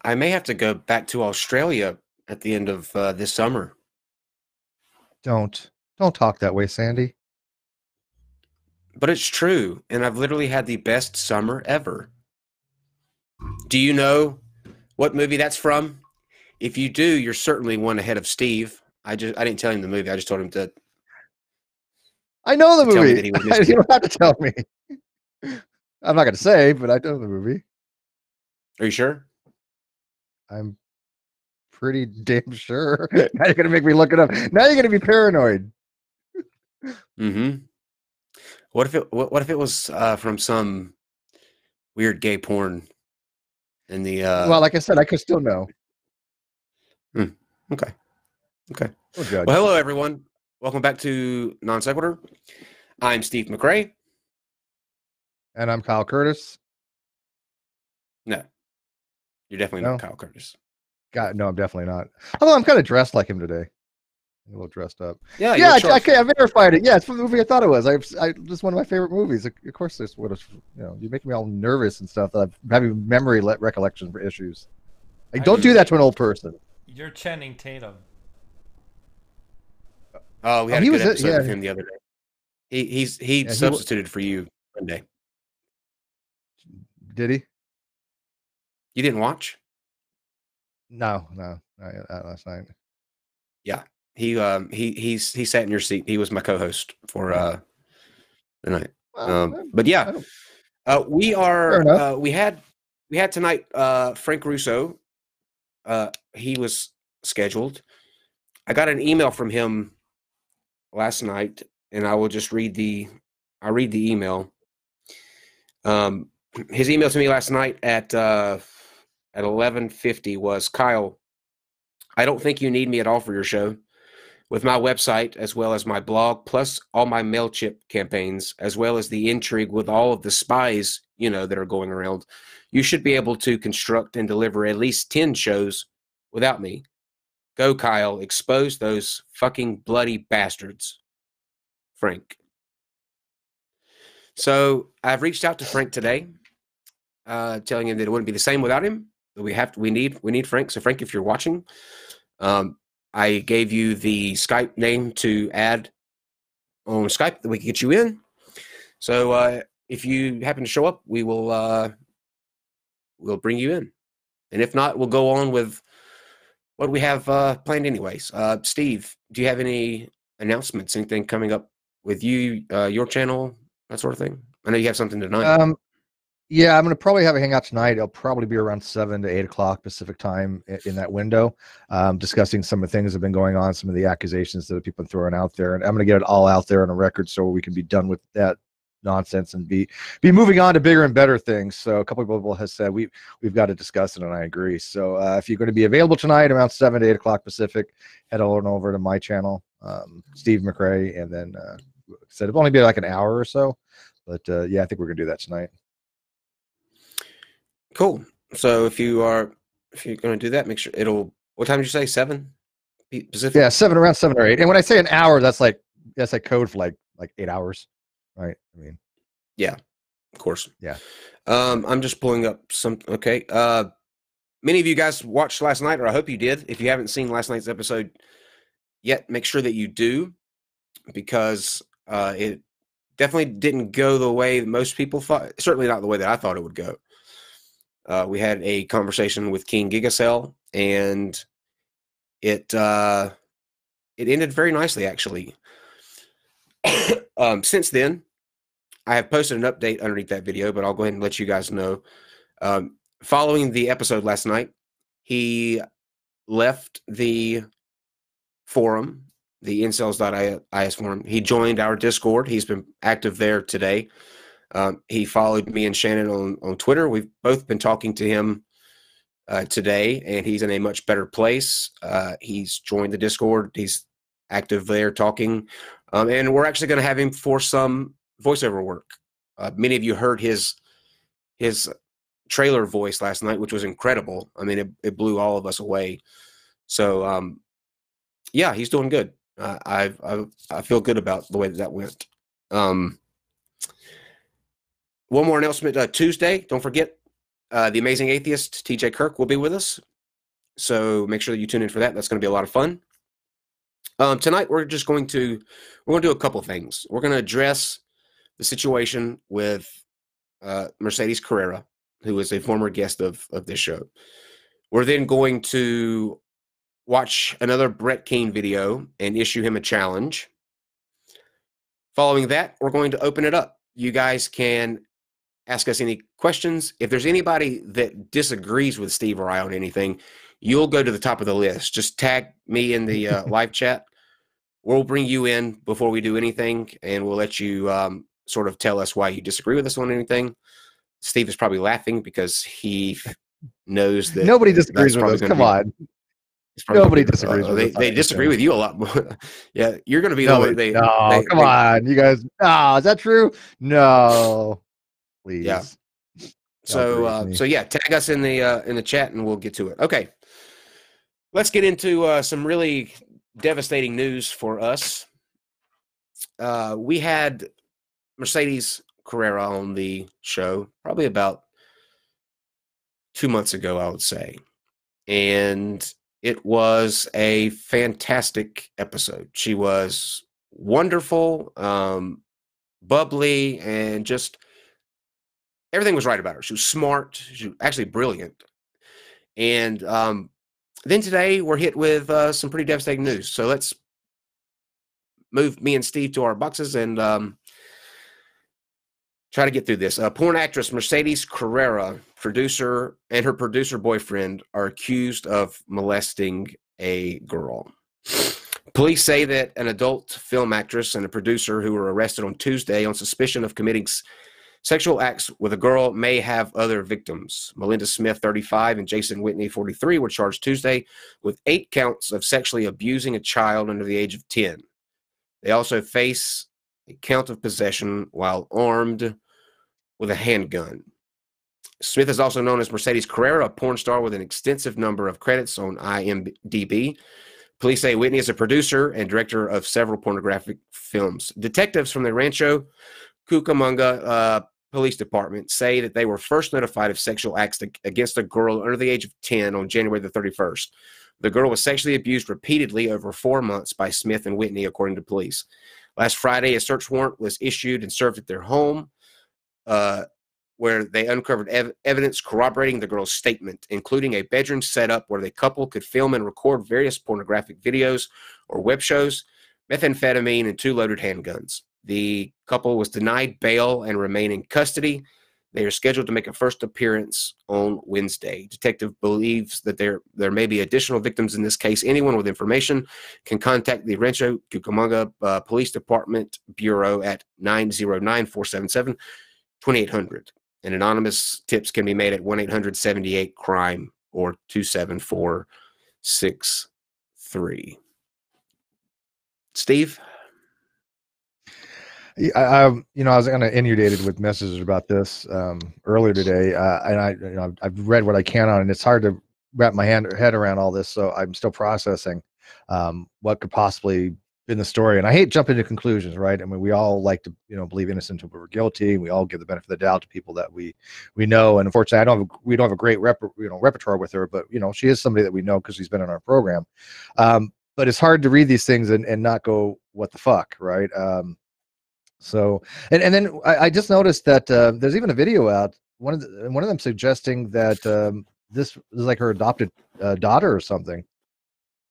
I may have to go back to Australia at the end of this summer. Don't talk that way, Sandy. But it's true, and I've literally had the best summer ever. Do you know what movie that's from? If you do, you're certainly one ahead of Steve. I didn't tell him the movie. I just told him I know the to tell me movie. that he would miss You it. don't have to tell me. I'm not going to say, but I know the movie. Are you sure? I'm pretty damn sure. Now you're going to make me look it up. Now you're going to be paranoid. Mm-hmm. What if it was from some weird gay porn in the Well, like I said, I could still know. hmm, okay. Okay. Don't judge. Well, hello everyone. Welcome back to NonSequitur. I'm Steve McRae. And I'm Kyle Curtis. No, you're definitely No, not Kyle Curtis. God, no, I'm definitely not. Although I'm kind of dressed like him today. A little dressed up. Yeah, Yeah, you're sharp. I verified it. Yeah, it's from the movie I thought it was. Just one of my favorite movies. Of course, this would have. You're making me all nervous and stuff. That I'm having memory recollection issues. Like, don't do that to an old person. You're Channing Tatum. Oh, we Oh, had he a good was episode yeah, with him the other day. He yeah. substituted for you Monday. Did he? You didn't watch? No, not last night. Yeah. He sat in your seat. He was my co-host for the night. Well, But I yeah, don't. we Fair are enough. we had tonight Frank Russo. He was scheduled. I got an email from him last night, and I will just I'll read the email. His email to me last night at 11:50 was, Kyle, I don't think you need me at all for your show. With my website, as well as my blog, plus all my MailChimp campaigns, as well as the intrigue with all of the spies, that are going around, you should be able to construct and deliver at least 10 shows without me. Go, Kyle, expose those fucking bloody bastards. Frank. So I've reached out to Frank today, telling him that it wouldn't be the same without him. We need Frank. So Frank, if you're watching, I gave you the Skype name to add on Skype that we can get you in. So if you happen to show up, we'll bring you in. And if not, we'll go on with what we have planned anyways. Steve, do you have any announcements, anything coming up with you, your channel, that sort of thing? I know you have something tonight. Yeah, I'm gonna probably have a hangout tonight. It'll probably be around 7 to 8 o'clock Pacific time in that window, discussing some of the things that have been going on, some of the accusations that people are throwing out there, and I'm gonna get it all out there on a record so we can be done with that nonsense and be moving on to bigger and better things. So a couple of people have said we've got to discuss it, and I agree. So if you're going to be available tonight around 7 to 8 o'clock Pacific, head on over to my channel, Steve McRae, and then said it'll only be like an hour or so, but yeah, I think we're gonna do that tonight. Cool. So if you're going to do that, make sure what time did you say? 7 Pacific? Yeah, around 7 or 8. And when I say an hour, that's like code for like 8 hours, right? I mean, yeah, of course. Yeah. I'm just pulling up some. Okay. Many of you guys watched last night, or I hope you did. If you haven't seen last night's episode yet, make sure that you do, because it definitely didn't go the way that most people thought. Certainly not the way that I thought it would go. We had a conversation with Keane Gigacell, and it ended very nicely, actually. Since then, I have posted an update underneath that video, but I'll go ahead and let you guys know. Following the episode last night, he left the forum, the incels.is forum. He joined our Discord. He's been active there today. He followed me and Shannon on Twitter. We've both been talking to him today, and he's in a much better place. He's joined the Discord. He's active there talking. And we're actually going to have him for some voiceover work. Many of you heard his trailer voice last night, which was incredible. I mean, it blew all of us away. So, yeah, he's doing good. I feel good about the way that went. One more announcement. Tuesday, don't forget, The Amazing Atheist, TJ Kirk, will be with us. So make sure that you tune in for that. That's going to be a lot of fun. Tonight, we're going to do a couple things. We're going to address the situation with Mercedes Carrera, who is a former guest of this show. We're then going to watch another Brett Keane video and issue him a challenge. Following that, we're going to open it up. You guys can ask us any questions. If there's anybody that disagrees with Steve or I on anything, you'll go to the top of the list. Just tag me in the live chat. We'll bring you in before we do anything, and we'll let you sort of tell us why you disagree with us on anything. Steve is probably laughing because he knows that nobody disagrees with us. Come on. Nobody disagrees with us. They disagree with you a lot more. Yeah, you're going to be nobody, come on, you guys. No, is that true? No, please. Yeah. So yeah, tag us in the chat and we'll get to it. Okay, let's get into some really devastating news for us. We had Mercedes Carrera on the show probably about 2 months ago, I would say, and it was a fantastic episode. She was wonderful, bubbly, and just everything was right about her. She was smart. She was actually brilliant. And then today we're hit with some pretty devastating news. So let's move me and Steve to our boxes and try to get through this. Porn actress Mercedes Carrera, producer, and her producer boyfriend are accused of molesting a girl. Police say that an adult film actress and a producer who were arrested on Tuesday on suspicion of committing sexual acts with a girl may have other victims. Melinda Smith, 35, and Jason Whitney, 43, were charged Tuesday with 8 counts of sexually abusing a child under the age of 10. They also face a count of possession while armed with a handgun. Smith is also known as Mercedes Carrera, a porn star with an extensive number of credits on IMDb. Police say Whitney is a producer and director of several pornographic films. Detectives from the Rancho Cucamonga Police Department say that they were first notified of sexual acts against a girl under the age of 10 on January the 31st. The girl was sexually abused repeatedly over 4 months by Smith and Whitney, according to police. Last Friday, a search warrant was issued and served at their home, where they uncovered evidence corroborating the girl's statement, including a bedroom setup where the couple could film and record various pornographic videos or web shows, methamphetamine, and 2 loaded handguns. The couple was denied bail and remain in custody. They are scheduled to make a first appearance on Wednesday. Detective believes that there may be additional victims in this case. Anyone with information can contact the Rancho Cucamonga Police Department Bureau at 909-477-2800. And anonymous tips can be made at 1-800-78-CRIME or 27463. Steve? I was kind of inundated with messages about this earlier today, and I've read what I can on it. And it's hard to wrap my head around all this, so I'm still processing what could possibly be in the story. And I hate jumping to conclusions, right? I mean, we all like to believe innocent until we're guilty. We all give the benefit of the doubt to people that we know. And unfortunately, we don't have a great repertoire with her, but she is somebody that we know because she's been in our program. But it's hard to read these things and not go, what the fuck, right? So, and then I just noticed that there's even a video out. One of them suggesting that this is like her adopted daughter or something.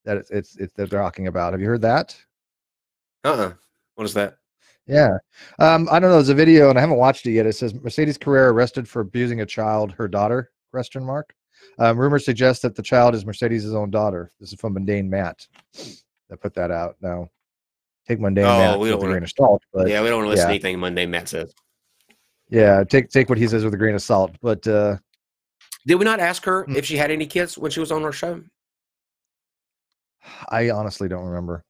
That it's that they're talking about. Have you heard that? What is that? Yeah, I don't know. There's a video, and I haven't watched it yet. It says Mercedes Carrera arrested for abusing a child, her daughter? ? Rumors suggest that the child is Mercedes' own daughter. This is from Mundane Matt that put that out. Now, take Mundane Matt with a grain of salt. But yeah, we don't want to listen to anything Mundane Matt says. Yeah, take what he says with a grain of salt. But did we not ask her if she had any kids when she was on our show? I honestly don't remember.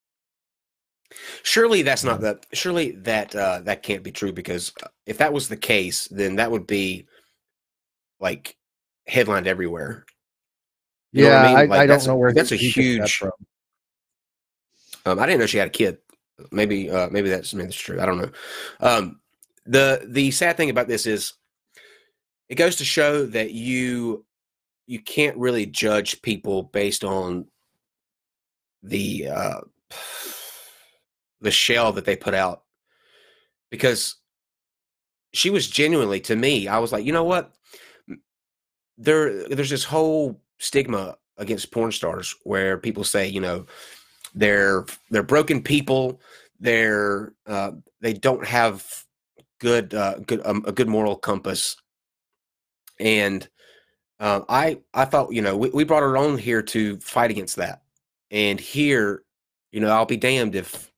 Surely that's not that. Surely that can't be true, because if that was the case, then that would be like headlined everywhere. You know what I mean? I don't know where that's a huge. I didn't know she had a kid. Maybe that's true. I don't know. The sad thing about this is it goes to show that you can't really judge people based on the the shell that they put out, because she was genuinely, to me, I was like, you know what? There's this whole stigma against porn stars where people say, you know, they're broken people, they don't have a good moral compass. And I thought, you know, we brought her on here to fight against that. And here, you know, I'll be damned if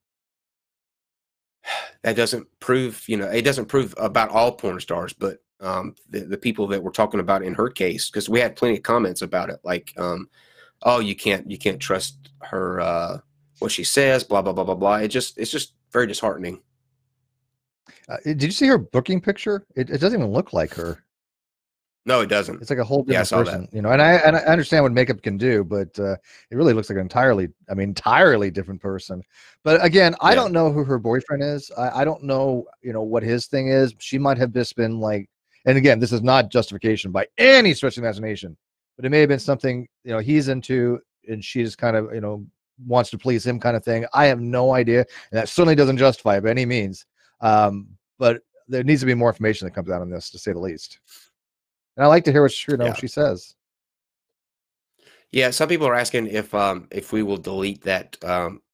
that doesn't prove, you know, it doesn't prove about all porn stars, but the people that we're talking about in her case, because we had plenty of comments about it, like, oh, you can't trust her, what she says, blah blah blah blah blah. It's just very disheartening. Did you see her booking picture? It doesn't even look like her. No, it doesn't. It's like a whole Yeah, I different saw that. person, you know. And I understand what makeup can do, but it really looks like an entirely different person. But again, I Yeah, don't know who her boyfriend is. I don't know, you know, what his thing is. She might have just been like, and again, this is not justification by any stretch of imagination, but it may have been something, you know, he's into, and she just kind of, you know, wants to please him kind of thing. I have no idea, and that certainly doesn't justify it by any means. But there needs to be more information that comes out on this, to say the least. And I like to hear what she, you know, yeah, she says. yeah. Some people are asking if we will delete that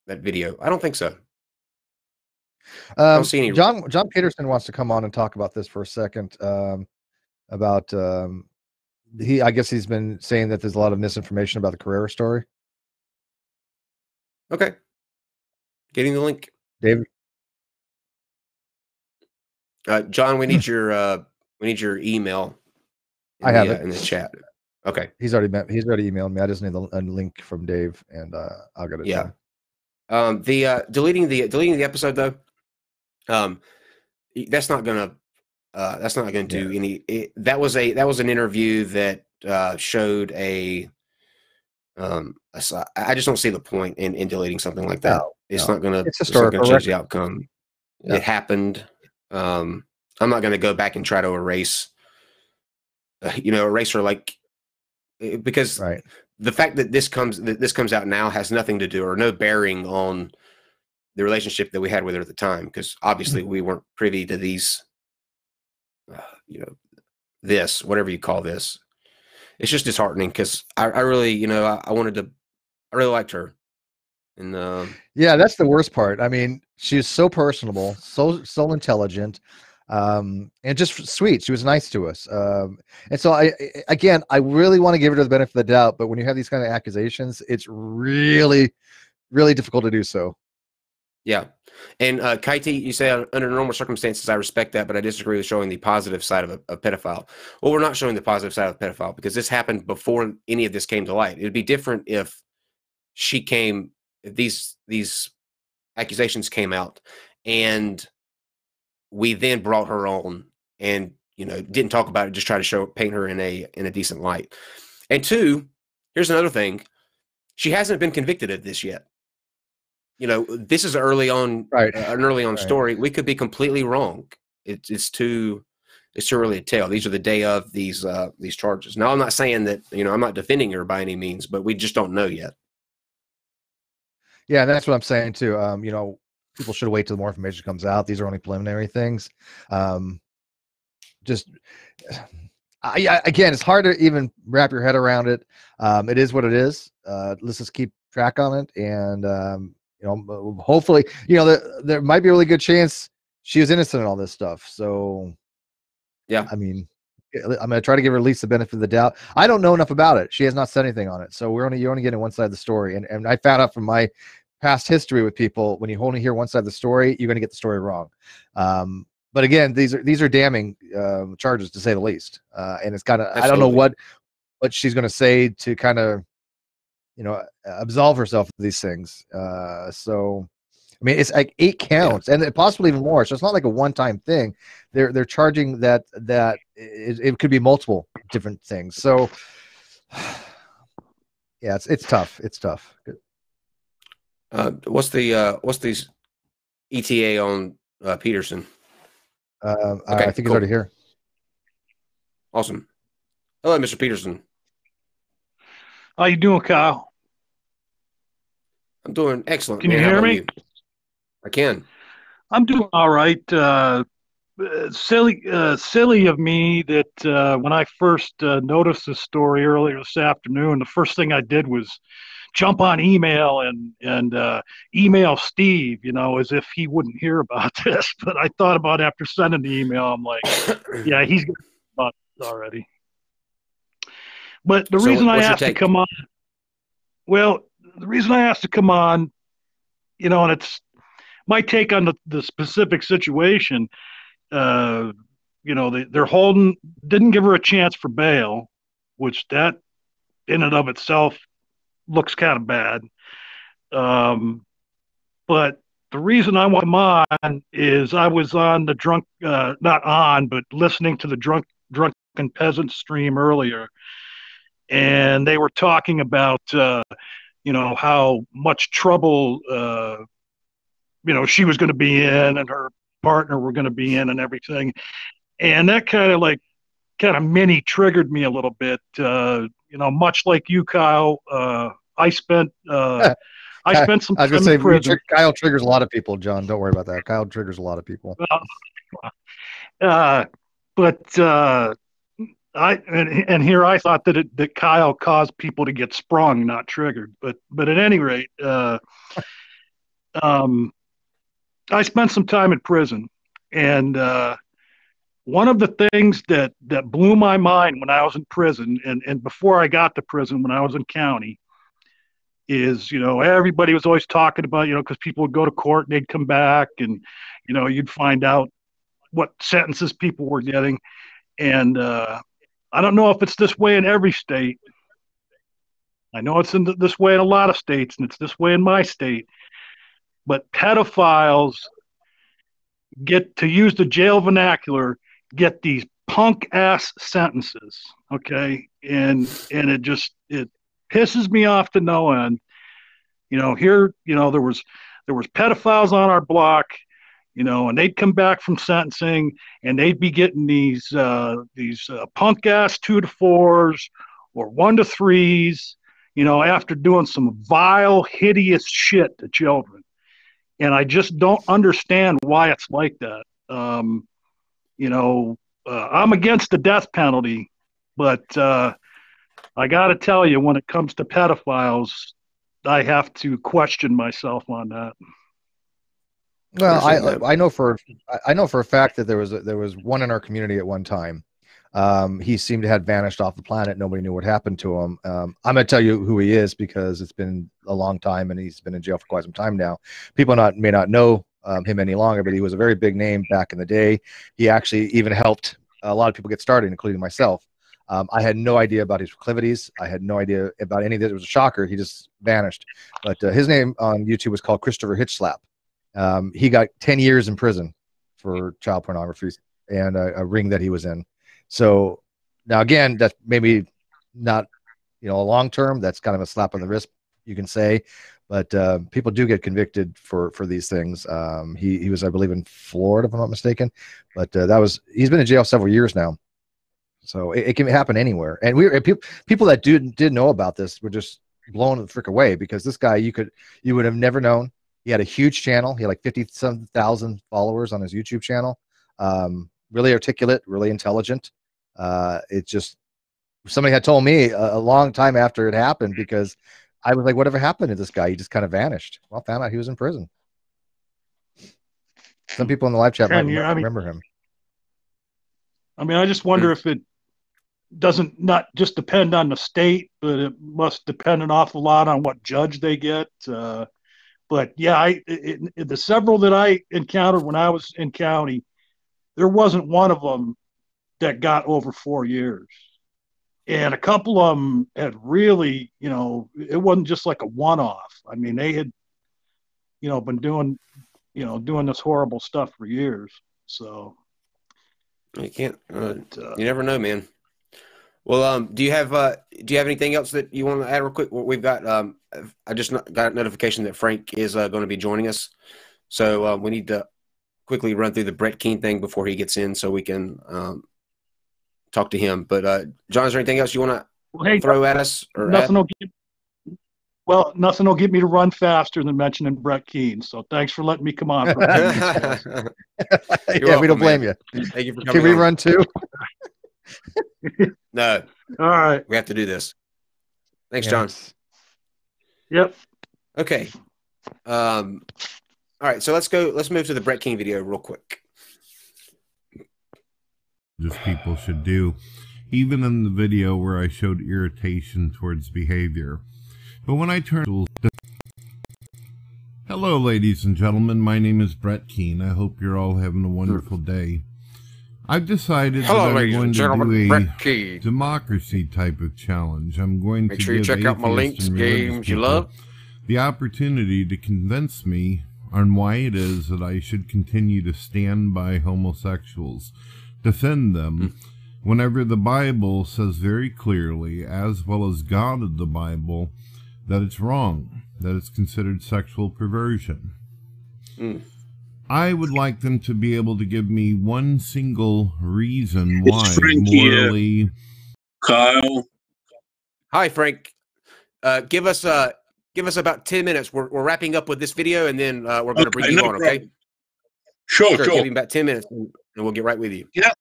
video. I don't think so. I don't see any. John Peterson wants to come on and talk about this for a second. About I guess he's been saying that there's a lot of misinformation about the Carrera story. Okay, getting the link. David, John, we need your email I have it. in the chat. Okay, He's already emailed me. I just need a link from Dave, and I'll get it to yeah. him. Deleting the episode though. Um, that's not gonna Yeah. do any. That was an interview that showed I just don't see the point in deleting something like that. No, no. It's It's not gonna historical change the record. outcome. No. It happened. I'm not gonna go back and try to erase, erase her, like, because Right. the fact that this comes out now has nothing to do, or no bearing on the relationship that we had with her at the time, because obviously we weren't privy to these, uh, you know, this, whatever you call this. It's just disheartening because I really, I really liked her. And Yeah, that's the worst part. I mean, she's so personable, so intelligent, and just sweet. She was nice to us. And so I really want to give her the benefit of the doubt, but when you have these kind of accusations, it's really, really difficult to do so. yeah. And Kaiti, you say under normal circumstances, I respect that, but I disagree with showing the positive side of a pedophile. Well, we're not showing the positive side of a pedophile because this happened before any of this came to light. It would be different if if these accusations came out and we then brought her on and, didn't talk about it, just try to paint her in a decent light. And two, here's another thing. She hasn't been convicted of this yet. This is Right. an early on Right. story. We could be completely wrong. It's too early to tell. These are the day of these charges. Now, I'm not saying that, I'm not defending her by any means, but we just don't know yet. Yeah, that's what I'm saying too. People should wait till more information comes out. These are only preliminary things. Um, just again, it's hard to even wrap your head around it. It is what it is. Let's just keep track on it, and hopefully, there might be a really good chance she was innocent in all this stuff. So, Yeah, I mean, I'm going to try to give her at least the benefit of the doubt. I don't know enough about it. She has not said anything on it, so you're only getting one side of the story. And I found out from my past history with people, when you only hear one side of the story, you're going to get the story wrong. But again, these are damning charges, to say the least. And it's kind of, I don't know absolutely. what she's going to say to kind of, absolve herself of these things. So I mean, it's like 8 Yeah. counts and possibly even more. So it's not like a one-time thing. They're charging that it could be multiple different things. So yeah, it's tough. It's tough. What's the ETA on Peterson? I Okay, think he's already cool. here. Awesome. Hello, Mr. Peterson. How you doing, Kyle? I'm doing excellent, Can you man. How hear about me? you? I can. I'm doing all right. Silly of me that when I first noticed this story earlier this afternoon, the first thing I did was jump on email and email Steve, as if he wouldn't hear about this. But I thought about after sending the email, I'm like, yeah, he's got about this already. But the So reason I what's your asked to take? come on, well, the reason I asked to come on, and it's my take on the specific situation. Uh, they're holding, didn't give her a chance for bail, which that in and of itself looks kind of bad. But the reason I want to come on is I was on the not on, but listening to the drunken peasant stream earlier, and they were talking about, how much trouble, she was going to be in and her partner were going to be in and everything. And that kind of mini triggered me a little bit. Much like you, Kyle, I spent some I was gonna time in say prison. Kyle triggers a lot of people, John. Don't worry about that. Kyle triggers a lot of people. Uh, but and here I thought that Kyle caused people to get sprung, not triggered. But at any rate, um, I spent some time in prison, and one of the things that blew my mind when I was in prison, and before I got to prison, when I was in county, is everybody was always talking about because people would go to court and they'd come back and you'd find out what sentences people were getting, and I don't know if it's this way in every state. I know it's this way in a lot of states, and it's this way in my state. But pedophiles get, to use the jail vernacular, get these punk ass sentences. Okay. And it pisses me off to no end. Here, there was pedophiles on our block, and they'd come back from sentencing and they'd be getting these punk ass 2 to 4s or 1 to 3s, after doing some vile, hideous shit to children. And I just don't understand why it's like that. I'm against the death penalty, but I got to tell you, when it comes to pedophiles, I have to question myself on that. Well, I know for a fact that there was one in our community at one time. He seemed to have vanished off the planet. Nobody knew what happened to him. I'm going to tell you who he is because it's been a long time and he's been in jail for quite some time now. People may not know him any longer, but he was a very big name back in the day. He actually even helped a lot of people get started, including myself. I had no idea about his proclivities. I had no idea about any of this. It was a shocker. He just vanished. But his name on YouTube was called Christopher Hitchslap. He got 10 years in prison for child pornography and a ring that he was in. So now again, that's maybe not, a long term. That's kind of a slap on the wrist, you can say, but people do get convicted for these things. He was, I believe, in Florida, if I'm not mistaken, but he's been in jail several years now. So it can happen anywhere. And people that did know about this were just blown the frick away because this guy, you would have never known. He had a huge channel. He had like 50,000 followers on his YouTube channel. Really articulate, really intelligent. It just, somebody had told me a long time after it happened, because I was like, whatever happened to this guy? He just kind of vanished. Well, found out he was in prison. Some people in the live chat might remember him. I just wonder if it doesn't not just depend on the state, but it must depend an awful lot on what judge they get. But yeah, the several that I encountered when I was in county, there wasn't one of them that got over 4 years. And a couple of them had really, it wasn't just like a one-off. I mean, they had, been doing this horrible stuff for years. So you can't, you never know, man. Well, do you have anything else that you want to add real quick? We've got, I just got a notification that Frank is going to be joining us. So we need to quickly run through the Brett Keane thing before he gets in so we can talk to him. But John, is there anything else you want to throw at us or nothing add? Nothing will get me to run faster than mentioning Brett Keane. So thanks for letting me come on for a few minutes, guys. Yeah, welcome, we don't blame man. you. Thank you for Can coming we on. run too? No. All right. We have to do this. Thanks, John. Yep. Okay. All right, so let's move to the Brett Keane video real quick. Just people should do, even in the video where I showed irritation towards behavior. But when I turned to... Hello, ladies and gentlemen, my name is Brett Keane. I hope you're all having a wonderful day. I've decided that I'm going to do a democracy type of challenge. I'm going to give check out my links, games you love, the opportunity to convince me on why it is that I should continue to stand by homosexuals, defend them, whenever the Bible says very clearly, as well as God of the Bible, that it's wrong, that it's considered sexual perversion. I would like them to be able to give me one single reason why morally... Kyle. Hi, Frank. Give us about 10 minutes. We're wrapping up with this video, and then we're going to bring you on, okay? Sure. Give him about 10 minutes, and we'll get right with you. Yeah.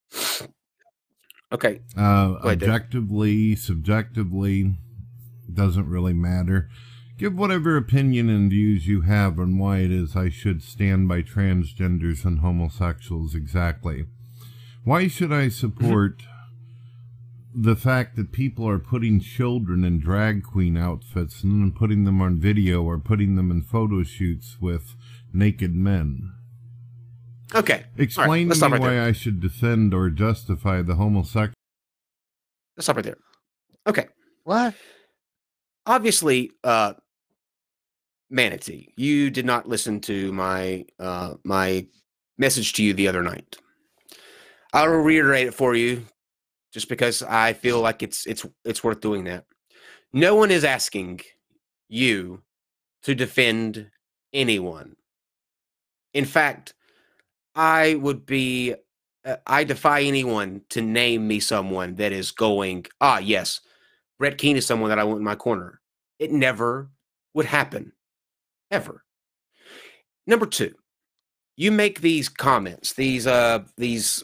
Okay. Objectively, subjectively, doesn't really matter. Give whatever opinion and views you have on why it is I should stand by transgenders and homosexuals exactly. Why should I support the fact that people are putting children in drag queen outfits and then putting them on video or putting them in photo shoots with naked men? Okay. Explain to me why I should defend or justify the homosexual. Let's stop right there. Okay. What? Obviously, Manatee, you did not listen to my my message to you the other night. I will reiterate it for you, just because I feel like it's worth doing that. No one is asking you to defend anyone. In fact, I defy anyone to name me someone that is going, yes, Brett Keane is someone that I want in my corner. It never would happen. Ever. Number two, you make these comments, these lies.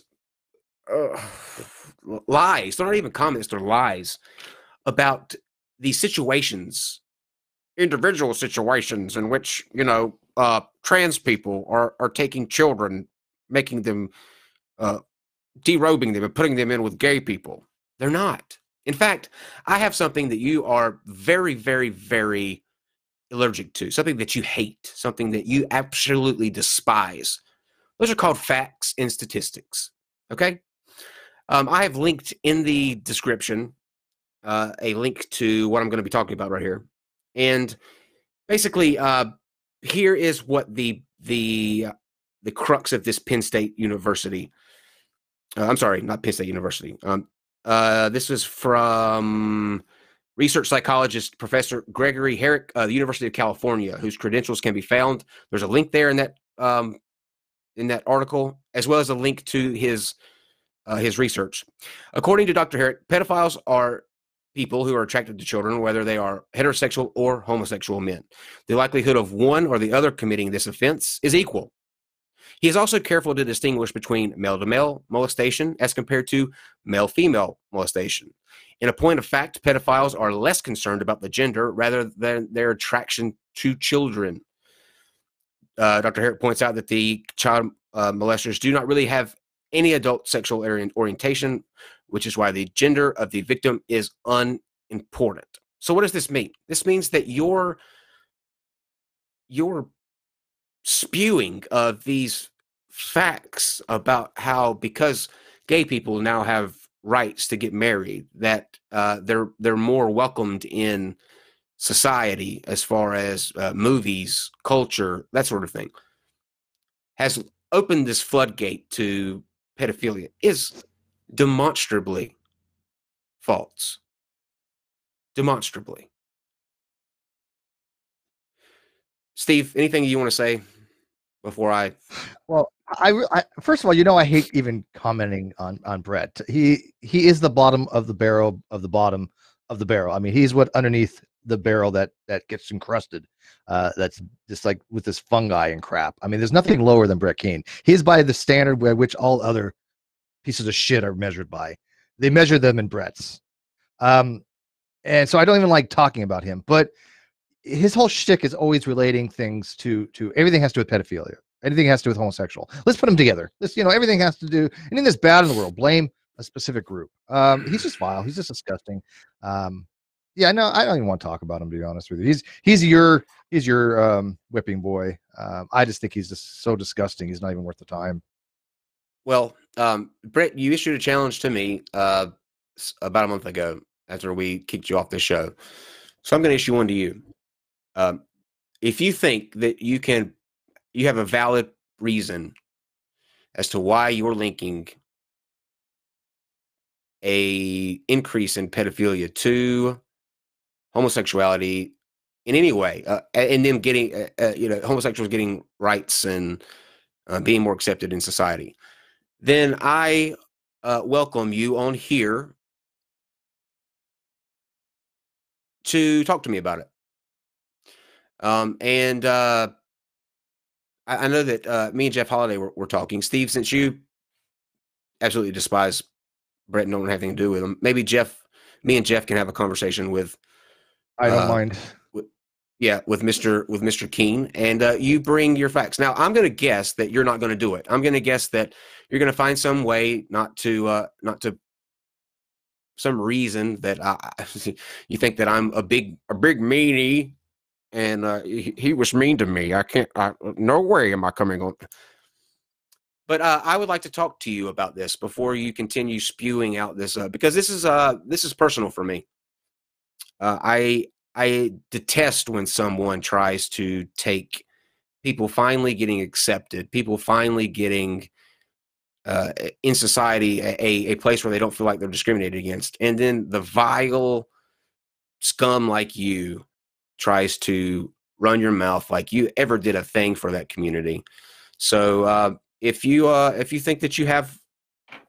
They're not even comments, they're lies about these situations, individual situations in which, trans people are taking children, making them, derobing them and putting them in with gay people. They're not. In fact, I have something that you are very, very, very allergic to, something that you hate, something that you absolutely despise. Those are called facts and statistics. Okay? I have linked in the description a link to what I'm going to be talking about right here. And basically, here is what the crux of this Penn State University. I'm sorry, not Penn State University. This is from research psychologist Professor Gregory Herrick, the University of California, whose credentials can be found. There's a link there in that article, as well as a link to his research. According to Dr. Herrick, pedophiles are people who are attracted to children, whether they are heterosexual or homosexual men. The likelihood of one or the other committing this offense is equal. He is also careful to distinguish between male-to-male molestation as compared to male-female molestation. In a point of fact, pedophiles are less concerned about the gender rather than their attraction to children. Dr. Herrick points out that the child molesters do not really have any adult sexual orientation, which is why the gender of the victim is unimportant. So what does this mean? This means that your spewing of these facts about how, because gay people now have rights to get married, that they're more welcomed in society as far as movies, culture, that sort of thing, has opened this floodgate to pedophilia, is demonstrably false. Demonstrably. Steve, anything you want to say before I First of all, I hate even commenting on Brett. He is the bottom of the barrel of the bottom of the barrel. I mean, he's what underneath the barrel that gets encrusted. That's just like with this fungi and crap. I mean, there's nothing lower than Brett Keane. He's by the standard by which all other pieces of shit are measured by. They measure them in Brett's. And so I don't even like talking about him, but his whole shtick is always relating things to everything has to do with pedophilia. Anything has to do with homosexual. Let's put them together. Everything has to do anything that's bad in the world. Blame a specific group. He's just vile. He's just disgusting. Yeah, no, I don't even want to talk about him, to be honest with you. He's your whipping boy. I just think he's just so disgusting. He's not even worth the time. Well, Brett, you issued a challenge to me about a month ago after we kicked you off the show. So I'm going to issue one to you. If you think that you have a valid reason as to why you're linking a increase in pedophilia to homosexuality in any way, and them getting, homosexuals getting rights and being more accepted in society, then I welcome you on here to talk to me about it. And I know that me and Jeff Holiday were talking. Steve, since you absolutely despise Brett and don't have anything to do with him, maybe me and Jeff can have a conversation with. I don't mind. With Mr. Keane, and you bring your facts. Now, I'm going to guess that you're not going to do it. I'm going to guess that you're going to find some way not to some reason that you think that I'm a big meanie. And he was mean to me. No way am I coming on. But I would like to talk to you about this before you continue spewing out this, because this is personal for me. I detest when someone tries to take people finally getting accepted, people finally getting in society a place where they don't feel like they're discriminated against, and then the vile scum like you tries to run your mouth like you ever did a thing for that community. So if you think that you have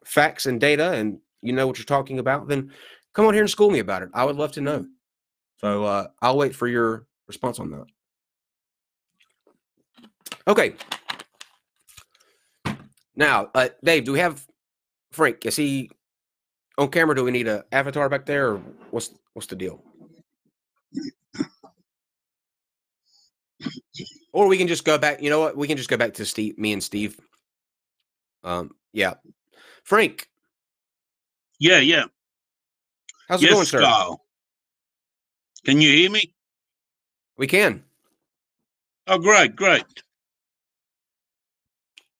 facts and data and you know what you're talking about, then come on here and school me about it. I would love to know. So I'll wait for your response on that. Okay. Now, Dave, do we have Frank? Is he on camera? Do we need an avatar back there, or what's the deal? Or we can just go back. You know what? We can just go back to Steve, me and Steve. Yeah. Frank. Yeah. How's it going, sir? Kyle. Can you hear me? We can. Oh, great.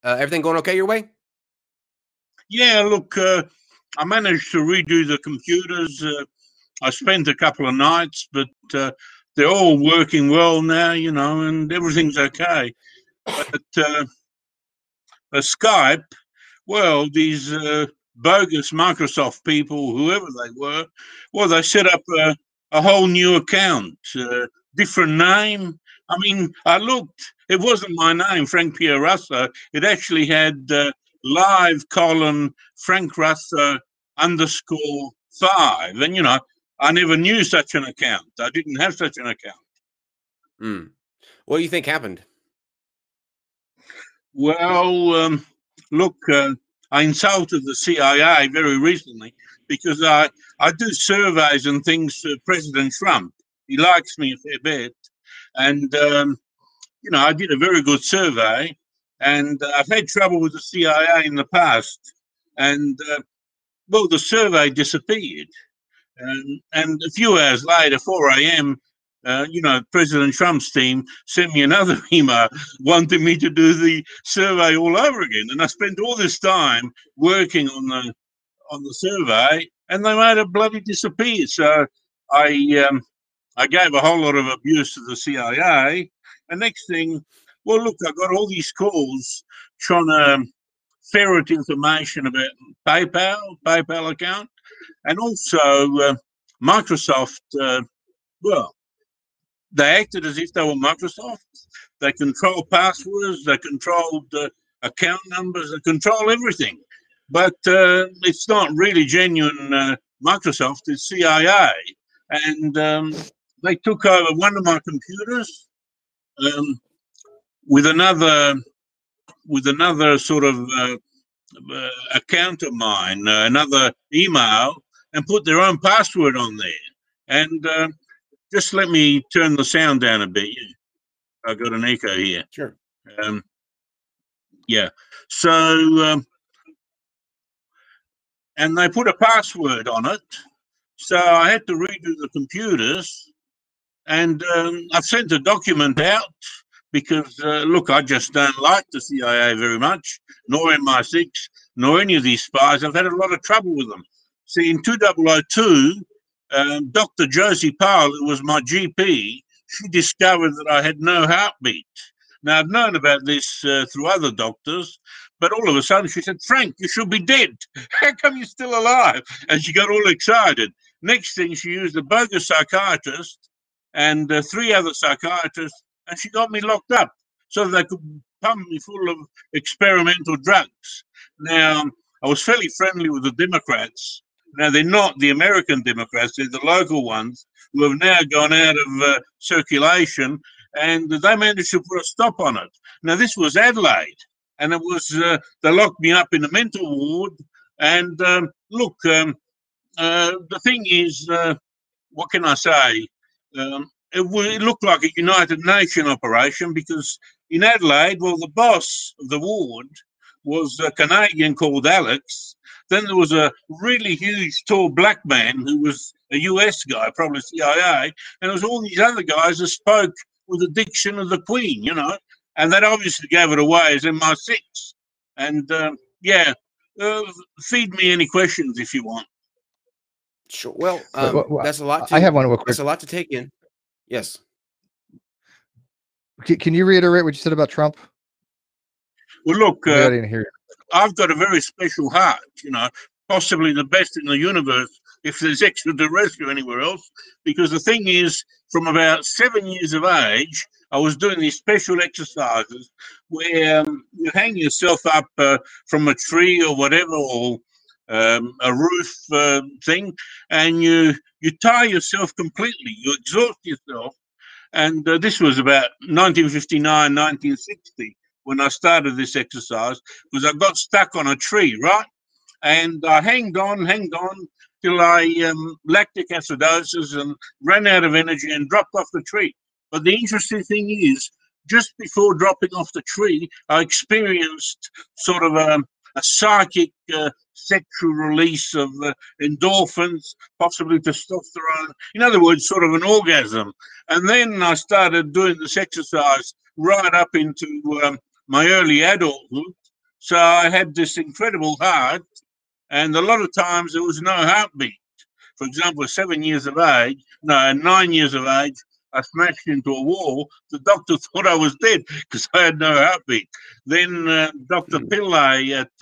Everything going okay your way? Yeah, look, I managed to redo the computers. I spent a couple of nights, but they're all working well now, and everything's okay. But Skype, well, these bogus Microsoft people, whoever they were, well, they set up a whole new account, different name. I mean, I looked, it wasn't my name, Frank Russo. It actually had live colon Frank Russo _5. And, I never knew such an account. I didn't have such an account. What do you think happened? Well, look, I insulted the CIA very recently because I do surveys and things for President Trump. He likes me a fair bit. And, I did a very good survey. And I've had trouble with the CIA in the past. And, well, the survey disappeared. And a few hours later, 4 a.m., President Trump's team sent me another email wanting me to do the survey all over again. And I spent all this time working on the survey, and they made it bloody disappear. So I gave a whole lot of abuse to the CIA. And next thing, well, look, I got all these calls trying to ferret information about PayPal account, and also Microsoft. Well, they acted as if they were Microsoft. They controlled passwords. They controlled account numbers, they control everything. But it's not really genuine Microsoft, it's CIA. And they took over one of my computers with another sort of account of mine, another email, and put their own password on there. And just let me turn the sound down a bit. I got an echo here. Sure. Yeah. So, and they put a password on it. So I had to redo the computers. And I've sent a document out because, look, I just don't like the CIA very much, nor MI6, nor any of these spies. I've had a lot of trouble with them. See, in 2002, Dr. Josie Powell, who was my GP, she discovered that I had no heartbeat. Now, I've known about this through other doctors, but all of a sudden she said, Frank, you should be dead. How come you're still alive? And she got all excited. Next thing, she used a bogus psychiatrist and 3 other psychiatrists, and she got me locked up so that they could pump me full of experimental drugs. Now, I was fairly friendly with the Democrats. Now, they're not the American Democrats, they're the local ones who have now gone out of circulation, and they managed to put a stop on it. Now, this was Adelaide, and it was, they locked me up in a mental ward. And look, the thing is, what can I say? It looked like a United Nations operation because in Adelaide, well, the boss of the ward was a Canadian called Alex. Then there was a really huge, tall black man who was a US guy, probably CIA, and there was all these other guys that spoke with the diction of the Queen, you know, and that obviously gave it away as MI6. And yeah, feed me any questions if you want. Sure. Well, Well, that's a lot. I have one real quick. That's a lot to take in. Yes. Can you reiterate what you said about Trump? Well, look, I didn't hear you. I've got a very special heart, you know, possibly the best in the universe if there's extraterrestrial anywhere else. Because the thing is, from about 7 years of age, I was doing these special exercises where you hang yourself up from a tree or whatever, or a roof thing, and you tie yourself completely. You exhaust yourself. And this was about 1959, 1960 when I started this exercise, because I got stuck on a tree, right? And I hanged on till I lactic acidosis and ran out of energy and dropped off the tree. But the interesting thing is, just before dropping off the tree, I experienced sort of a psychic sexual release of endorphins, possibly testosterone. In other words, sort of an orgasm. And then I started doing this exercise right up into my early adulthood. So I had this incredible heart, and a lot of times there was no heartbeat. For example, at 9 years of age, I smashed into a wall. The doctor thought I was dead because I had no heartbeat. Then Dr. Pillay at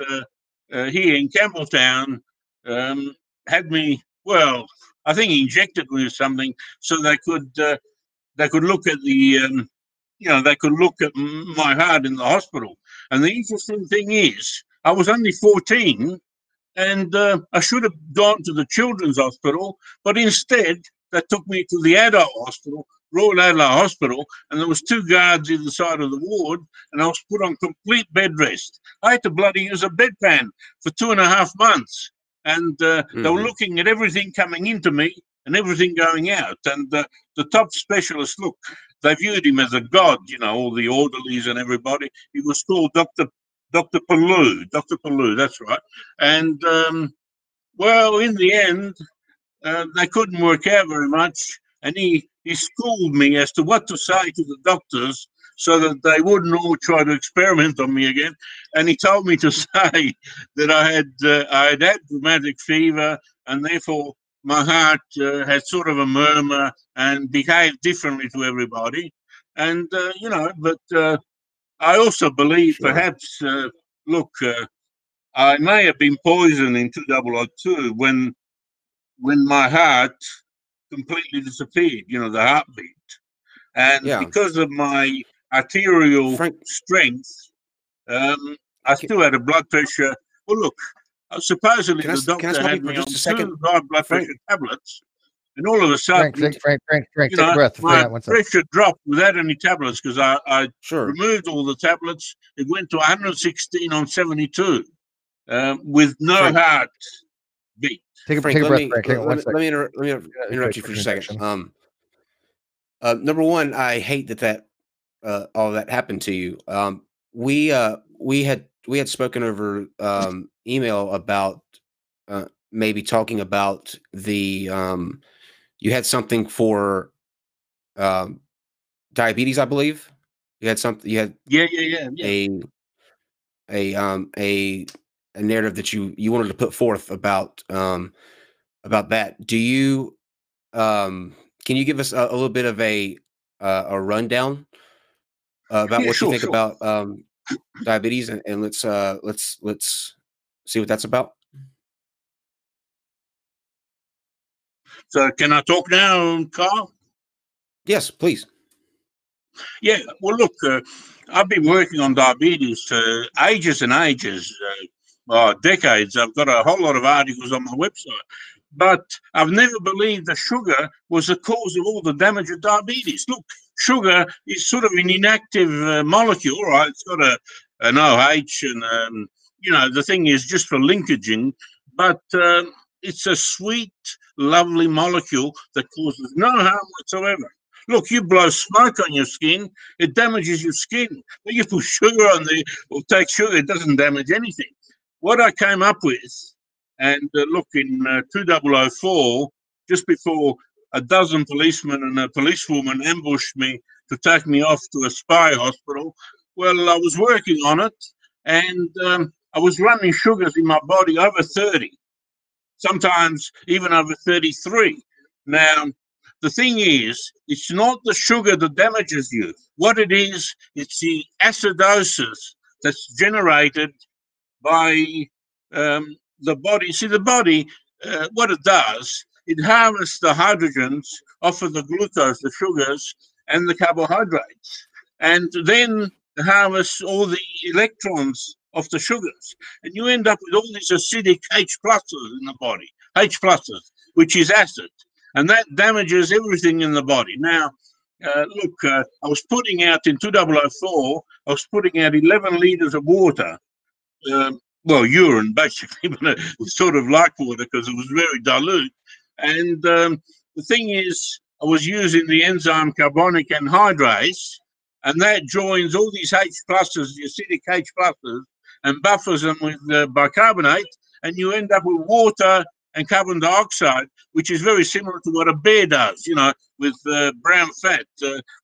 here in Campbelltown had me, well, I think he injected me with something so they could look at the, they could look at my heart in the hospital. And the interesting thing is, I was only 14, and I should have gone to the children's hospital, but instead they took me to the adult hospital, Royal Adelaide Hospital, and there was 2 guards either side of the ward, and I was put on complete bed rest. I had to bloody use a bedpan for 2.5 months, and they were looking at everything coming into me and everything going out. And the top specialist, look, they viewed him as a god, you know, all the orderlies and everybody. He was called Dr. Palou, that's right. And, well, in the end, they couldn't work out very much. And he schooled me as to what to say to the doctors so that they wouldn't all try to experiment on me again. And he told me to say that I had rheumatic fever, and therefore my heart had sort of a murmur and behaved differently to everybody. And, but I also believe perhaps, I may have been poisoned in 2002 when my heart completely disappeared, the heartbeat. And because of my arterial strength, I still had a blood pressure. Well, look, supposedly Can I, the can I doctor stop had you for me on just a second? 2 high blood Frank? pressure tablets, and all of a sudden, Frank, you take a know, breath. my Hang on one second. pressure dropped without any tablets because I Sure. removed all the tablets. It went to 116 on 72 with no Frank. heart beat. Take a Frank, breath, Frank. Hang on one second. let me interrupt you for just a second. Number one, I hate that all that happened to you. We had spoken over email about maybe talking about the you had something for diabetes, I believe. You had something. You had Yeah. a narrative that you wanted to put forth about that. Do you can you give us a little bit of a rundown about what you think Sure. about diabetes, and let's see what that's about. So can I talk now, Carl? Yes, please. Yeah. Well, look, I've been working on diabetes for ages and ages, decades. I've got a whole lot of articles on my website, but I've never believed that sugar was the cause of all the damage of diabetes. Look, sugar is sort of an inactive molecule, right? It's got an OH, and the thing is just for linkaging, but it's a sweet, lovely molecule that causes no harm whatsoever. Look, you blow smoke on your skin, it damages your skin. But you put sugar on there or take sugar, it doesn't damage anything. What I came up with, and look, in 2004, just before a dozen policemen and a policewoman ambushed me to take me off to a spy hospital, well, I was working on it, and I was running sugars in my body over 30, sometimes even over 33. Now, the thing is, it's not the sugar that damages you. What it is, it's the acidosis that's generated by the body. See, the body, what it does, it harvests the hydrogens off of the glucose, the sugars, and the carbohydrates, and then harvests all the electrons off the sugars. And you end up with all these acidic H pluses in the body, H pluses, which is acid. And that damages everything in the body. Now, look, I was putting out in 2004, I was putting out 11 liters of water, well, urine basically, but it was sort of like water because it was very dilute. And the thing is, I was using the enzyme carbonic anhydrase, and that joins all these H pluses, the acidic H pluses, and buffers them with bicarbonate, and you end up with water and carbon dioxide, which is very similar to what a bear does, with brown fat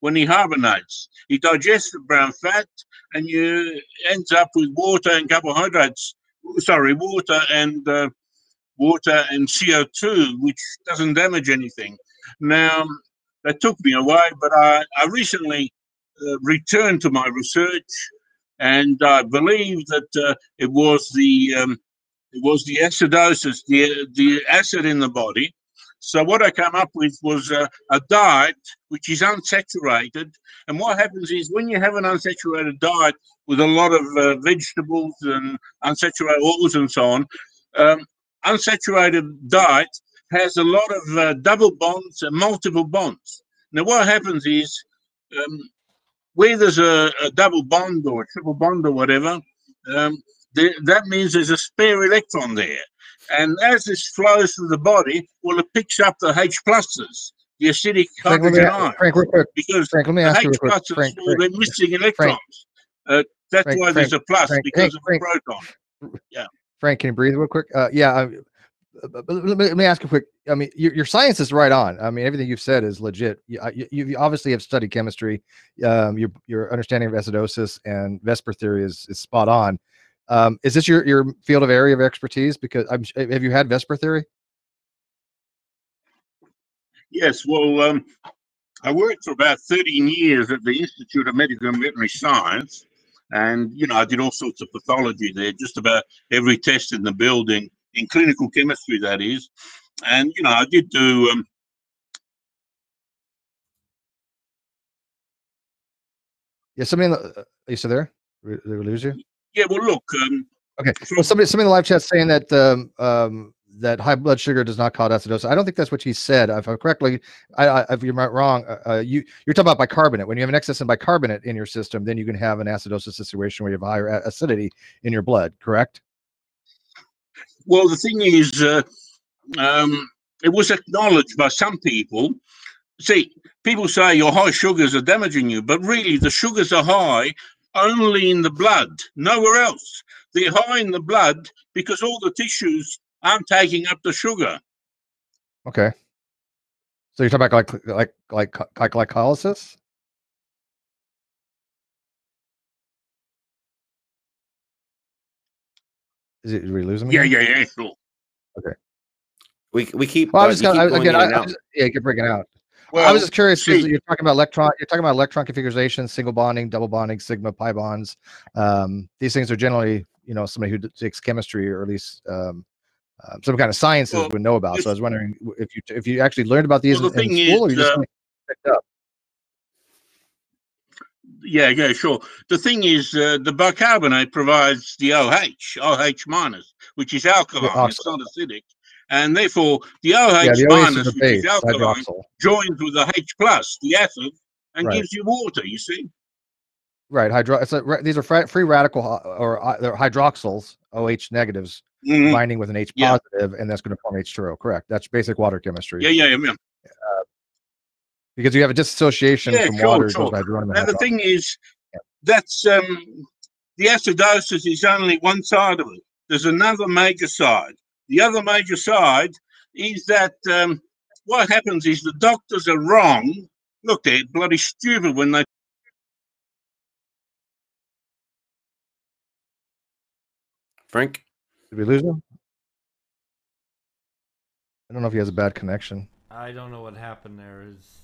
when he hibernates. He digests the brown fat, and you ends up with water and carbohydrates. Sorry, water and CO2, which doesn't damage anything. Now, that took me a while, but I recently returned to my research, and I believe that it was the acidosis, the acid in the body. So what I came up with was a diet which is unsaturated. And what happens is when you have an unsaturated diet with a lot of vegetables and unsaturated oils and so on, unsaturated diet has a lot of double bonds and multiple bonds. Now what happens is where there's a double bond or a triple bond or whatever, that means there's a spare electron there. And as this flows through the body, well, it picks up the H pluses, the acidic hydrogen ions. Frank, real quick. Because Frank, let me ask you real quick. Frank, they're missing electrons. That's why there's a plus, because of the proton. Yeah. Frank, can you breathe real quick? Yeah. Let me ask you quick. I mean, your science is right on. I mean, everything you've said is legit. You obviously have studied chemistry. Your understanding of acidosis and Vesper theory is spot on. Is this your field of area of expertise? Because have you had Vesper theory? Yes. Well, I worked for about 13 years at the Institute of Medical and Veterinary Science, and I did all sorts of pathology there, just about every test in the building, in clinical chemistry, that is. And I did do. Yeah, somebody. Are you still there? Did we lose you? Yeah, well, look. Okay. Well, somebody in the live chat saying that that high blood sugar does not cause acidosis. I don't think that's what he said. If I'm correctly, if you're wrong, you're talking about bicarbonate. When you have an excess in bicarbonate in your system, then you can have an acidosis situation where you have higher acidity in your blood. Correct? Well, the thing is, it was acknowledged by some people. See, people say your high sugars are damaging you, but really the sugars are high only in the blood, nowhere else. They're high in the blood because all the tissues aren't taking up the sugar. Okay. So you're talking about like glycolysis? Did we lose him again? Yeah, sure. Okay. We keep. Well, I was just you keep going in and out. yeah, keep breaking out. Well, I was just curious because see, you're talking about electron configuration, single bonding, double bonding, sigma, pi bonds. These things are generally, somebody who takes chemistry or at least some kind of sciences would know about. So I was wondering if you actually learned about these in school, or you just picked up. Yeah, sure. The thing is, the bicarbonate provides the OH minus, which is alkaline. It's not acidic. And therefore, the OH minus, which is alkaline, joins with the H plus, the acid, and gives you water, you see? Right. These are free radical, or they're hydroxyls, OH negatives, binding with an H positive, and that's going to form H2O. Correct. That's basic water chemistry. Yeah. Because you have a dissociation from water. Sure. Now, the thing is, that's the acidosis is only one side of it. There's another major side. The other major side is that what happens is the doctors are wrong. Look, they're bloody stupid when they. Frank? Did we lose him? I don't know if he has a bad connection. I don't know what happened there. Is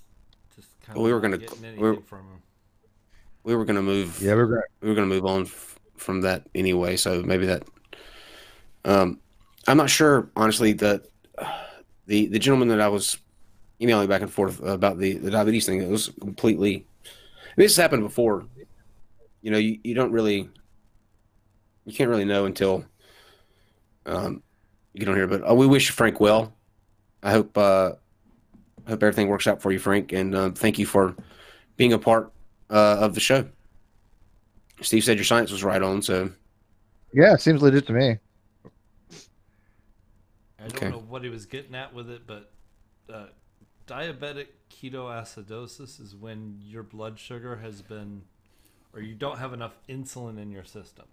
just kind of we were gonna from him. We were gonna move. Yeah, we were gonna move on from that anyway. So maybe that. I'm not sure, honestly. The gentleman that I was emailing back and forth about the diabetes thing, it was completely. This has happened before. You don't really. You can't really know until you don't hear. But we wish Frank well. I hope everything works out for you, Frank, and thank you for being a part of the show. Steve said your science was right on, so yeah, it seems legit to me. I don't know what he was getting at with it, but diabetic ketoacidosis is when your blood sugar has been, or you don't have enough insulin in your system.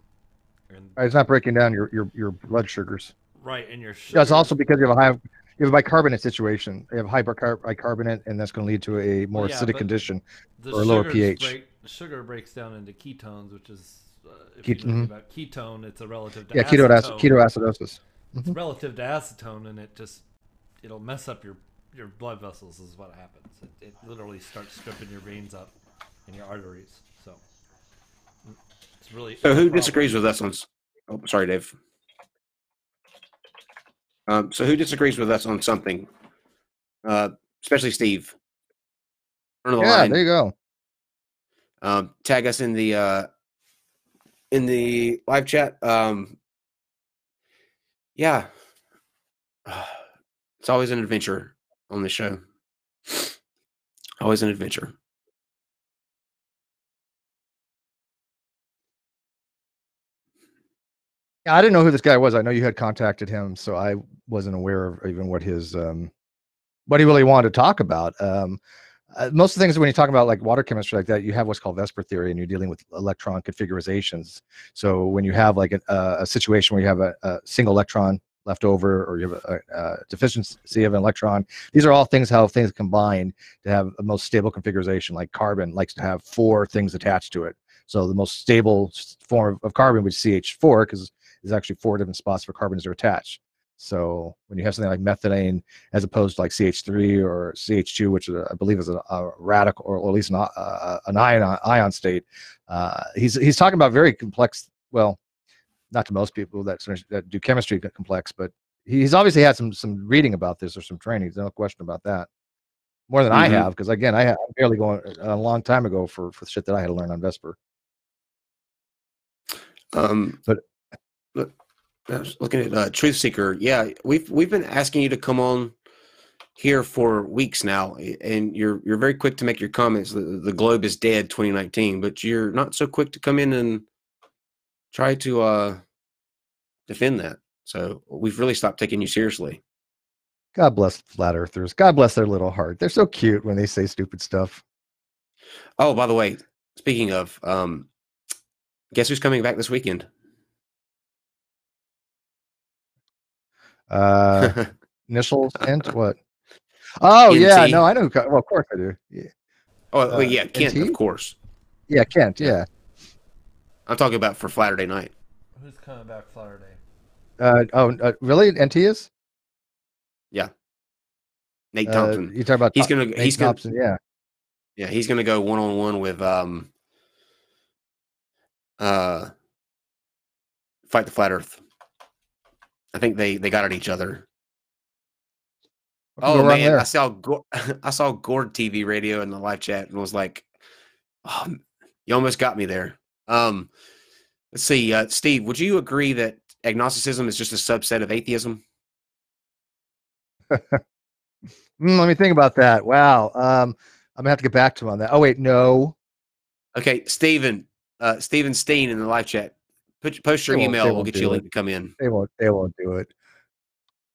It's not breaking down your blood sugars. Right, and your sugar. That's also because you have a bicarbonate situation. You have high bicarbonate, and that's going to lead to a more acidic condition or a lower pH. The sugar breaks down into ketones, which is if you think about ketone, it's a relative to ketoacidosis. It's relative to acetone, and it'll mess up your blood vessels. Is what happens. It literally starts stripping your veins up and your arteries. So it's really. So who disagrees with us on? Oh, sorry, Dave. So who disagrees with us on something? Especially Steve. Line. There you go. Tag us in the live chat. Yeah. It's always an adventure on the show. Always an adventure. I didn't know who this guy was. I know you had contacted him, so I wasn't aware of even what his what he really wanted to talk about. Most of the things when you talk about like water chemistry like that, you have what's called Vesper theory, and you're dealing with electron configurations. So when you have like a situation where you have a single electron left over, or you have a deficiency of an electron, these are all things how things combine to have a most stable configuration. Like carbon likes to have 4 things attached to it. So the most stable form of carbon would be CH4, because there's actually 4 different spots for carbons are attached. So when you have something like methane, as opposed to like CH3 or CH2, which I believe is a radical, or at least an ion state, he's talking about very complex. Well, not to most people that do chemistry complex, but he's obviously had some reading about this or some training. There's no question about that. More than I have, because again, I'm barely going a long time ago for shit that I had to learn on Vesper. But look, I was looking at Truth Seeker. Yeah, we've been asking you to come on here for weeks now, and you're very quick to make your comments. The globe is dead 2019, but you're not so quick to come in and try to defend that. So we've really stopped taking you seriously. God bless flat earthers. God bless their little heart. They're so cute when they say stupid stuff. Oh, by the way, speaking of, guess who's coming back this weekend? Initials hint what? Oh NT. yeah, no, I know. Well, of course I do. Yeah. Oh, well, yeah, Kent, NT? of course. Yeah, Kent. Yeah. I'm talking about for Saturday night. Who's coming back Saturday? Really? NT is? Yeah. Nate Thompson. You talking about he's gonna Nate Thompson? Yeah. Yeah, he's gonna go 1-on-1 with Fight the Flat Earth. I think they got at each other. Oh man, I saw Gord TV radio in the live chat and was like, oh, you almost got me there. Let's see, Steve, would you agree that agnosticism is just a subset of atheism? Let me think about that. Wow. I'm gonna have to get back to him on that. Oh wait, no. Okay, Steven Steen in the live chat. Post your email. We'll get you a link to come in. They won't do it.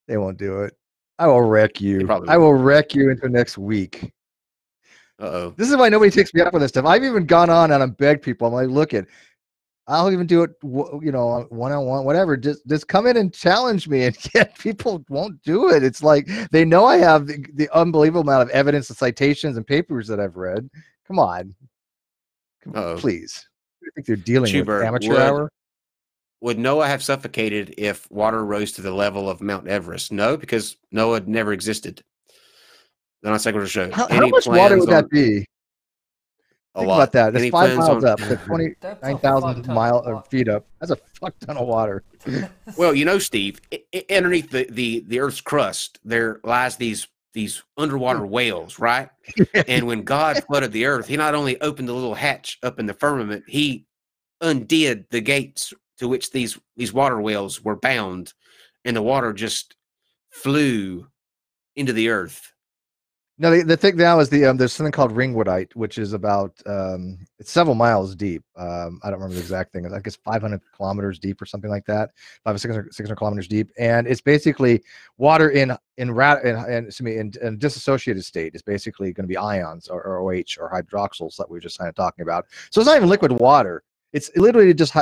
They won't do it. I will wreck you. I will wreck you into next week. Uh-oh. This is why nobody takes me up on this stuff. I've even gone on and begged people. I'm like, look I'll even do it, one-on-one, whatever. Just come in and challenge me, and yet people won't do it. It's like they know I have the unbelievable amount of evidence and citations and papers that I've read. Come on. Please. I think they're dealing with amateur hour. Would Noah have suffocated if water rose to the level of Mount Everest? No, because Noah never existed. The NonSequitur show. How much water would that be? Think lot. About that. That's 5 miles up. That's 29,000 feet up. That's a fuck ton of water. Well, Steve, underneath the Earth's crust, there lies these underwater whales, right? And when God flooded the Earth, he not only opened the little hatch up in the firmament, he undid the gates to which these water whales were bound, and the water just flew into the earth. No, the thing now is there's something called ringwoodite, which is about it's several miles deep. I don't remember the exact thing. I guess 500 kilometers deep or something like that. 500 or 600 kilometers deep, and it's basically water in disassociated state. It's basically going to be ions or OH or hydroxyls that we were just kind of talking about. So it's not even liquid water. It's literally just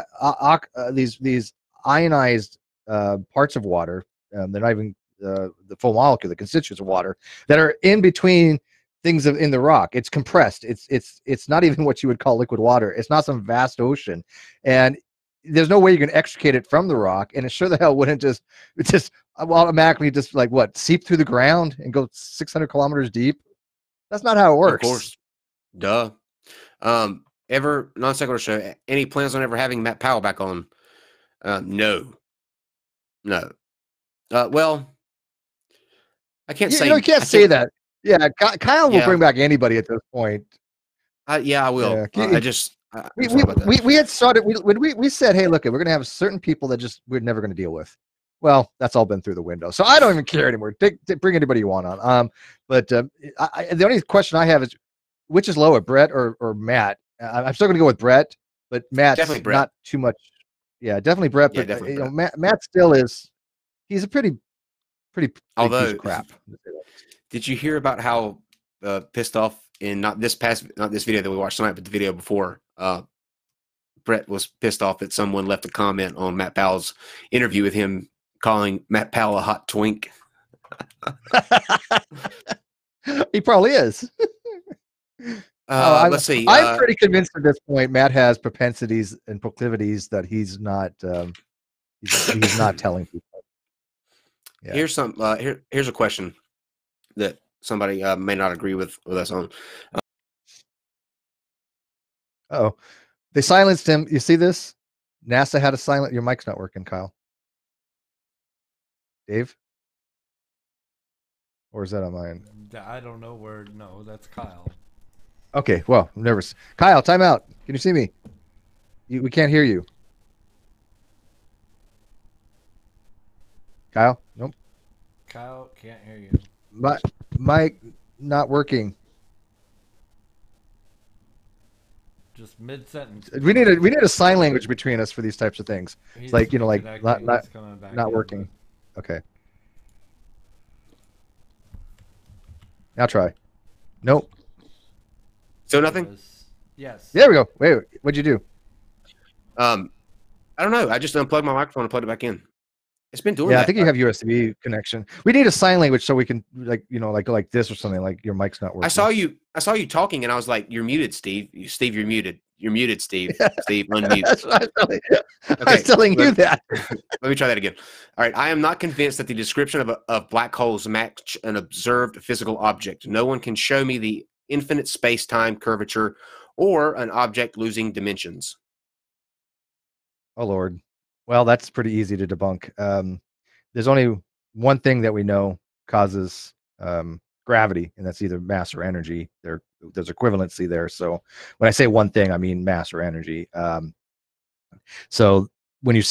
these ionized parts of water. They're not even the full molecule, the constituents of water that are in between things in the rock. It's compressed. It's not even what you would call liquid water. It's not some vast ocean, and there's no way you can extricate it from the rock. And it sure the hell wouldn't just automatically seep through the ground and go 600 kilometers deep. That's not how it works. Of course, duh. Ever NonSequitur show? Any plans on ever having Matt Powell back on? No. Well, I can't say. You can't say that. Yeah, Kyle will bring back anybody at this point. Yeah, I will. We had started. We said, hey, look, we're going to have certain people that we're never going to deal with. Well, that's all been through the window, so I don't even care anymore. Bring anybody you want on. But the only question I have is, which is lower, Brett or Matt? I'm still going to go with Brett, but Matt's definitely not too much. Yeah, definitely Brett. But Brett. Matt still is. He's a pretty although piece of crap. Did you hear about how pissed off in not this video that we watched tonight, but the video before? Brett was pissed off that someone left a comment on Matt Powell's interview with him, calling Matt Powell a hot twink. He probably is. Let's see. I'm pretty convinced at this point Matt has propensities and proclivities that he's not. He's not telling people. Yeah. Here's a question that somebody may not agree with us on. Oh, they silenced him. You see this? NASA had a silent. Your mic's not working, Kyle. Dave? Or is that on mine? I don't know where. No, that's Kyle. Okay, well, I'm nervous. Kyle, time out. Can you see me? We can't hear you. Kyle? Nope. Kyle, can't hear you. Mike, not working. Just mid sentence. We need a sign language between us for these types of things. It's like, like not working. Okay. Now try. Nope. So nothing? Yes. There we go. Wait, what'd you do? I don't know. I just unplugged my microphone and plugged it back in. It's been doing that. Yeah, I think you have USB connection. We need a sign language so we can like this or something, like your mic's not working. I saw you talking and I was like, you're muted, Steve. Steve, you're muted. You're muted, Steve. Steve, unmute. That's what I was telling you that. Let me try that again. All right. I am not convinced that the description of black holes match an observed physical object. No one can show me the infinite space-time curvature or an object losing dimensions. Oh, Lord. Well, that's pretty easy to debunk. There's only one thing that we know causes gravity, and that's either mass or energy. There's equivalency there. So when I say one thing, I mean mass or energy. So when you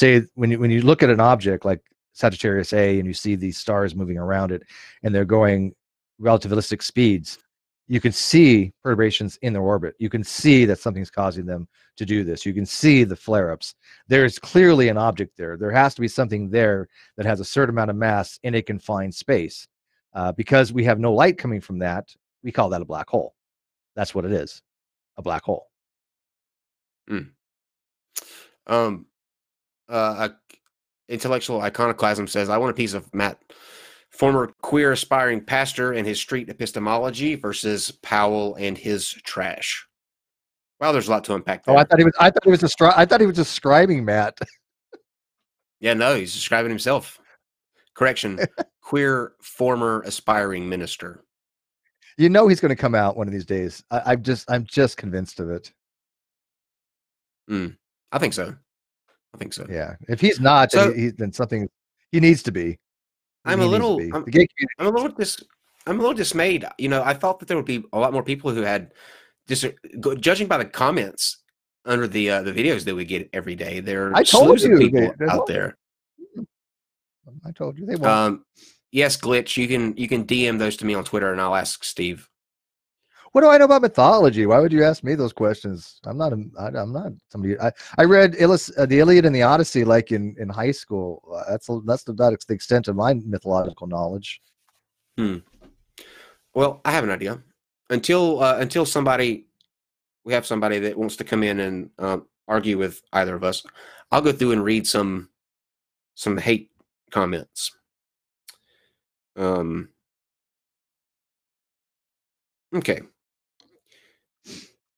look at an object like Sagittarius A and you see these stars moving around it and they're going relativistic speeds, you can see perturbations in their orbit. You can see that something's causing them to do this. You can see the flare-ups. There's clearly an object there. There has to be something there that has a certain amount of mass in a confined space. Because we have no light coming from that, we call that a black hole. That's what it is, a black hole. Intellectual Iconoclasm says, I want a piece of Matt, former queer aspiring pastor and his street epistemology versus Powell and his trash. Well, there's a lot to unpack there. Oh, I thought he was describing Matt. Yeah, no, he's describing himself. Correction, queer former aspiring minister. You know he's going to come out one of these days. I'm just convinced of it. I think so. Yeah, if he's not, then something he needs to be. I'm a little dismayed. You know, I thought that there would be a lot more people who had judging by the comments under the videos that we get every day. There are slews of people out there. I told you they won't. Yes, Glitch. You can DM those to me on Twitter, and I'll ask Steve. What do I know about mythology? Why would you ask me those questions? I'm not somebody. I read the Iliad and the Odyssey like in high school. That's the extent of my mythological knowledge. Well, I have an idea. Until we have somebody that wants to come in and argue with either of us, I'll go through and read some hate comments. Okay.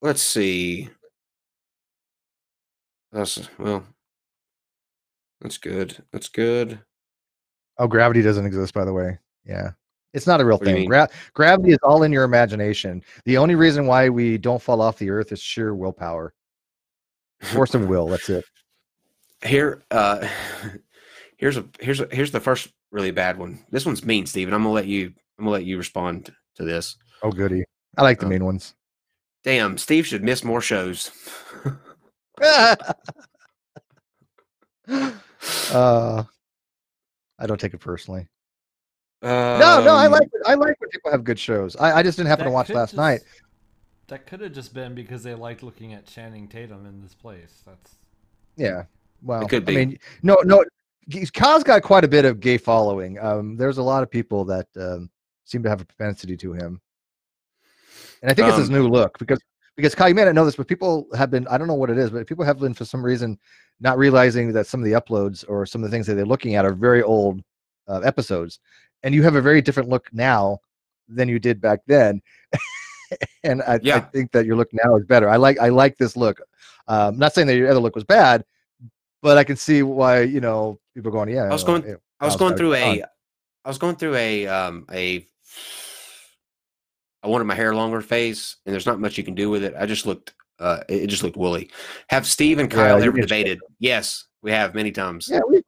Let's see. That's good. That's good. Oh, gravity doesn't exist, by the way. Yeah. It's not a real thing. Mean? Gravity is all in your imagination. The only reason why we don't fall off the earth is sheer willpower. Force of will. That's it. Here's the first really bad one. This one's mean, Steven. I'm gonna let you respond to this. Oh, goody. I like the mean ones. Damn, Steve should miss more shows. I don't take it personally. No, I like when people have good shows. I just didn't happen to watch last night. That could have just been because they liked looking at Channing Tatum in this place. Yeah. Well, it could be. I mean, no. Kyle's got quite a bit of gay following. There's a lot of people that seem to have a propensity to him. And I think it's his new look because Kyle, you may not know this, but people have been, I don't know what it is, but people have been for some reason not realizing that some of the uploads or some of the things that they're looking at are very old episodes. And you have a very different look now than you did back then. And I think that your look now is better. I like this look. I'm not saying that your other look was bad, but I can see why, people are going, yeah. I was going through I wanted my hair longer phase, and there's not much you can do with it. I just looked, it just looked woolly. Have Steve and Kyle ever debated? Yes, we have many times. Yeah, we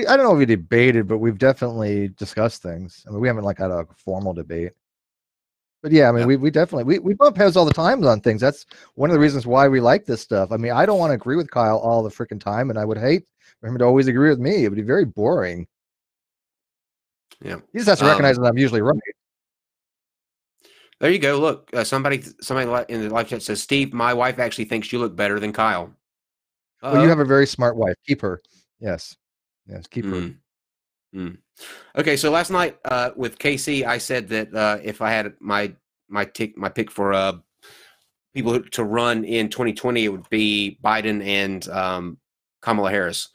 I don't know if we debated, but we've definitely discussed things. I mean, we haven't had a formal debate. But yeah, I mean, we definitely we bump heads all the time on things. That's one of the reasons why we like this stuff. I mean, I don't want to agree with Kyle all the freaking time, and I would hate for him to always agree with me. It would be very boring. Yeah. He just has to recognize that I'm usually right. There you go. Look, somebody in the live chat says, Steve, my wife actually thinks you look better than Kyle. Well, you have a very smart wife. Keep her. Yes. Yes, keep her. Okay, so last night with KC, I said that if I had my pick for people to run in 2020, it would be Biden and Kamala Harris.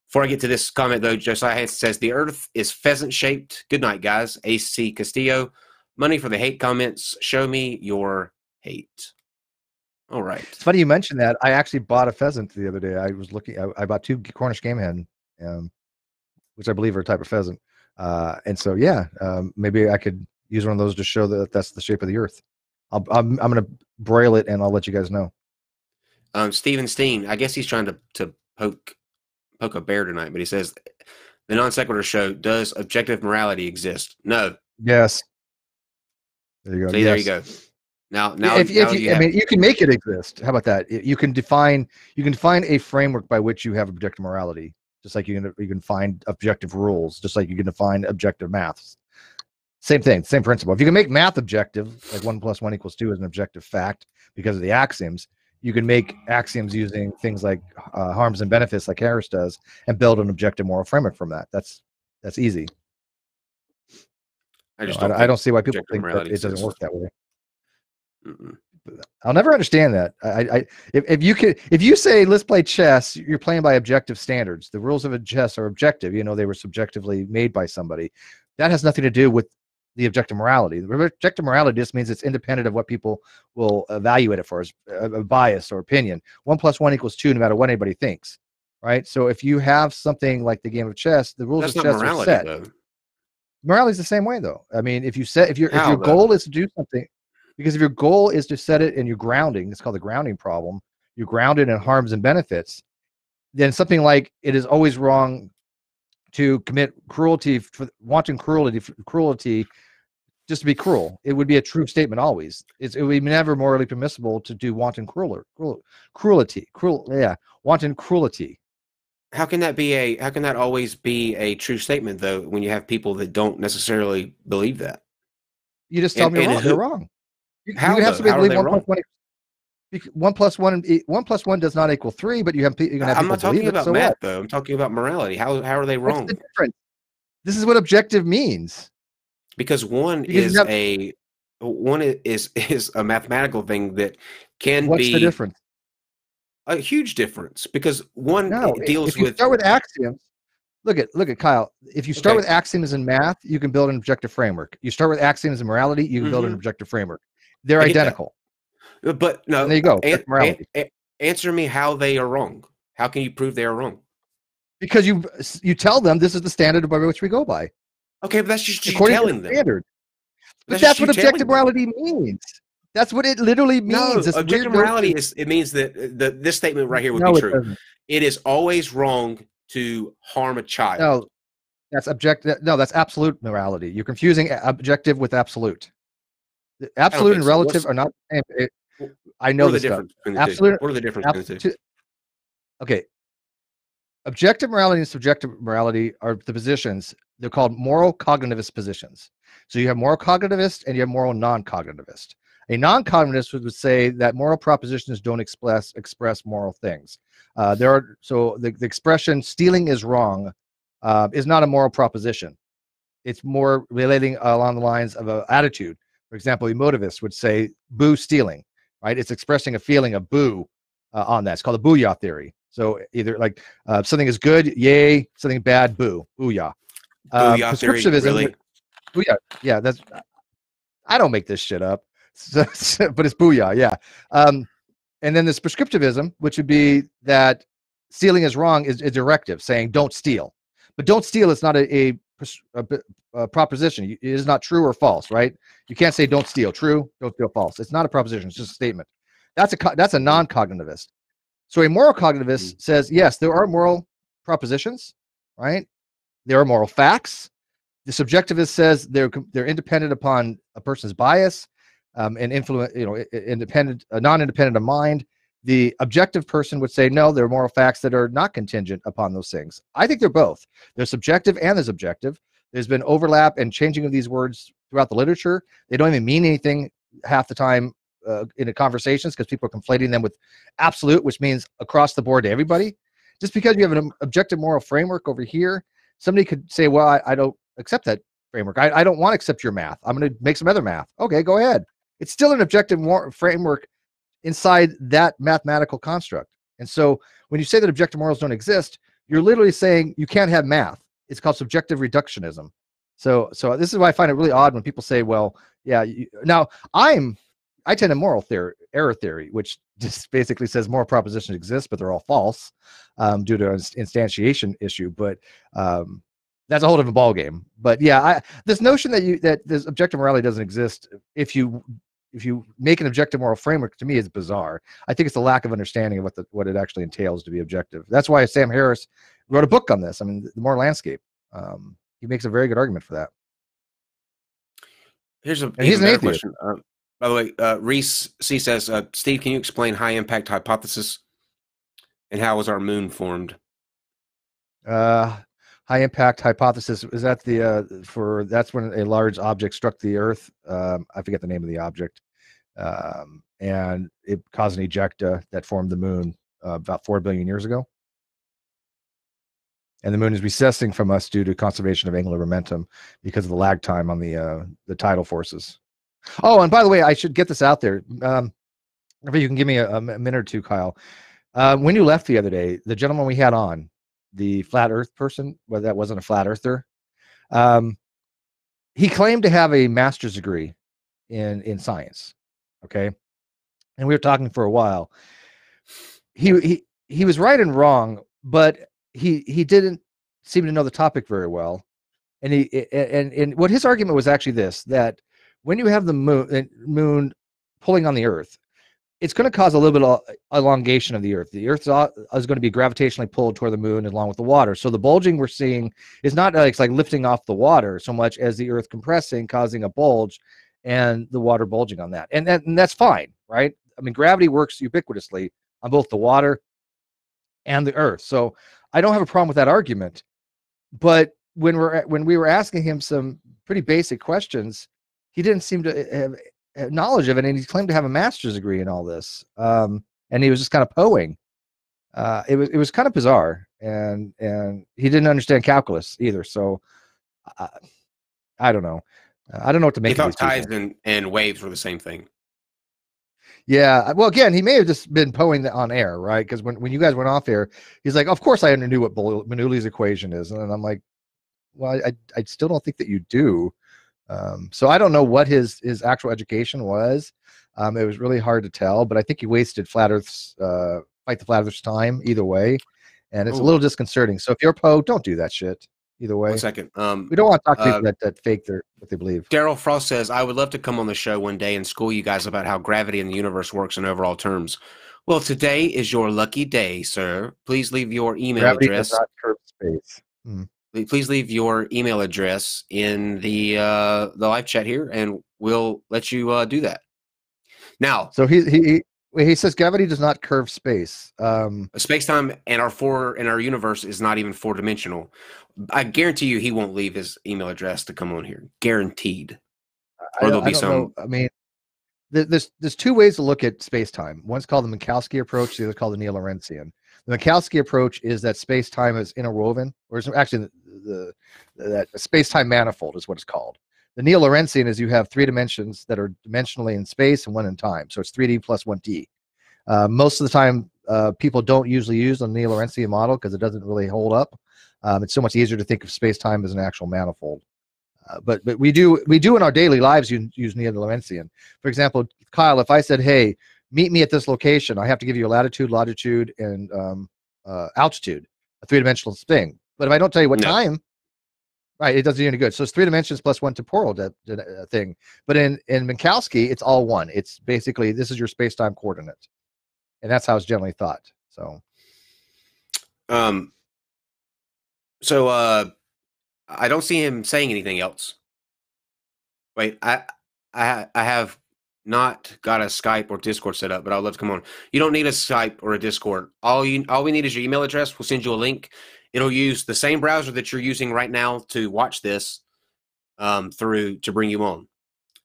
Before I get to this comment, though, Josiah Hansen says, the earth is pheasant-shaped. Good night, guys. AC Castillo. Money for the hate comments. Show me your hate. All right. It's funny you mentioned that. I actually bought a pheasant the other day. I was looking. I bought 2 Cornish game hen, which I believe are a type of pheasant. And so, yeah, maybe I could use one of those to show that that's the shape of the earth. I'm going to broil it, and I'll let you guys know. Steven Steen, I guess he's trying to poke a bear tonight, but he says the Non-Sequitur show, does objective morality exist? No. Yes. There you go. See, yes. there you go. Now, I mean, you can make it exist. How about that? You can define a framework by which you have objective morality, just like you can find objective rules, just like you can define objective maths. Same thing, same principle. If you can make math objective, like 1 + 1 = 2 is an objective fact because of the axioms, you can make axioms using things like harms and benefits, like Harris does, and build an objective moral framework from that. That's easy. I don't see why people think that it doesn't work that way. I'll never understand that. If you say let's play chess, you're playing by objective standards. The rules of chess are objective. They were subjectively made by somebody. That has nothing to do with the objective morality. The objective morality just means it's independent of what people will evaluate it for as a bias or opinion. 1 + 1 = 2, no matter what anybody thinks, right? So if you have something like the game of chess, the rules of chess are set. Though. Morality is the same way, though. I mean, if your goal is to do something, because if your goal is to set it and you're grounding, it's called the grounding problem. You're grounded in harms and benefits. Then something like it is always wrong to commit cruelty, wanton cruelty, just to be cruel. It would be a true statement always. It would be never morally permissible to do wanton cruelty. Wanton cruelty. How can that always be a true statement, though, when you have people that don't necessarily believe that? You just tell me they're wrong. You have somebody believe 1 + 1. 1 + 1 + 1 does not = 3, but you can have. I'm not talking about math, though. I'm talking about morality. How are they wrong? What's the difference? This is what objective means. Because one is a mathematical thing that can be. What's the difference? A huge difference, because one deals if you start with axioms. Look at Kyle. If you start with axioms in math, you can build an objective framework. You start with axioms in morality, you can build an objective framework. They're identical. But no, and there you go. Answer me how they are wrong. How can you prove they are wrong? Because you tell them this is the standard by which we go by. Okay, but that's just you telling them. Standard. But that's what objective morality means. That's what it literally means. No, objective morality means that this statement right here would be true. It is always wrong to harm a child. No, that's objective. No, that's absolute morality. You're confusing objective with absolute. Absolute and relative are not the same. I know this stuff. Absolute. What are the differences between the two? Okay. Objective morality and subjective morality are the positions. They're called moral cognitivist positions. So you have moral cognitivist and you have moral non-cognitivist. A non-cognitivist would say that moral propositions don't express moral things. The expression "stealing is wrong" is not a moral proposition. It's more relating along the lines of an attitude. For example, emotivists would say "boo stealing," right? It's expressing a feeling of boo on that. It's called the booyah theory. So either like something is good, yay; something bad, boo, booyah. Booyah theory, really? Booyah, yeah. I don't make this shit up. But it's booyah, yeah. And then there's prescriptivism, which would be that stealing is wrong, is a directive saying don't steal. But don't steal is not a proposition. It is not true or false, right? You can't say don't steal. True, don't steal. False. It's not a proposition. It's just a statement. That's a non-cognitivist. So a moral cognitivist says yes, there are moral propositions, right? There are moral facts. The subjectivist says they're independent upon a person's bias. And influence, non-independent of mind. The objective person would say, no, there are moral facts that are not contingent upon those things. I think they're both. There's subjective and there's objective. There's been overlap and changing of these words throughout the literature. They don't even mean anything half the time in the conversations because people are conflating them with absolute, which means across the board to everybody. Just because you have an objective moral framework over here, somebody could say, well, I don't accept that framework. I don't want to accept your math. I'm going to make some other math. Okay, go ahead. It's still an objective framework inside that mathematical construct. And so when you say that objective morals don't exist, you're literally saying you can't have math. It's called subjective reductionism. So this is why I find it really odd when people say, well, yeah, now I tend to moral error theory, which just basically says moral propositions exist, but they're all false due to an instantiation issue. But that's a whole different ballgame. But yeah, this notion that this objective morality doesn't exist, if you make an objective moral framework, to me is bizarre. I think it's a lack of understanding of what it actually entails to be objective. That's why Sam Harris wrote a book on this. I mean, The Moral Landscape. He makes a very good argument for that. He's an atheist. Question. By the way, Reese C says, Steve, can you explain high impact hypothesis and how was our moon formed? High impact hypothesis, is that that's when a large object struck the Earth. I forget the name of the object. And it caused an ejecta that formed the moon about 4 billion years ago. And the moon is recessing from us due to conservation of angular momentum because of the lag time on the tidal forces. Oh, and by the way, I should get this out there. If you can give me a minute or two, Kyle. When you left the other day, the gentleman we had on, the flat Earth person, well, that wasn't a flat earther. He claimed to have a master's degree in science. Okay, and we were talking for a while. He was right and wrong, but he didn't seem to know the topic very well. And and what his argument was actually this: that when you have the moon pulling on the Earth, it's going to cause a little bit of elongation of the Earth. The Earth is going to be gravitationally pulled toward the moon along with the water. So the bulging we're seeing is not like lifting off the water so much as the Earth compressing, causing a bulge, and the water bulging on that. And that's fine, right? I mean, gravity works ubiquitously on both the water and the Earth. So I don't have a problem with that argument. But when we were asking him some pretty basic questions, he didn't seem to have knowledge of it, and he claimed to have a master's degree in all this, and he was just kind of poeing. It was kind of bizarre, and he didn't understand calculus either. So I don't know. I don't know what to make. He thought tides and waves were the same thing. Yeah. Well, again, he may have just been poeing on air, right? Because when you guys went off air, he's like, "Of course, I knew what Bernoulli's equation is," and I'm like, "Well, I still don't think that you do." So I don't know what his actual education was. It was really hard to tell, but I think he wasted Flat Earth's Fight the Flat Earth's time either way, and it's a little disconcerting. So if you're Poe, don't do that shit either way. 1 second. We don't want to talk to people that fake what they believe. Daryl Frost says, I would love to come on the show one day and school you guys about how gravity in the universe works in overall terms. Well, today is your lucky day, sir. Please leave your email address. Does not curve space. Please leave your email address in the live chat here, and we'll let you do that. Now, so he says gravity does not curve space. Space-time and our universe is not even 4-dimensional. I guarantee you, he won't leave his email address to come on here. Guaranteed. Or there'll be some. I mean, there's two ways to look at space-time. One's called the Minkowski approach. The other called the Neo-Lorentzian. The Minkowski approach is that space-time is interwoven, or it's actually that space-time manifold is what it's called. The Neo-Lorentzian is you have 3 dimensions that are dimensionally in space and 1 in time. So it's 3D plus 1D. Most of the time, people don't usually use the Neo-Lorentzian model because it doesn't really hold up. It's so much easier to think of space-time as an actual manifold. But we do in our daily lives use Neo-Lorentzian. For example, Kyle, if I said, hey, meet me at this location, I have to give you a latitude, longitude, and altitude, a 3-dimensional thing. But if I don't tell you what time, right, it doesn't do any good. So it's 3 dimensions plus 1 temporal thing. But in Minkowski, it's all 1. It's basically, this is your space-time coordinate. And that's how it's generally thought. So I don't see him saying anything else. Wait, I have not got a Skype or Discord set up, but I'd love to come on. You don't need a Skype or a Discord. All we need is your email address. We'll send you a link, It'll use the same browser that you're using right now to watch this through to bring you on.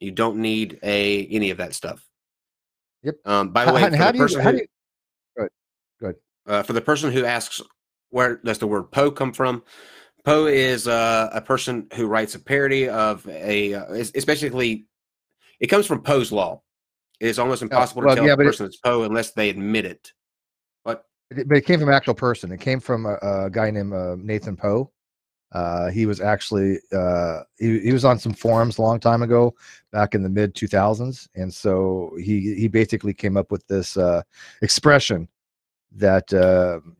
You don't need any of that stuff. Yep. By the way, for the person who Good. For the person who asks where does the word Poe come from, Poe is a person who writes a parody of it's basically, it comes from Poe's law. It is almost impossible to tell a person it's Poe unless they admit it. But it came from an actual person. It came from a guy named Nathan Poe. He was actually he was on some forums a long time ago, back in the mid 2000s, and so he basically came up with this expression that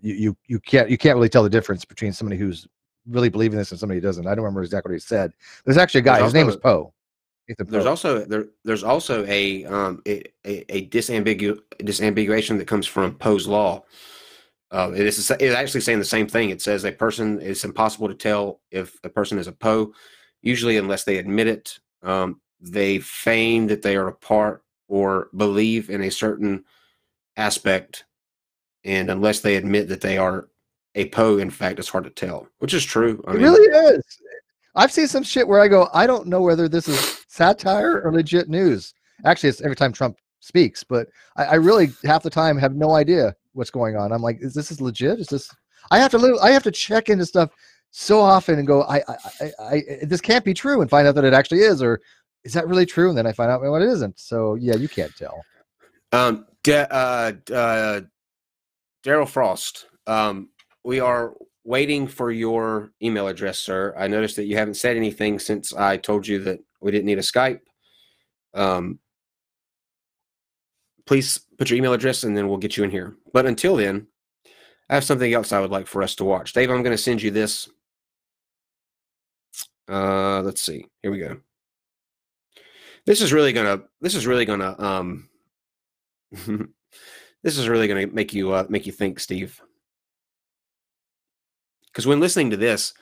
you can't really tell the difference between somebody who's really believing this and somebody who doesn't. I don't remember exactly what he said. There's actually a guy. His name was Poe. There's also a disambiguation that comes from Poe's law. It's actually saying the same thing. It says it's impossible to tell if a person is a Poe, usually unless they admit it. They feign that they are a part or believe in a certain aspect, and unless they admit that they are a Poe, in fact, it's hard to tell, which is true. It really is. I've seen some shit where I go, I don't know whether this is satire or legit news. Actually, it's every time Trump speaks, but I really half the time have no idea what's going on. I'm like, is this legit? Is this? I have to check into stuff so often and go, this can't be true, and find out that it actually is, or is that really true? And then I find out what it isn't. So yeah, you can't tell. Daryl Frost, we are waiting for your email address, sir. I noticed that you haven't said anything since I told you that we didn't need a Skype. Please put your email address and then we'll get you in here. But until then, I have something else I would like for us to watch. Dave, I'm going to send you this. Let's see. Here we go. This is really gonna make you think, Steve. Because when listening to this,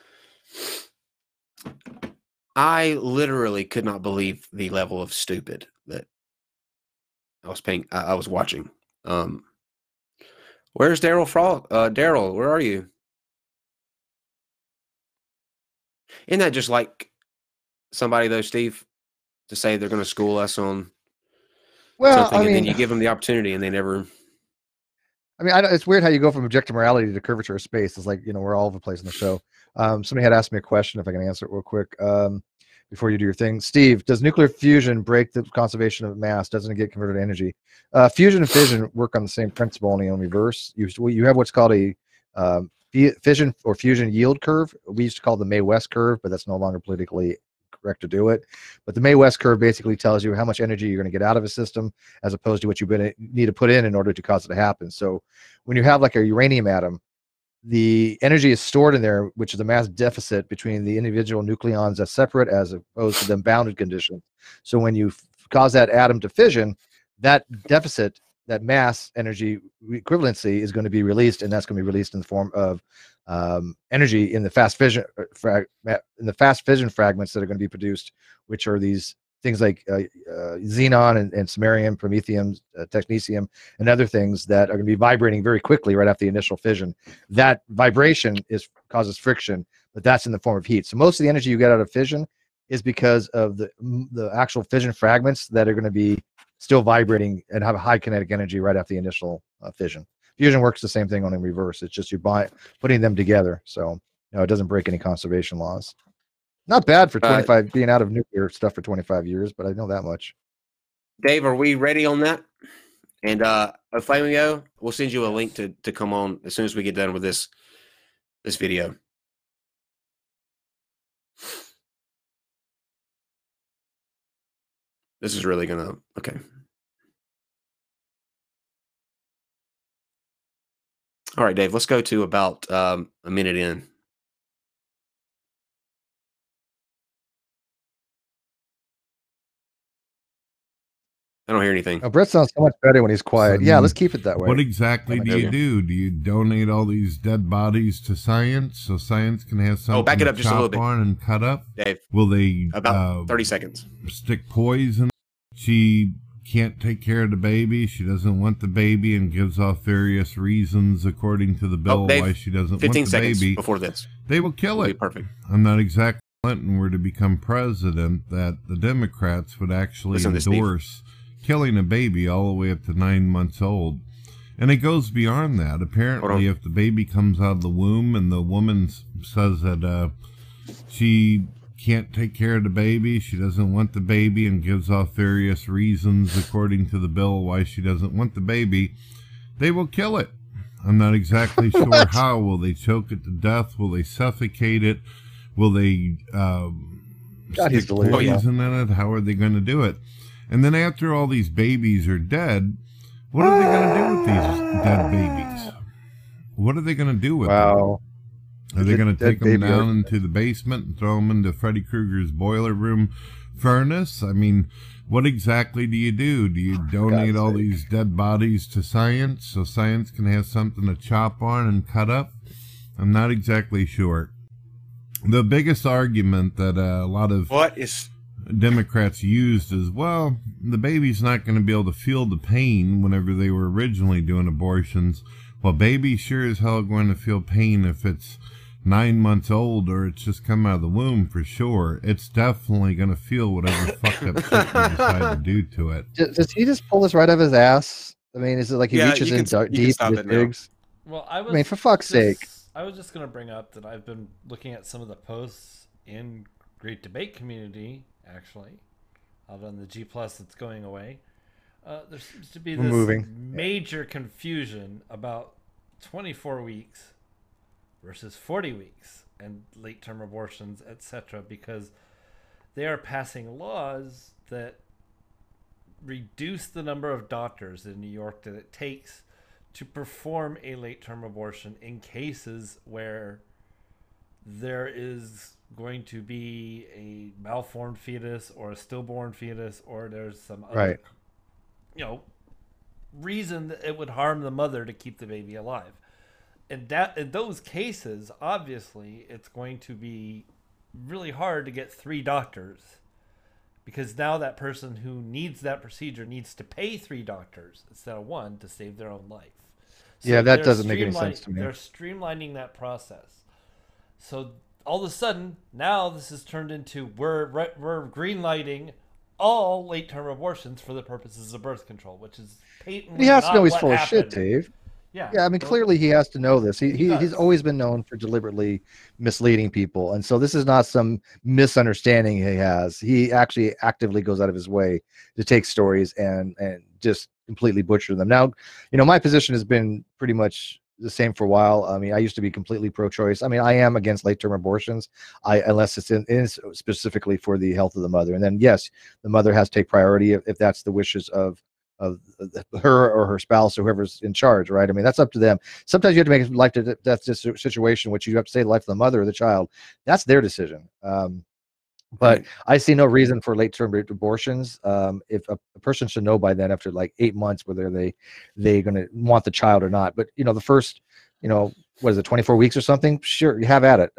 I literally could not believe the level of stupid that I was watching. Where's Daryl Frost? Daryl, where are you? Isn't that just like somebody though, Steve, to say they're going to school us on something, and then you give them the opportunity and they never. It's weird how you go from objective morality to curvature of space. It's like, we're all over the place in the show. Somebody had asked me a question, if I can answer it real quick, before you do your thing. Steve, does nuclear fusion break the conservation of mass? Doesn't it get converted to energy? Fusion and fission work on the same principle, only in reverse. You have what's called a fission or fusion yield curve. We used to call it the May-West curve, but that's no longer politically correct to do it. But the May-West curve basically tells you how much energy you're going to get out of a system as opposed to what you need to put in order to cause it to happen. So when you have like a uranium atom, the energy is stored in there, which is a mass deficit between the individual nucleons as separate as opposed to them bounded conditions. So when you cause that atom to fission, that deficit, that mass energy equivalency is going to be released, and that's going to be released in the form of energy in the fast fission fragments that are going to be produced, which are these things like xenon and samarium, promethium, technetium, and other things that are going to be vibrating very quickly right after the initial fission. That vibration causes friction, but that's in the form of heat. So most of the energy you get out of fission is because of the actual fission fragments that are going to be still vibrating and have a high kinetic energy right after the initial fission. Fusion works the same thing, on in reverse. It's just you're putting them together. So it doesn't break any conservation laws. Not bad for 25 being out of nuclear stuff for 25 years, but I know that much. Dave, are we ready on that? And Flamio, we'll send you a link to come on as soon as we get done with this video. This is really gonna okay. All right, Dave, let's go to about a minute in. I don't hear anything. Oh, Brett sounds so much better when he's quiet. So, yeah, let's keep it that way. What exactly do you do? Do you donate all these dead bodies to science so science can have something back it up to just a little chop bit. On and cut up? Dave, will they about 30 seconds stick poison? She can't take care of the baby. She doesn't want the baby and gives off various reasons according to the bill why she doesn't want the 15 seconds baby. before this. They will kill it. Perfect. I'm not exactly Clinton were to become president that the Democrats would actually endorse killing a baby all the way up to 9 months old. And it goes beyond that. Apparently, if the baby comes out of the womb and the woman says that she can't take care of the baby, she doesn't want the baby, and gives off various reasons according to the bill why she doesn't want the baby, they will kill it. I'm not exactly sure how. Will they choke it to death? Will they suffocate it? Will they stick poison in it? How are they going to do it? And then after all these babies are dead, what are they going to do with these dead babies? What are they going to do with them? Are they going to take them down into the basement and throw them into Freddy Krueger's boiler room furnace? I mean, what exactly do you do? Do you donate all these dead bodies to science so science can have something to chop on and cut up? I'm not exactly sure. The biggest argument that a lot of Democrats used is, well, the baby's not going to be able to feel the pain whenever they were originally doing abortions. Well, baby sure as hell going to feel pain if it's 9 months old or it's just come out of the womb for sure. It's definitely going to feel whatever fucked up shit you decide to do to it. Does he just pull this right out of his ass? I mean, is it like he reaches in deep and just digs? Well, I mean, for fuck's sake. I was just going to bring up that I've been looking at some of the posts in Great Debate Community, actually, out on the G+ that's going away. There seems to be this major confusion about 24 weeks versus 40 weeks and late-term abortions, etc., because they are passing laws that reduce the number of doctors in New York that it takes to perform a late-term abortion in cases where there is going to be a malformed fetus or a stillborn fetus, or there's some other, reason that it would harm the mother to keep the baby alive. And that in those cases, obviously, it's going to be really hard to get 3 doctors, because now that person who needs that procedure needs to pay 3 doctors instead of 1 to save their own life. So yeah, that doesn't make any sense to me. They're streamlining that process. So all of a sudden, now this has turned into we're greenlighting all late-term abortions for the purposes of birth control, which is patently he has to know he's what full happened. of shit, Dave. Yeah, I mean, clearly he has to know this. He's always been known for deliberately misleading people, and so this is not some misunderstanding he has. He actually actively goes out of his way to take stories and just completely butcher them. Now, my position has been pretty much the same for a while. I mean, I used to be completely pro-choice. I mean, I am against late-term abortions, unless it's in specifically for the health of the mother. And then, yes, the mother has to take priority if that's the wishes of her or her spouse or whoever's in charge, right? I mean, that's up to them. Sometimes you have to make a life-to-death situation, which you have to say the life of the mother or the child. That's their decision. But I see no reason for late-term abortions. If a person should know by then, after like 8 months, whether they're going to want the child or not. But the first, what is it, 24 weeks or something? Sure, you have at it.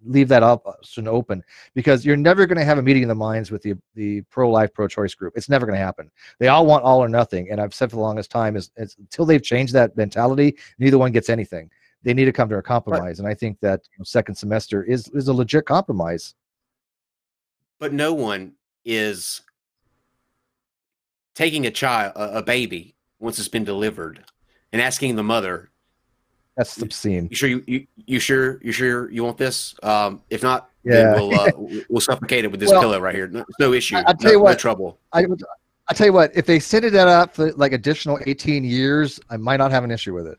Leave that option open, because you're never going to have a meeting of the minds with the pro-life, pro-choice group. It's never going to happen. They all want all or nothing, and I've said for the longest time is until they've changed that mentality, neither one gets anything. They need to come to a compromise, and I think that second semester is a legit compromise. But no one is taking a baby once it's been delivered, and asking the mother, "That's obscene. You sure you want this? If not, then we'll suffocate it with this pillow right here. No issue. I tell you what, no trouble." I tell you what, if they set it up for like additional 18 years, I might not have an issue with it.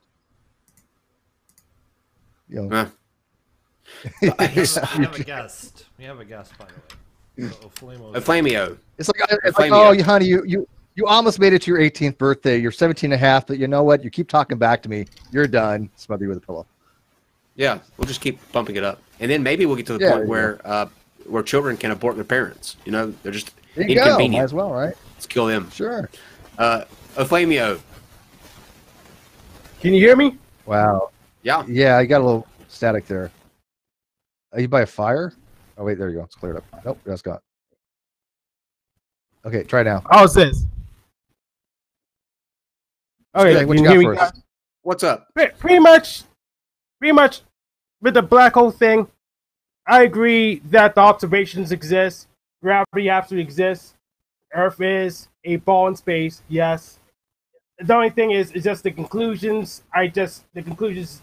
I have a guest. We have a guest, by the way. Flamio. It's like, oh, honey, you almost made it to your 18th birthday. You're 17 and a half, but you know what? You keep talking back to me. You're done. Smother you with a pillow. Yeah, we'll just keep bumping it up, and then maybe we'll get to the point where children can abort their parents. They're just inconvenient. Might as well, right? Let's kill them. Sure. Flamio. Can you hear me? Wow. Yeah. Yeah, I got a little static there. Are you by a fire? Oh wait, there you go. It's cleared up. Nope, that's gone. Okay, try now. How's this? Okay, Good. What you can got hear me, for us? guys? What's up? Pretty much with the black hole thing, I agree that the observations exist. Gravity absolutely exists. Earth is a ball in space, yes. The only thing is just the conclusions. The conclusions,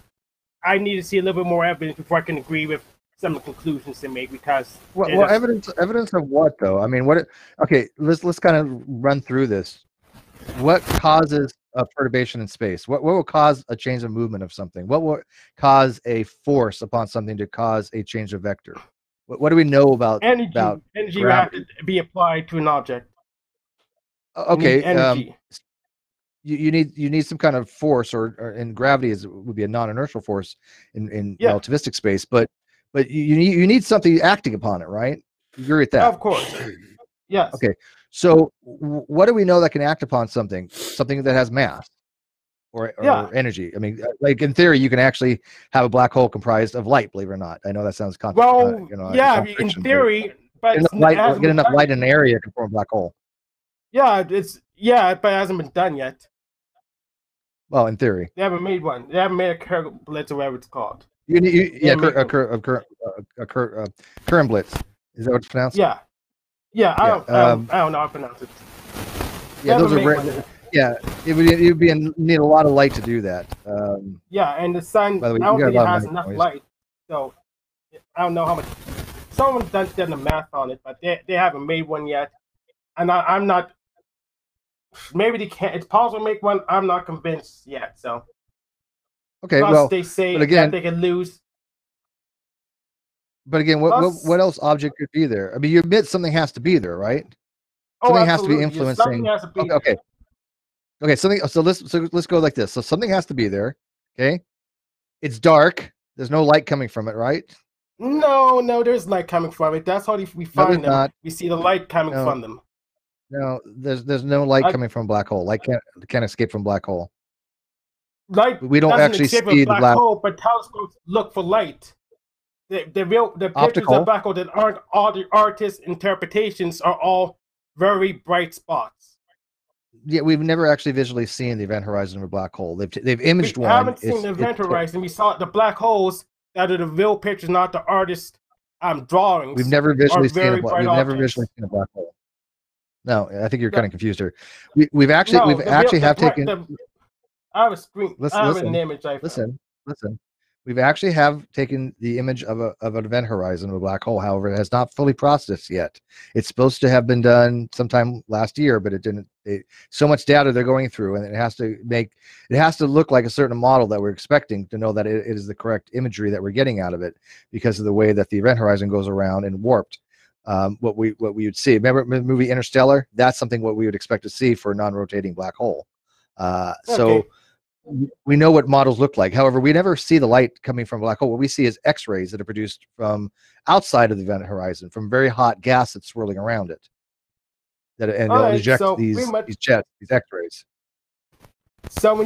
I need to see a little bit more evidence before I can agree with some of the conclusions they make, because Well, evidence of what though? I mean, okay, let's kind of run through this. What causes a perturbation in space? What will cause a change of movement of something? What will cause a force upon something to cause a change of vector? What do we know about energy gravity? would have to be applied to an object. Okay, energy. You need some kind of force, or in gravity would be a non-inertial force in relativistic space, but you need something acting upon it, right? You agree with that? Of course. Yes. Okay. So what do we know that can act upon something that has mass or energy? I mean, like in theory, you can actually have a black hole comprised of light. Believe it or not, I know that sounds in theory, but get enough light in an area to form a black hole. Yeah, but it hasn't been done yet. Well, in theory, they haven't made one. They haven't made a current blitz or whatever it's called. A current blitz. Is that what it's pronounced? Yeah. I don't know how to pronounce it. Yeah, those are rare. Yeah, it would need a lot of light to do that. And the sun, I don't think it has enough light. So I don't know how much. Someone's done the math on it, but they haven't made one yet. And I'm not. Maybe they can't. It's possible to make one. I'm not convinced yet. So. Okay. Plus well, they say but again, that they can lose. But again, what else object could be there? I mean, you admit something has to be there, right? Something has to be influencing. Something has to be okay. Something. So let's go like this. So something has to be there. Okay. It's dark. There's no light coming from it, right? No, there's light coming from it. That's how we find them. Not. We see the light coming from them. No, there's no light coming from a black hole. Light can't escape from a black hole. Light. We don't actually see the black hole, but telescopes look for light. The pictures of black hole that aren't all the artists' interpretations are all very bright spots. Yeah, we've never actually visually seen the event horizon of a black hole. They've imaged one. We haven't seen the event horizon. We saw the black holes that are the real pictures, not the artist drawings. We've never visually seen a black hole. No, I think you're kind of confused here. We've actually taken. I have a screen. I have an image. Listen. We've actually taken the image of an event horizon of a black hole. However, it has not fully processed yet. It's supposed to have been done sometime last year, but it didn't. So much data they're going through, and it has to look like a certain model that we're expecting to know that it is the correct imagery that we're getting out of it, because of the way that the event horizon goes around and warped. What we would see. Remember the movie Interstellar? That's something what we would expect to see for a non-rotating black hole. So we know what models look like. However, we never see the light coming from a black hole. What we see is X-rays that are produced from outside of the event horizon, from very hot gas that's swirling around it. They'll eject these jets, these X-rays. So we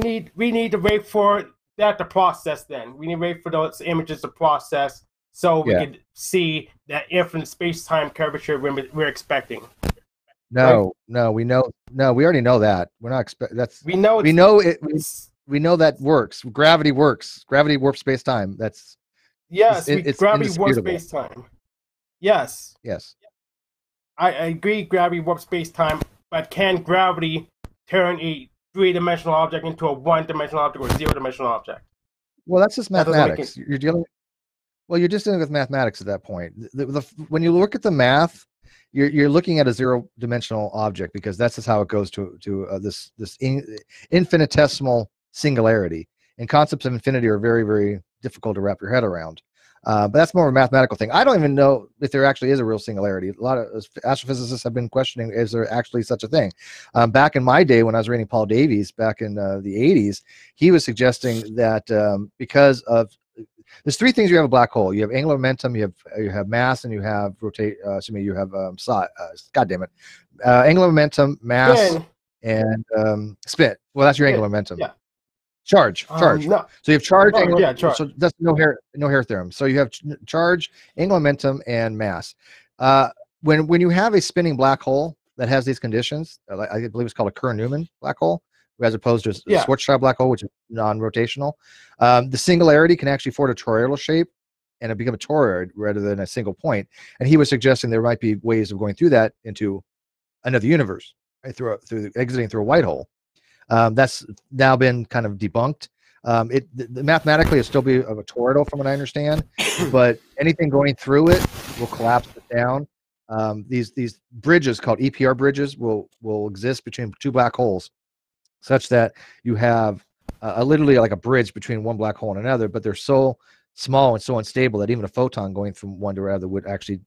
need to wait for that to process. Then we need to wait for those images to process, so we can see that infinite space-time curvature we're expecting. No, we already know that. We're not we know that works. Gravity works. Gravity warps space-time. Gravity warps space-time. Yes. I agree. Gravity warps space-time, but can gravity turn a three-dimensional object into a one-dimensional object or zero-dimensional object? Well, that's just mathematics. You're just dealing with mathematics at that point. When you look at the math, you're looking at a zero-dimensional object, because that's just how it goes to this infinitesimal singularity. And concepts of infinity are very, very difficult to wrap your head around. But that's more of a mathematical thing. I don't even know if there actually is a real singularity. A lot of astrophysicists have been questioning, is there actually such a thing? Back in my day, when I was reading Paul Davies back in the 80s, he was suggesting that because of there's three things you have a black hole. You have angular momentum, you have mass, and you have God damn it, angular momentum, mass, and spin. Well, that's your angular momentum. Yeah. Charge. No. So you have charge. Charge. So that's no hair theorem. So you have charge, angular momentum, and mass. When you have a spinning black hole, that has these conditions, I believe it's called a Kerr-Newman black hole, as opposed to a Yeah. Schwarzschild black hole, which is non-rotational. The singularity can actually form a toroidal shape and it become a toroid rather than a single point. And he was suggesting there might be ways of going through that into another universe, right, through exiting through a white hole. That's now been kind of debunked. Mathematically, it'll still be of a toroidal from what I understand, but anything going through it will collapse it down. These bridges called EPR bridges will exist between two black holes, such that you have literally like a bridge between one black hole and another, but they're so small and so unstable that even a photon going from one to another would actually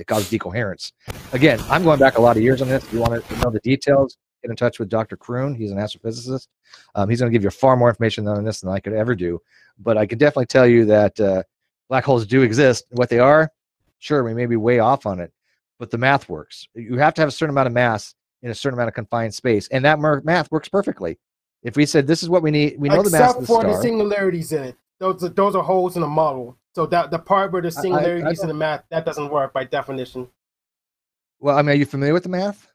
cause decoherence. Again, I'm going back a lot of years on this. If you want to know the details, get in touch with Dr. Kroon. He's an astrophysicist. He's going to give you far more information on this than I could ever do. But I can definitely tell you that black holes do exist. What they are, sure, we may be way off on it, but the math works. You have to have a certain amount of mass in a certain amount of confined space, and that math works perfectly. If we said this is what we need, we know the mass of the star. Except for the singularities in it. Those are holes in the model. So that the part where the singularities in the math, that doesn't work by definition. Well, I mean, are you familiar with the math?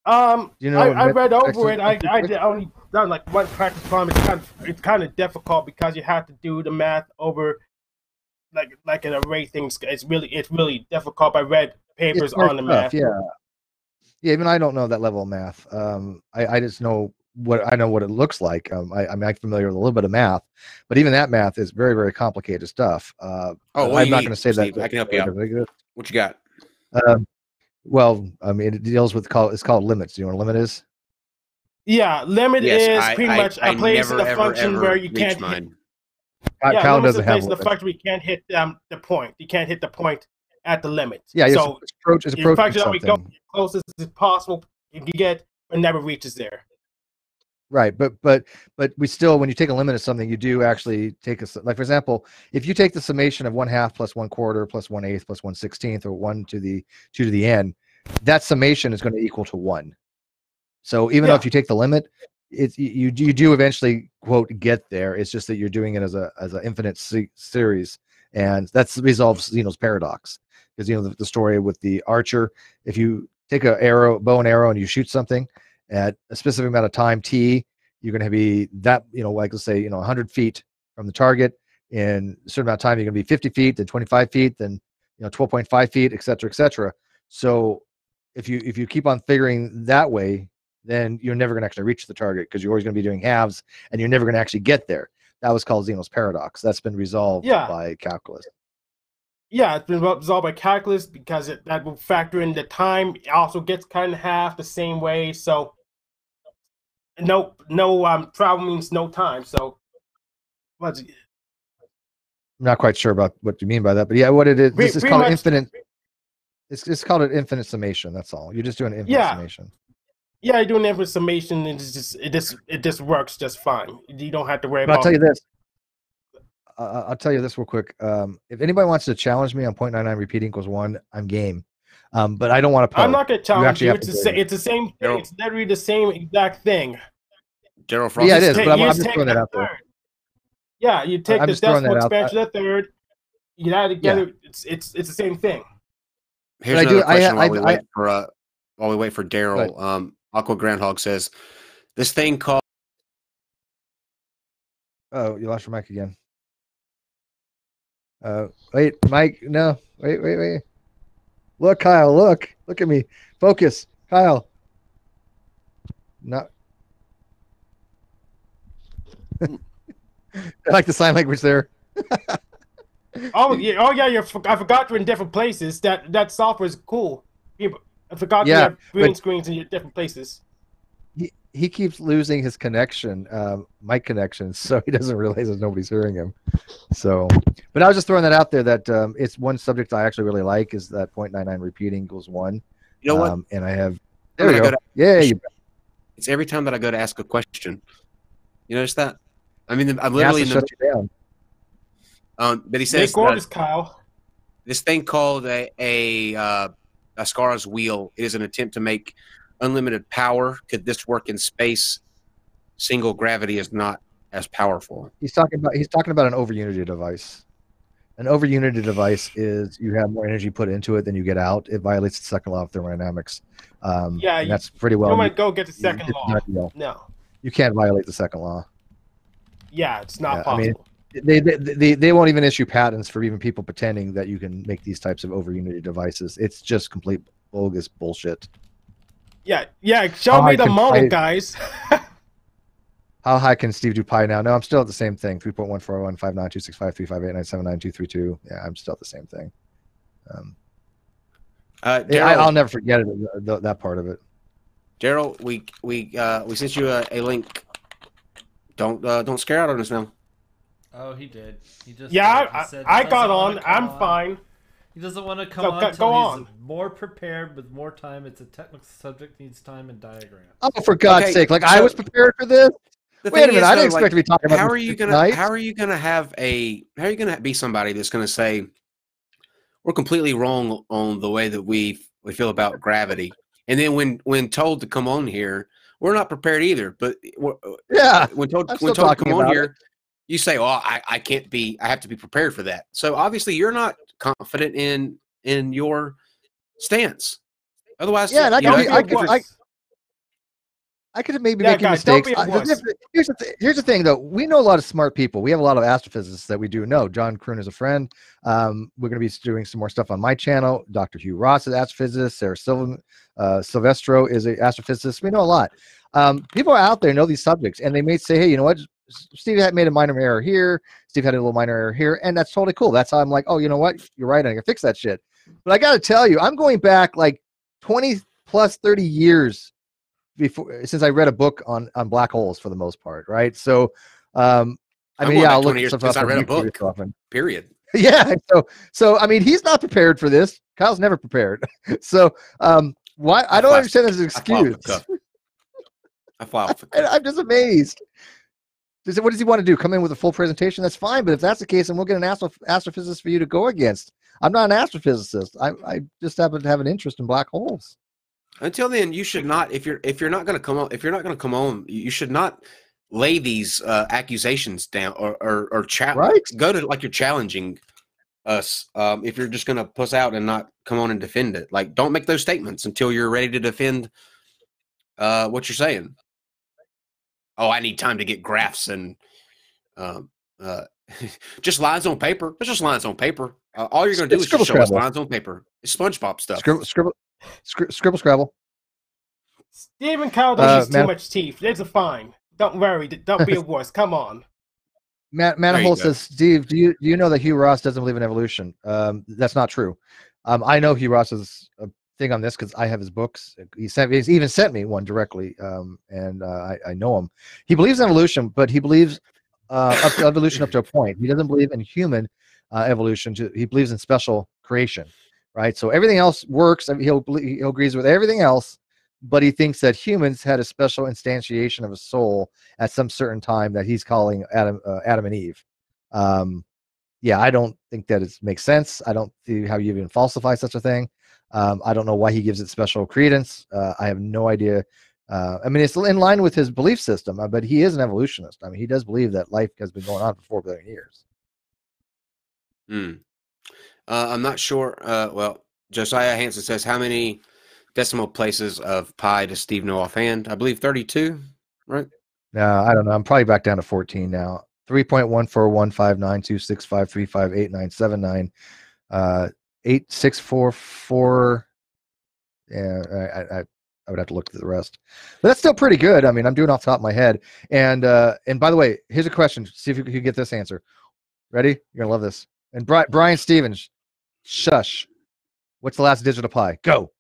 You know, I read over it. I only done like one practice problem. It's kind of difficult because you have to do the math over like an array things. It's really difficult. I read papers on the math. Yeah, even I don't know that level of math. I just know what it looks like. I'm familiar with a little bit of math, but even that math is very, very complicated stuff. I'm not going to say Steve, that. I can help you out. What you got? Well, I mean, it deals with it's called limits. Do you know what a limit is? Yeah, limit is pretty much a place in the function where you can't mine. hit. Yeah, Kyle doesn't have the function where you can't hit the point. You can't hit the point at the limit. Yeah, so it's approaching something. We go as close as possible you can get, but never reaches there. Right, but we still, when you take a limit of something, you do actually take like, for example, if you take the summation of 1/2 plus 1/4 plus 1/8 plus 1/16 or 1 to the 2 to the n, that summation is going to equal to 1. So even though if you take the limit, you do eventually quote get there. It's just that you're doing it as an infinite series, and that resolves Zeno's paradox. Because the story with the archer, if you take a bow and arrow and you shoot something at a specific amount of time t, you're going to be that, like let's say 100 feet from the target. In a certain amount of time, you're going to be 50 feet, then 25 feet, then 12.5 feet, et cetera, et cetera. So if you keep on figuring that way, then you're never going to actually reach the target, because you're always going to be doing halves and you're never going to actually get there. That was called Zeno's paradox. That's been resolved by calculus. Yeah, it's been resolved by calculus because that will factor in the time. It also gets cut in half the same way. So no travel means no time. So what's it? I'm not quite sure about what you mean by that, but yeah, what it is, this is called infinite. It's called an infinite summation. That's all. You're just doing an infinite summation. Yeah, you're doing infinite summation, and it just works just fine. You don't have to worry about. I'll tell you this. I'll tell you this real quick. If anybody wants to challenge me on 0.99 repeat equals 1, I'm game. But I don't want to. I'm not going to challenge you. It's the same thing. It's literally the same exact thing. General Frost. Yeah, it is. But I'm just throwing that out there. Yeah, you take the decimal expansion of the third. You add it together. Yeah. It's the same thing. Here's another question while we wait for Daryl. Aqua Groundhog says, this thing called... Oh, you lost your mic again. Wait, Mike, no. Wait. Look, Kyle, look at me. Focus, Kyle. Not... I like the sign language there. Oh yeah. I forgot you're in different places. That software is cool. I forgot you have green screens in your different places. He keeps losing his connection, mic connection, so he doesn't realize that nobody's hearing him. So, but I was just throwing that out there that it's one subject I actually really like is that 0.99 repeating equals 1. You know what? And I have there we go. It's every time that I go to ask a question. You notice that? I mean, I'm literally shut you down. But he says, Kyle. This thing called a Ascara's wheel. It is an attempt to make unlimited power. Could this work in space? Single gravity is not as powerful. He's talking about an over unity device. An over-unity device is you have more energy put into it than you get out. It violates the second law of thermodynamics. Yeah, and that's pretty You well. don't want to go get the second it's law. done deal. No. You can't violate the second law. Yeah, it's not Yeah, possible. I mean, they won't even issue patents for even people pretending that you can make these types of over-unity devices. It's just complete bogus bullshit. Yeah. Show me the model, guys. How high can Steve do pi now? No, I'm still at the same thing. 3.14159265358979232. Yeah, I'm still at the same thing. I'll never forget it. That part of it. Daryl, we sent you a link. Don't scare out on us now. Oh, he did. He just he said I got on. I'm fine. He doesn't want to come on until he's more prepared with more time. It's a technical subject, needs time and diagram. Oh, for God's sake! Like I was prepared for this. Wait a minute! I didn't expect to be talking about. How are you gonna be somebody that's gonna say we're completely wrong on the way that we feel about gravity, and then when told to come on here, we're not prepared either. But when told to come on here, you say, "Oh, I can't be. I have to be prepared for that." So obviously, you're not confident in your stance. Otherwise, yeah, I could maybe make mistakes. Here's the thing, though. We know a lot of smart people. We have a lot of astrophysicists that we do know. John Kroon is a friend. We're going to be doing some more stuff on my channel. Dr. Hugh Ross is an astrophysicist. Sarah Silvestro is an astrophysicist. We know a lot. People are out there know these subjects, and they may say, hey, you know what? Steve had made a minor error here. Steve had a little minor error here, and that's totally cool. That's how I'm like, oh, you know what? You're right. I can fix that shit. But I got to tell you, I'm going back like 20 plus 30 years since I read a book on black holes for the most part, right? So, I mean, yeah, I'll look at stuff up. I read a book. Period. Yeah. So I mean, he's not prepared for this. Kyle's never prepared. So, why? I don't understand this excuse. I'm just amazed. What does he want to do? Come in with a full presentation? That's fine. But if that's the case, then we'll get an astrophysicist for you to go against. I'm not an astrophysicist. I just happen to have an interest in black holes. Until then, you should not. If you're not going to come on, you should not lay these accusations down or go to like you're challenging us. If you're just going to puss out and not come on and defend it, like don't make those statements until you're ready to defend what you're saying. Oh, I need time to get graphs and just lines on paper. It's just lines on paper. All you're going to do is just show us lines on paper. It's SpongeBob stuff. Scribble, scrabble. Stephen Kyle doesn't use too much teeth. There's a fine. Don't worry. Don't be a wuss. Come on. Manifold says, Steve, do you know that Hugh Ross doesn't believe in evolution? That's not true. I know Hugh Ross is a thing on this because I have his books. He's even sent me one directly, and I know him. He believes in evolution, but he believes evolution up to a point. He doesn't believe in human evolution. He believes in special creation. Right, so everything else works. I mean, he agrees with everything else, but he thinks that humans had a special instantiation of a soul at some certain time that he's calling Adam and Eve. Yeah, I don't think that it makes sense. I don't see how you even falsify such a thing. I don't know why he gives it special credence. I have no idea. I mean, it's in line with his belief system, but he is an evolutionist. I mean, he does believe that life has been going on for 4 billion years. I'm not sure. Well, Josiah Hansen says, how many decimal places of pi does Steve know offhand? I believe 32, right? No, I don't know. I'm probably back down to 14 now. 3.141592653588979. 8644. Yeah, I would have to look at the rest. But that's still pretty good. I mean, I'm doing off the top of my head. And by the way, here's a question. See if you can get this answer. Ready? You're going to love this. And Brian Stevens, shush. What's the last digit of pi? Go.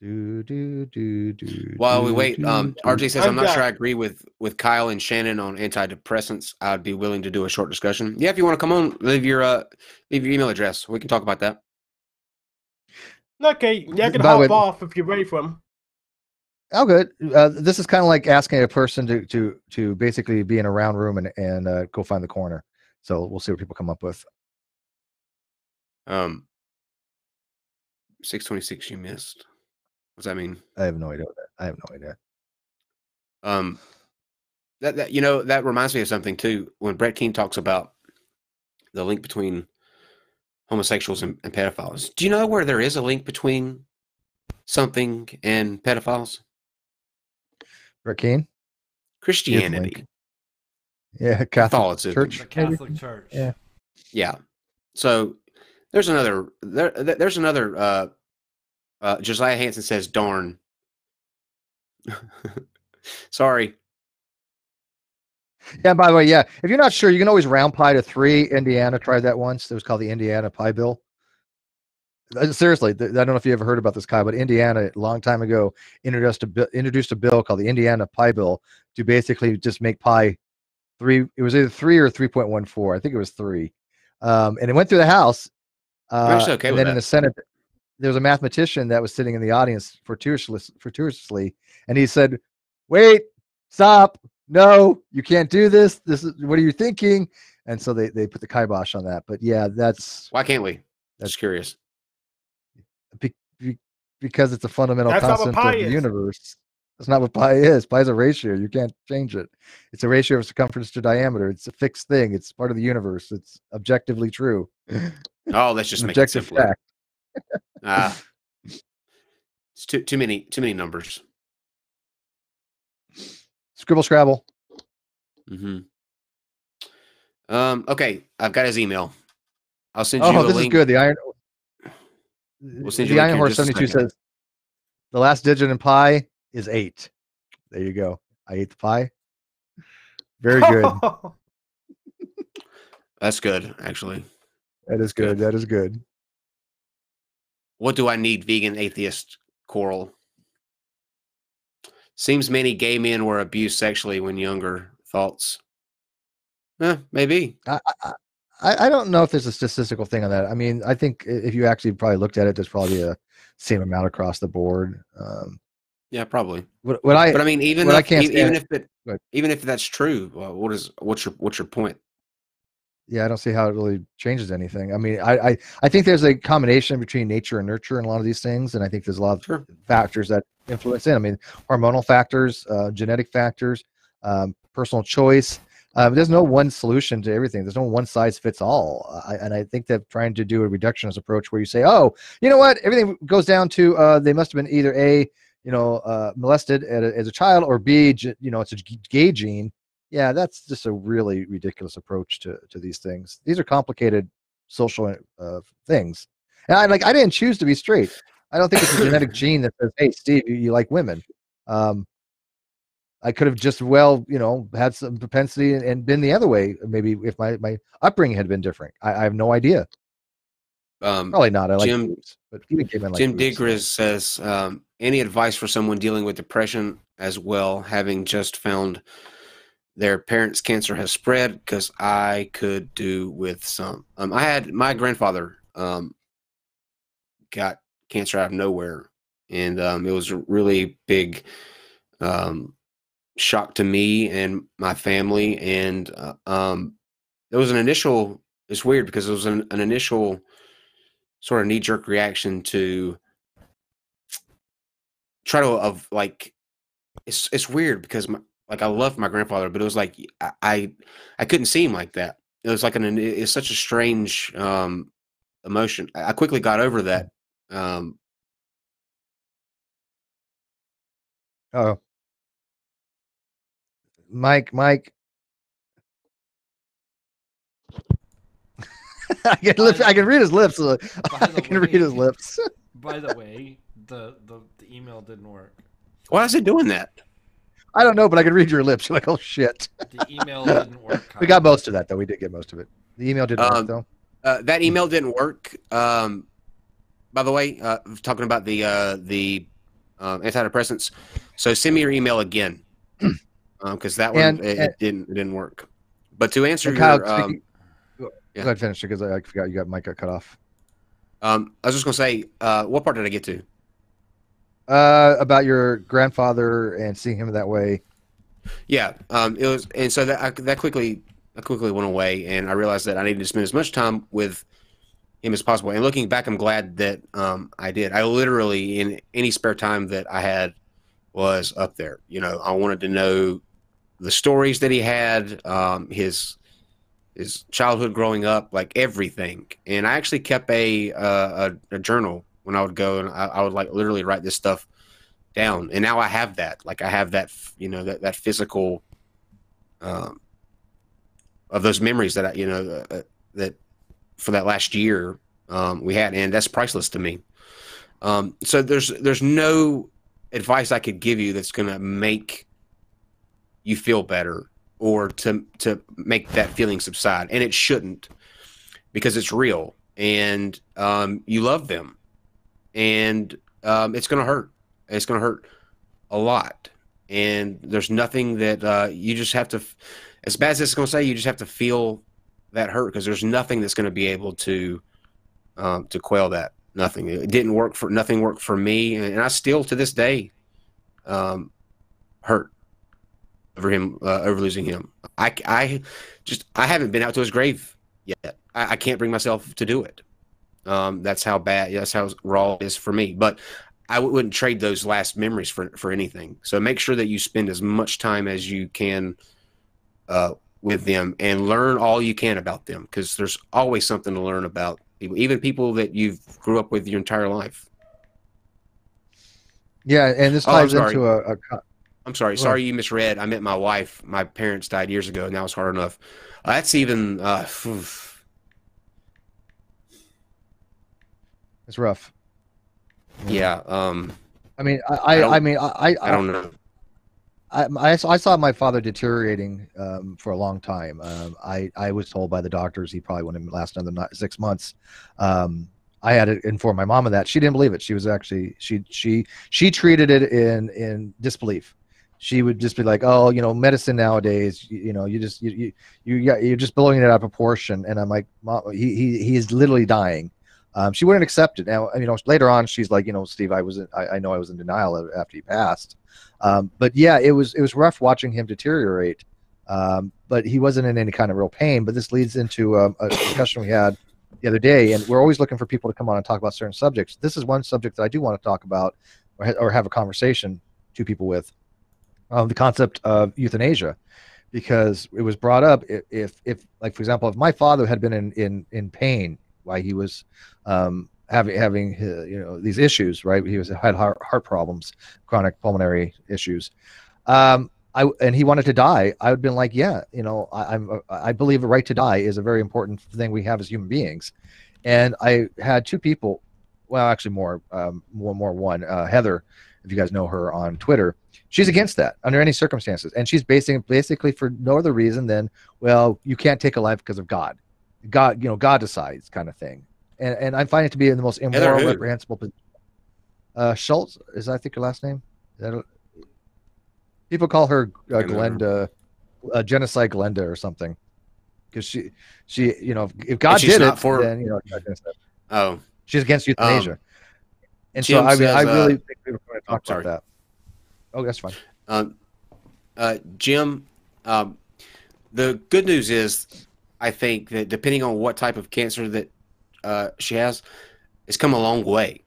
While we wait, RJ says, I'm not sure I agree with Kyle and Shannon on antidepressants. I'd be willing to do a short discussion. Yeah, if you want to come on, leave your email address. We can talk about that. Okay, yeah, I can hop off if you're ready for them. Oh, good. This is kind of like asking a person to basically be in a round room and go find the corner. So we'll see what people come up with. 626 you missed. What's that mean? I have no idea. That reminds me of something too. When Brett Keane talks about the link between homosexuals and pedophiles. Do you know where there is a link between something and pedophiles? Keane? Christianity. Yeah, Catholicism. Church. The Catholic Church. Yeah. Yeah. So there's another. There's another. Josiah Hansen says, "Darn." Sorry. Yeah. By the way, yeah. If you're not sure, you can always round pie to 3. Indiana tried that once. It was called the Indiana Pie Bill. Seriously, I don't know if you ever heard about this, Kyle, but Indiana, a long time ago, introduced a bill called the Indiana Pie Bill to basically just make pie 3. It was either 3 or 3.14. I think it was 3. And it went through the House. I'm actually okay and with then in the Senate, there was a mathematician that was sitting in the audience fortuitously, and he said, "Wait, stop. No, you can't do this. This is, what are you thinking?" And so they put the kibosh on that. But yeah, Why can't we? That's curious. Because it's a fundamental That's not what constant of pi the is. universe. That's not what pi is. Pi is a ratio. You can't change it. It's a ratio of circumference to diameter. It's a fixed thing. It's part of the universe. It's objectively true. Oh, let's just An make it objective simpler. fact. It's too many numbers. Scribble scrabble. Mm-hmm. Okay, I've got his email. I'll send you Oh, the this link. is good. The Iron. We'll send you The a link Iron here in Horse just a 72 second. says the last digit in pi is 8. There you go. I ate the pie. Very good. That's good, actually. That is good. That is good. What do I need, vegan atheist Coral? Seems many gay men were abused sexually when younger. Thoughts? Maybe. I don't know if there's a statistical thing on that. I mean, I think if you actually probably looked at it, there's probably a same amount across the board. Yeah, probably. But I mean, even if that's true, what's your point? Yeah, I don't see how it really changes anything. I mean, I think there's a combination between nature and nurture in a lot of these things, and I think there's a lot of factors that influence it. I mean, hormonal factors, genetic factors, personal choice. There's no one solution to everything. There's no one size fits all. And I think that trying to do a reductionist approach where you say, oh, you know what, everything goes down to they must have been either A, molested as a child, or B, it's a gay gene. Yeah, that's just a really ridiculous approach to these things. These are complicated social things. And I didn't choose to be straight. I don't think it's a genetic gene that says, hey, Steve, you like women. I could have just had some propensity and been the other way. Maybe if my upbringing had been different. I have no idea. Probably not. I like boobs, but even gay men like Jim boobs. Digris says, any advice for someone dealing with depression as well, having just found their parents' cancer has spread? Because I could do with some. I had my grandfather got cancer out of nowhere, and it was a really big shock to me and my family. And there was an initial. It's weird because it was an initial sort of knee-jerk reaction to try to it's weird because I loved my grandfather, but it was like I couldn't see him like that. It was like it's such a strange emotion. I quickly got over that. Oh, Mike. I can read his lips. I can read his lips. By the way, the email didn't work. Why is it doing that? I don't know, but I can read your lips. You're like, oh shit. The email didn't work. We got most of that though. We did get most of it. The email didn't work though. That email didn't work. By the way, talking about the antidepressants. So send me your email again, because that one it didn't work. But to answer Kyle, your go ahead, finish it because I forgot you got Mike got cut off. I was just gonna say, what part did I get to? About your grandfather and seeing him that way. Yeah, it was, and so that quickly went away, and I realized that I needed to spend as much time with him as possible. And looking back, I'm glad that I did. I literally, in any spare time that I had, was up there. I wanted to know the stories that he had, his his childhood growing up, like everything. And I actually kept a journal when I would go, and I would like literally write this stuff down. And now I have that, like I have that, that physical, of those memories that that for that last year we had, and that's priceless to me. So there's no advice I could give you that's going to make you feel better or to make that feeling subside, and it shouldn't, because it's real, and you love them, and it's going to hurt. It's going to hurt a lot, and there's nothing that you just have to, as bad as it's going to say, you just have to feel that hurt, because there's nothing that's going to be able to quell that. Nothing. It didn't work for nothing worked for me, and I still to this day hurt over him, over losing him. I haven't been out to his grave yet. I can't bring myself to do it. That's how bad. That's how raw it is for me. But I wouldn't trade those last memories for anything. So make sure that you spend as much time as you can with them, and learn all you can about them, because there's always something to learn about people, even people that you've grew up with your entire life. Yeah, and this ties into a I'm sorry. Sorry you misread. I meant my wife. My parents died years ago. Now it's hard enough. That's even. It's rough. Yeah. I mean, I don't know. I saw my father deteriorating for a long time. I was told by the doctors he probably wouldn't last another 6 months. I had to inform my mom of that. She didn't believe it. She was actually she treated it in disbelief. She would just be like, "Oh, medicine nowadays, you're just blowing it out of proportion." And I'm like, "Mom, he is literally dying." She wouldn't accept it. Now, later on, she's like, "Steve, I know I was in denial after he passed." But yeah, it was rough watching him deteriorate. But he wasn't in any kind of real pain. But this leads into a discussion we had the other day, and we're always looking for people to come on and talk about certain subjects. This is one subject that I do want to talk about or have a conversation to people with. The concept of euthanasia, because it was brought up. If like, for example, if my father had been in pain while he was having his, these issues, right? He had heart problems, chronic pulmonary issues. And he wanted to die. I would have been like, yeah, I believe a right to die is a very important thing we have as human beings. And I had two people, well, actually more, one, Heather, if you guys know her on Twitter, she's against that under any circumstances. And she's basically for no other reason than, well, you can't take a life because of God. God decides, kind of thing. And I find it to be in the most immoral, reprehensible position. Schultz is, I think, her last name. People call her Glenda, genocide Glenda or something, because she, if God did it, then she's against euthanasia. And so I really think people are going to talk about that. Oh, that's fine. Jim, the good news is, I think that depending on what type of cancer that she has, it's come a long way.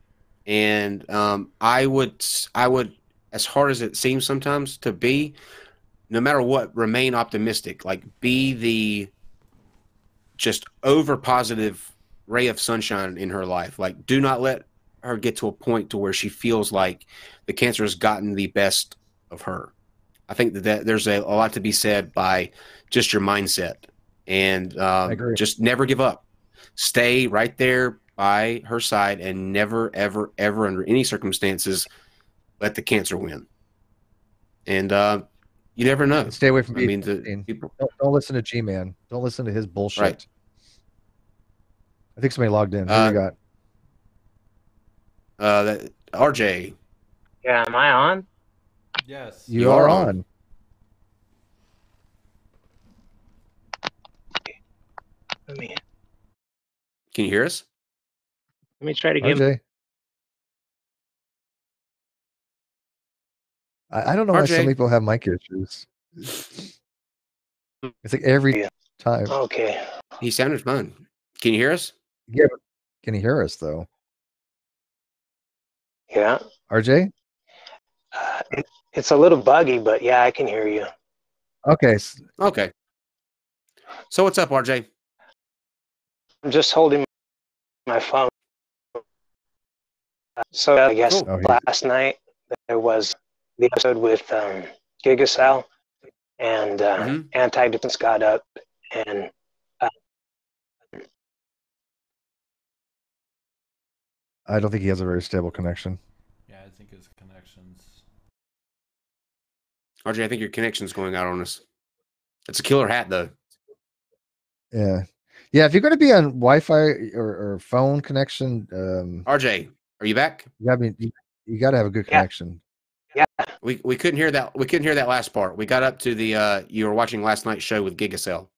And I would, as hard as it seems sometimes to be, no matter what, remain optimistic. Like, be the just over positive ray of sunshine in her life. Like, do not let her get to a point to where she feels like the cancer has gotten the best of her. I think that there's a lot to be said by just your mindset, and just never give up. Stay right there by her side, and never, ever, ever, under any circumstances, let the cancer win. And you never know. Stay away from people. Don't listen to G-Man. Don't listen to his bullshit. Right. I think somebody logged in. Who you got? RJ. Yeah, am I on? Yes. You are on. Can you hear us? Let me try it again. RJ. I don't know why some people have mic issues. It's like every time. Okay. He sounded fine. Can you hear us? Yeah, but can you hear us though? Yeah. RJ? It's a little buggy, but yeah, I can hear you. Okay. Okay. So what's up, RJ? I'm just holding my phone. So I guess Cool. last night there was the episode with Gigacell, and Antidepressants got up, and I don't think he has a very stable connection. Yeah, I think his connections. RJ, I think your connection's going out on us. It's a killer hat, though. Yeah. Yeah, if you're going to be on Wi-Fi or phone connection, RJ, are you back? You got to have a good connection. Yeah. We couldn't hear that. We couldn't hear that last part. We got up to the you were watching last night's show with Gigacell.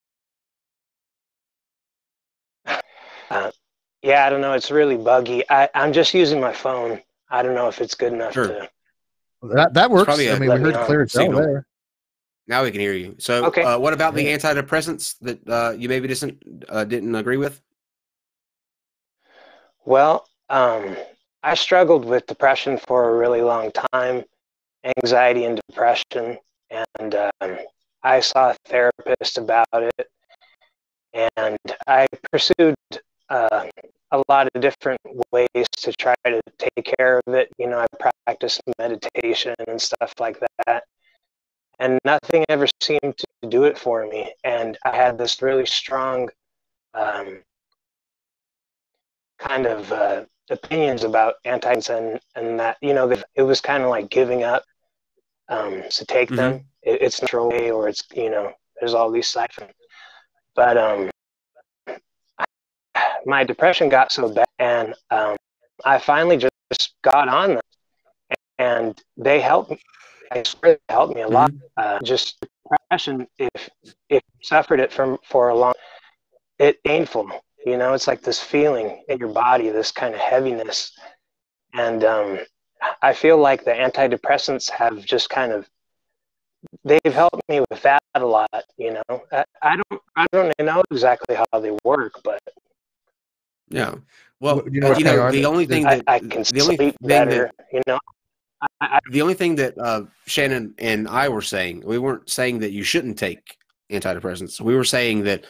Yeah, I don't know. It's really buggy. I'm just using my phone. I don't know if it's good enough to. That works. Probably I mean, we heard clear signal there. Now we can hear you. So, Okay. What about the antidepressants that you maybe didn't agree with? Well, I struggled with depression for a really long time, anxiety and depression, and I saw a therapist about it, and I pursued a lot of different ways to try to take care of it. You know, I practiced meditation and stuff like that, and nothing ever seemed to do it for me. And I had this really strong kind of opinions about antidepressants, and that, you know, it was kind of like giving up to take them. It's natural way, or it's, you know, there's all these side effects. But my depression got so bad, and I finally just got on them, and they helped me. I swear they helped me a lot. Just depression, if you suffered it for a long, it's painful. You know, it's like this feeling in your body, this kind of heaviness. And I feel like the antidepressants have just kind of, they've helped me with that a lot. You know, I don't know exactly how they work, but yeah. Well, you know, the only thing that I can sleep better. You know, the only thing that Shannon and I were saying, we weren't saying that you shouldn't take antidepressants. We were saying that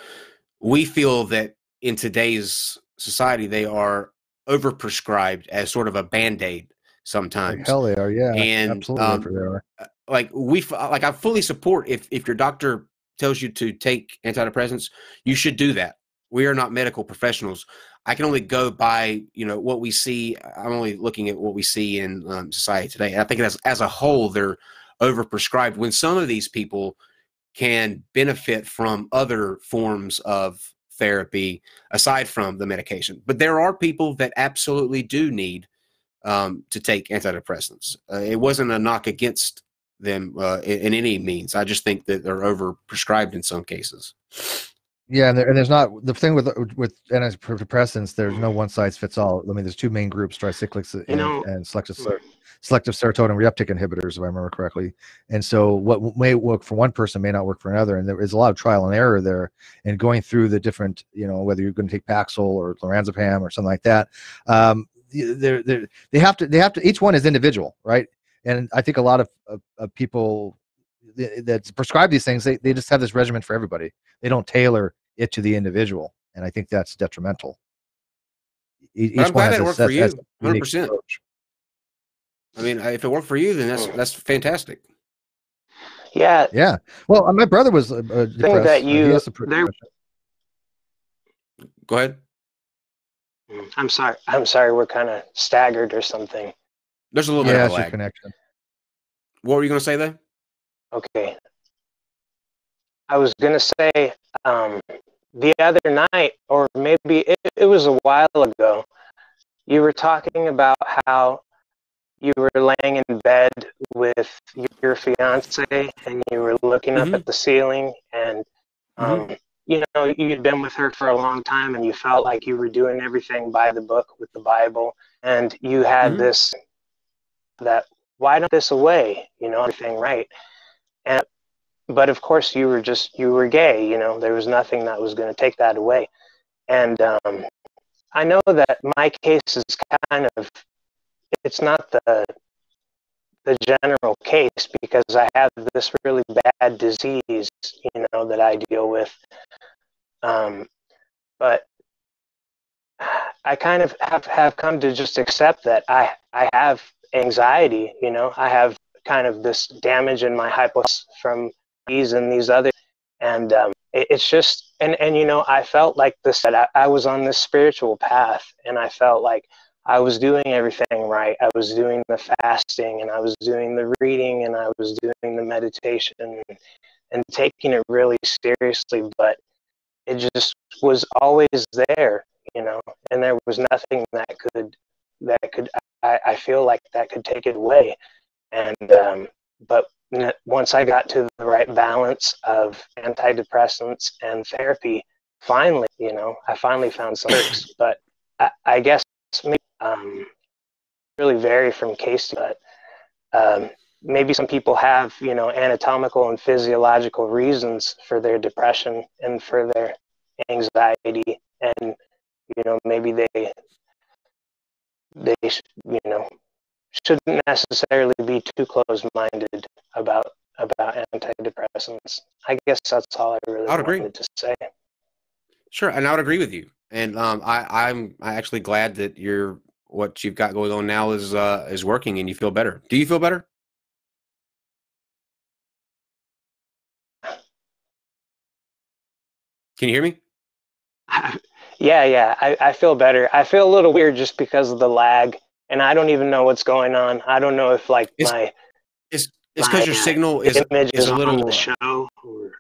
we feel that in today's society, they are overprescribed as sort of a Band-Aid sometimes. Like hell they are, yeah. And absolutely they are. I fully support if your doctor tells you to take antidepressants, you should do that. We are not medical professionals. I can only go by, you know, what we see. I'm only looking at what we see in society today. And I think as a whole, they're overprescribed when some of these people can benefit from other forms of therapy aside from the medication. But there are people that absolutely do need to take antidepressants. It wasn't a knock against them in any means. I just think that they're overprescribed in some cases. Yeah, and there's not the thing with antidepressants. There's no one size fits all. I mean, there's two main groups: tricyclics and selective serotonin reuptake inhibitors, if I remember correctly. And so, what may work for one person may not work for another. And there is a lot of trial and error there. And going through the different, you know, whether you're going to take Paxil or lorazepam or something like that, they have to. Each one is individual, right? And I think a lot of people that prescribe these things, they just have this regimen for everybody. They don't tailor it to the individual, and I think that's detrimental. I'm glad that worked for you, 100%. I mean, if it worked for you, then that's fantastic. Yeah. Yeah. Well, my brother was depressed. That Go ahead. I'm sorry. We're kind of staggered or something. There's a little bit of a lag. Connection. What were you going to say there? Okay. I was going to say the other night, or maybe it was a while ago, you were talking about how you were laying in bed with your fiance and you were looking up at the ceiling, and you know, you'd been with her for a long time and you felt like you were doing everything by the book with the Bible, and you had this, that why don't this away, you know, everything right. But of course you were gay, you know, there was nothing that was going to take that away. And I know that my case is kind of, it's not the general case, because I have this really bad disease, you know, that I deal with. But I kind of have come to just accept that I have anxiety, you know, I have kind of this damage in my hypothalamus from these and these other, and it's just, and you know, I felt like this, that I was on this spiritual path, and I felt like I was doing everything right. I was doing the fasting, and I was doing the reading, and I was doing the meditation, and taking it really seriously, but it just was always there, you know, and there was nothing that could I feel like that could take it away. And but once I got to the right balance of antidepressants and therapy, finally, you know, I finally found some works. But I guess maybe, really vary from case to, but maybe some people have, you know, anatomical and physiological reasons for their depression and for their anxiety, and you know, maybe they you know, shouldn't necessarily be too close-minded about antidepressants. I guess that's all I really wanted to say. Sure, and I would agree with you. And I'm actually glad that what you've got going on now is working and you feel better. Do you feel better? Can you hear me? Yeah, I feel better. I feel a little weird just because of the lag, and I don't even know what's going on. I don't know if like it's because your signal is a little on the show. Or...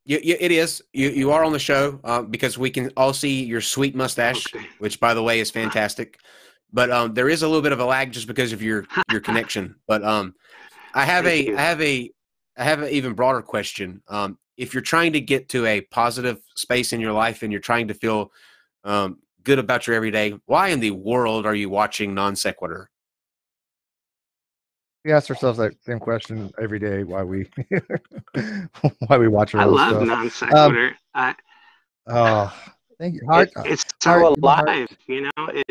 It is. You are on the show because we can all see your sweet mustache, which by the way is fantastic. But there is a little bit of a lag just because of your connection. But I have an even broader question. If you're trying to get to a positive space in your life and you're trying to feel good about your everyday, why in the world are you watching NonSequitur? We ask ourselves that same question every day. Why we watch our own stuff. I love NonSequitur. Thank you. It's so alive, you know.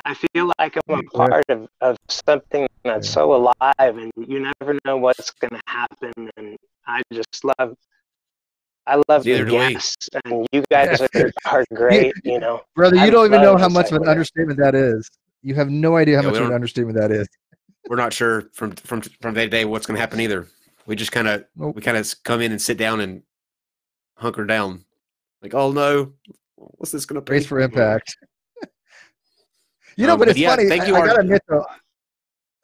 I feel like I'm a part of something that's so alive, and you never know what's going to happen. And I love the guests, and you guys are great, you know. Brother, you don't even know how much of an understatement that is. You have no idea how much of an understatement that is. We're not sure from day to day what's going to happen either. We just kind of come in and sit down and hunker down. Like, oh no, what's this going to be? Brace for impact. You know, but it's funny. I got to admit though,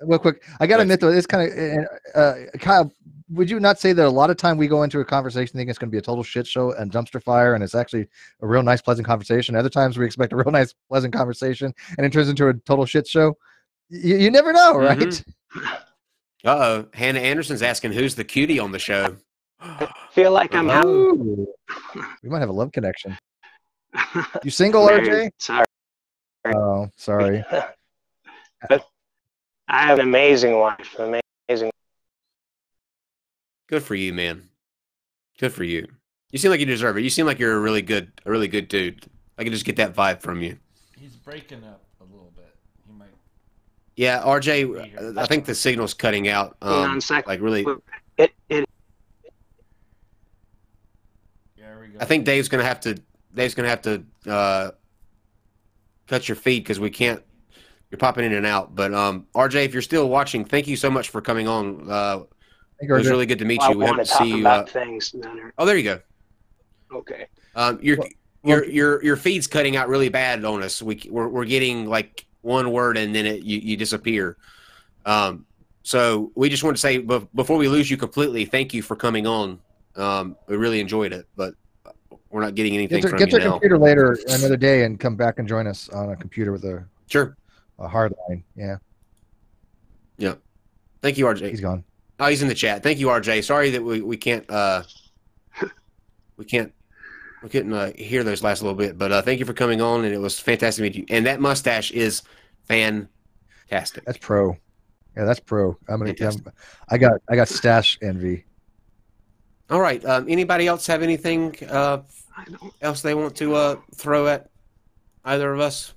real quick, it's kind of Kyle. Would you not say that a lot of time we go into a conversation thinking it's going to be a total shit show and dumpster fire, and it's actually a real nice, pleasant conversation? Other times we expect a real nice, pleasant conversation, and it turns into a total shit show. You never know, right? Mm-hmm. Hannah Anderson's asking who's the cutie on the show. I feel like I'm we might have a love connection. You single, RJ? Sorry. Oh, sorry. But I have an amazing wife. Amazing. Good for you, man. Good for you. You seem like you deserve it. You seem like you're a really good dude. I can just get that vibe from you. He's breaking up a little bit. He might. Yeah, RJ, I think the signal's cutting out. Like really. It. There we go. I think Dave's gonna have to cut your feed because we can't. You're popping in and out. But RJ, if you're still watching, thank you so much for coming on. It was really good to meet you. We hope to see you. Oh, there you go. Okay. Your feed's cutting out really bad on us. We're getting like one word and then you disappear. So we just want to say before we lose you completely, thank you for coming on. We really enjoyed it, but we're not getting anything from you now. Get your computer later another day and come back and join us on a computer with a hard line. Yeah. Yeah. Thank you, RJ. He's gone. Oh, he's in the chat. Thank you, RJ. Sorry that we couldn't hear those last little bit, but thank you for coming on, and it was fantastic to meet you. And that mustache is fantastic. That's pro. Yeah, that's pro. I got stash envy. All right. Anybody else have anything else they want to throw at either of us?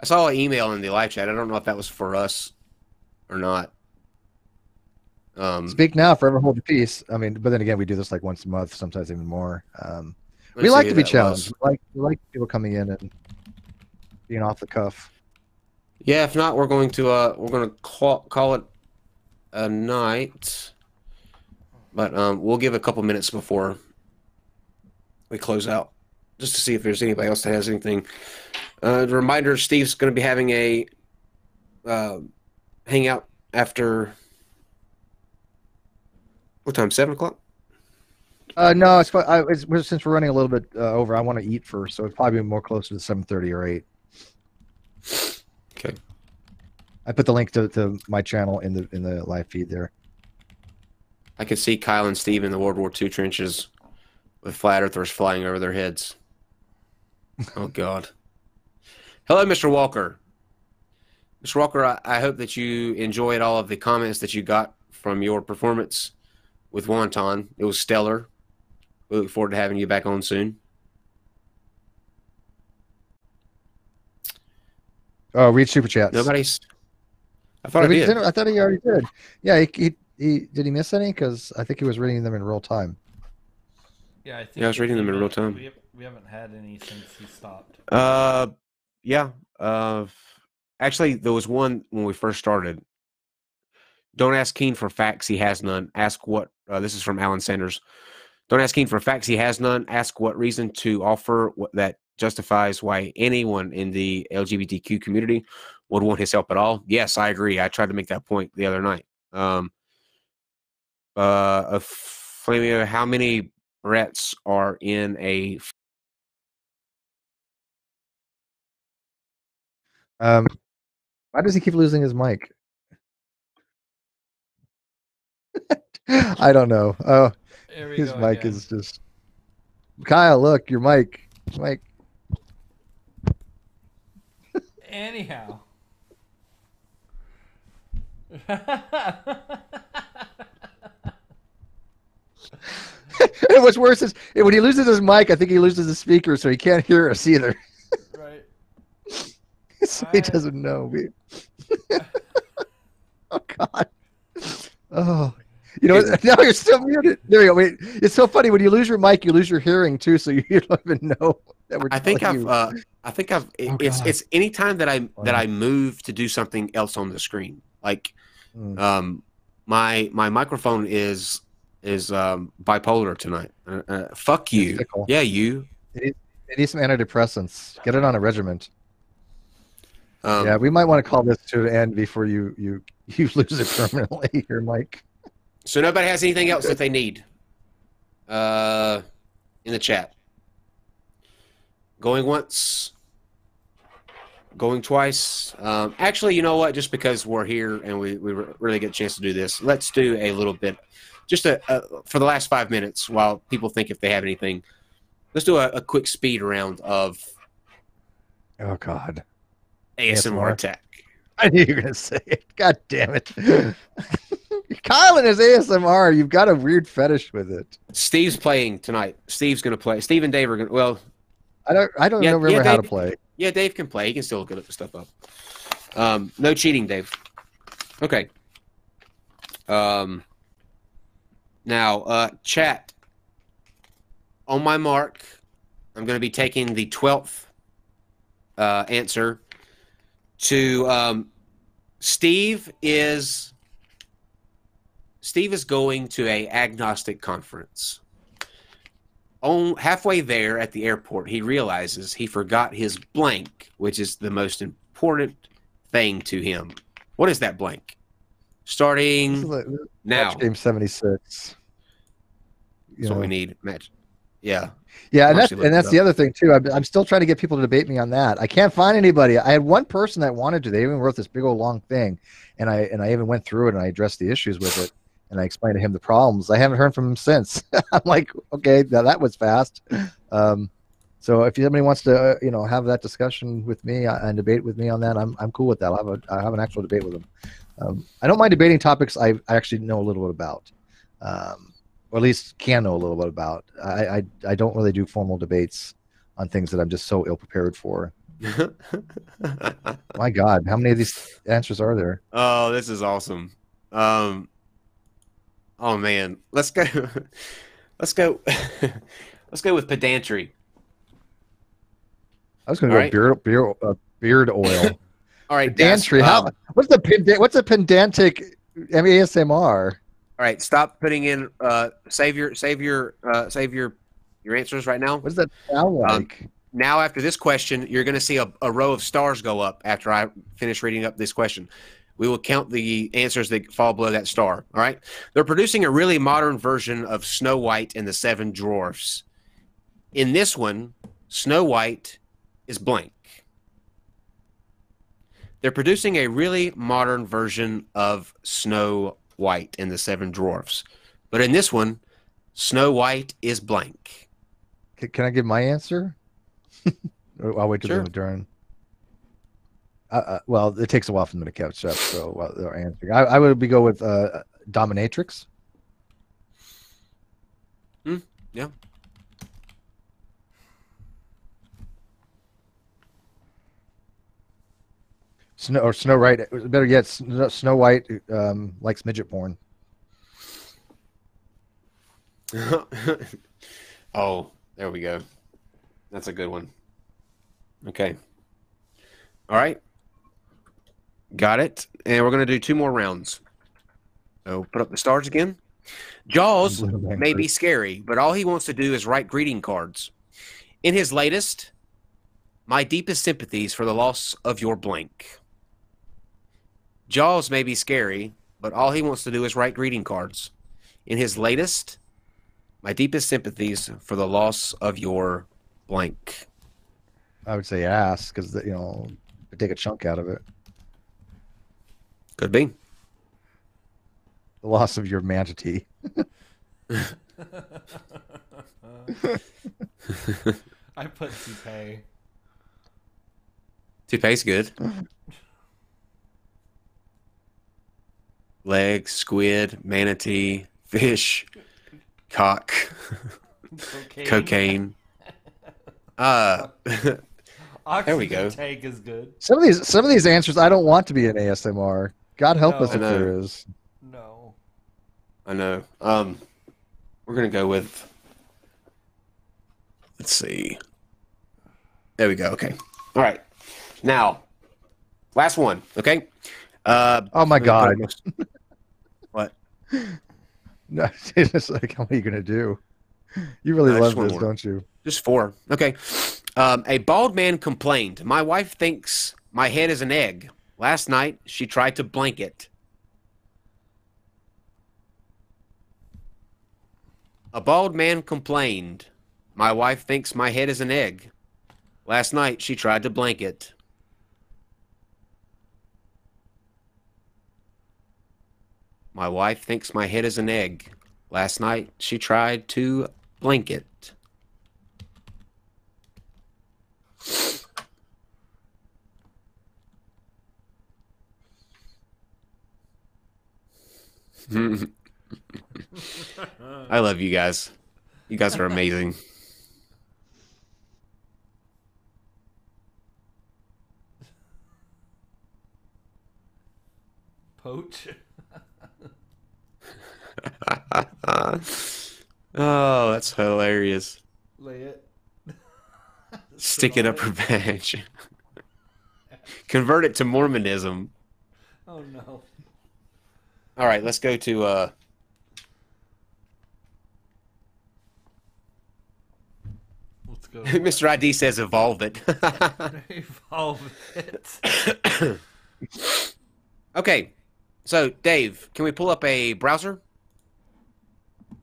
I saw an email in the live chat. I don't know if that was for us or not. Speak now, forever hold your peace. I mean, but then again, we do this like once a month, sometimes even more. We Let's like see to who be that challenged. was. We like people coming in and being off the cuff. Yeah, if not, we're going to call it a night. But we'll give a couple minutes before we close out, just to see if there's anybody else that has anything. Reminder: Steve's going to be having a hangout after what time? 7 o'clock. No, since we're running a little bit over, I want to eat first, so it'd probably be more closer to 7:30 or 8. Okay. I put the link to my channel in the live feed there. I can see Kyle and Steve in the World War II trenches with flat earthers flying over their heads. Oh, God. Hello, Mr. Walker. Mr. Walker, I hope that you enjoyed all of the comments that you got from your performance with Wonton. It was stellar. We look forward to having you back on soon. Oh, read super chats. Nobody's. I thought I did. I thought he already did. Yeah, he did he miss any? Because I think he was reading them in real time. Yeah, I think. Yeah, I was reading them in real time. We haven't had any since he stopped. Yeah. Actually, there was one when we first started. Don't ask Keane for facts; he has none. Ask what. This is from Alan Sanders. Don't ask Keane for facts; he has none. Ask what reason to offer that justifies why anyone in the LGBTQ community would want his help at all. Yes, I agree. I tried to make that point the other night. Flamio, how many Bretts are in a? Why does he keep losing his mic? I don't know. Oh, his mic is just. Kyle, look, your mic. Mike. Anyhow. And what's worse is when he loses his mic, I think he loses his speaker, so he can't hear us either. Right. So he doesn't know. Oh God. Oh. You know, now you're still muted. There you go. Wait, it's so funny when you lose your mic, you lose your hearing too, so you don't even know that we're. It's any time that I move to do something else on the screen. Like, my microphone is bipolar tonight. Fuck you. Yeah, you. It needs some antidepressants. Get it on a regiment. Yeah, we might want to call this to an end before you lose it permanently. Your mic. So nobody has anything else that they need in the chat. Going once, going twice. Actually, you know what? Just because we're here and we really get a chance to do this, let's do a little bit, just for the last 5 minutes while people think if they have anything. Let's do a quick speed round of. Oh God. ASMR attack. I knew you were going to say it. God damn it. Kyle and his ASMR, you've got a weird fetish with it. Steve's playing tonight. Steve's going to play. Steve and Dave are going to, well. I don't remember how to play. Yeah, Dave can play. He can still look the stuff up. No cheating, Dave. Okay. Now, chat. On my mark, I'm going to be taking the 12th answer to Steve is going to a agnostic conference. Halfway there at the airport, he realizes he forgot his blank, which is the most important thing to him. What is that blank? Starting now. Match game 76. That's what we need. Match. Yeah. Yeah, and that's the other thing too. I'm still trying to get people to debate me on that. I can't find anybody. I had one person that wanted to. They even wrote this big old long thing, and I even went through it and I addressed the issues with it, and I explained to him the problems. I haven't heard from him since. I'm like, okay, now that was fast. So if somebody wants to, have that discussion with me and debate with me on that, I'm cool with that. I'll have an actual debate with them. I don't mind debating topics I actually know a little bit about. Or at least can know a little bit about. I don't really do formal debates on things that I'm just so ill prepared for. My God, how many of these answers are there? Oh, this is awesome. Oh man, let's go. Let's go. Let's go with pedantry. I was going All to right. go beard oil. All right, Daz, Pedantry. What's a pedantic ASMR? all right, stop putting in save your answers right now. What does that sound like? Now after this question, you're going to see a row of stars go up after I finish reading up this question. We will count the answers that fall below that star. All right. They're producing a really modern version of Snow White and the Seven Dwarfs. In this one, Snow White is blank. They're producing a really modern version of Snow White and the Seven Dwarfs. But in this one, Snow White is blank. Can I give my answer? I'll wait till Sure. the turn. Well, it takes a while for them to catch up, so while they're answering, I would go with dominatrix. Yeah. Snow White. Better yet, Snow White likes midget porn. Oh, there we go. That's a good one. Okay. All right. Got it. And we're going to do 2 more rounds. So put up the stars again. Jaws may be scary, but all he wants to do is write greeting cards. In his latest, my deepest sympathies for the loss of your blank. Jaws may be scary, but all he wants to do is write greeting cards. In his latest, my deepest sympathies for the loss of your blank. I would say ass because they take a chunk out of it. Could be. The loss of your manatee. I put toupee. Toupee's good. Legs, squid, manatee, fish, cock, cocaine. There we go. Tank is good. Some of these answers I don't want to be an ASMR. God help us No. if there is. No. I know. We're gonna go with. Let's see. There we go. Okay. All right. Now, last one. Okay. Oh my God. What? No, it's just like, what are you gonna do? You really Just love one this, more. don't you? Just 4. Okay. A bald man complained. My wife thinks my head is an egg. Last night, she tried to blank it. A bald man complained. My wife thinks my head is an egg. Last night, she tried to blank it. My wife thinks my head is an egg. Last night, she tried to blank it. I love you guys. You guys are amazing. Poach. Oh, that's hilarious. Lay it. Stick it up her badge. Convert it to Mormonism. Oh no. All right, let's go to Let's go. Mr. ID says evolve it. Evolve it. Okay. So, Dave, can we pull up a browser?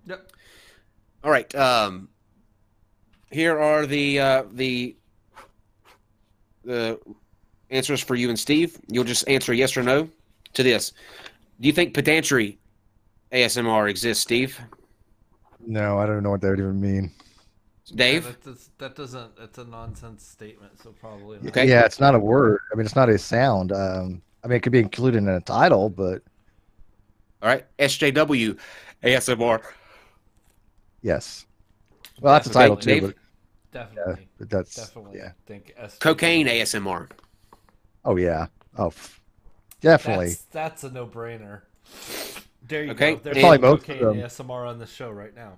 Yep. All right. Here are the answers for you and Steve. You'll just answer yes or no to this. Do you think pedantry ASMR exists, Steve? No, I don't know what that would even mean. Dave? Yeah, that doesn't. It's a nonsense statement, so probably not. Okay. Yeah, it's not a word. I mean, it's not a sound. I mean, it could be included in a title, but All right. SJW ASMR. yes. Well, that's a title too. Dave? But, Definitely. but that's Definitely. yeah. Think Cocaine ASMR. Oh yeah. Oh, definitely. That's a no-brainer. There you Okay. go. There's Probably some most of cocaine them. ASMR on the show right now.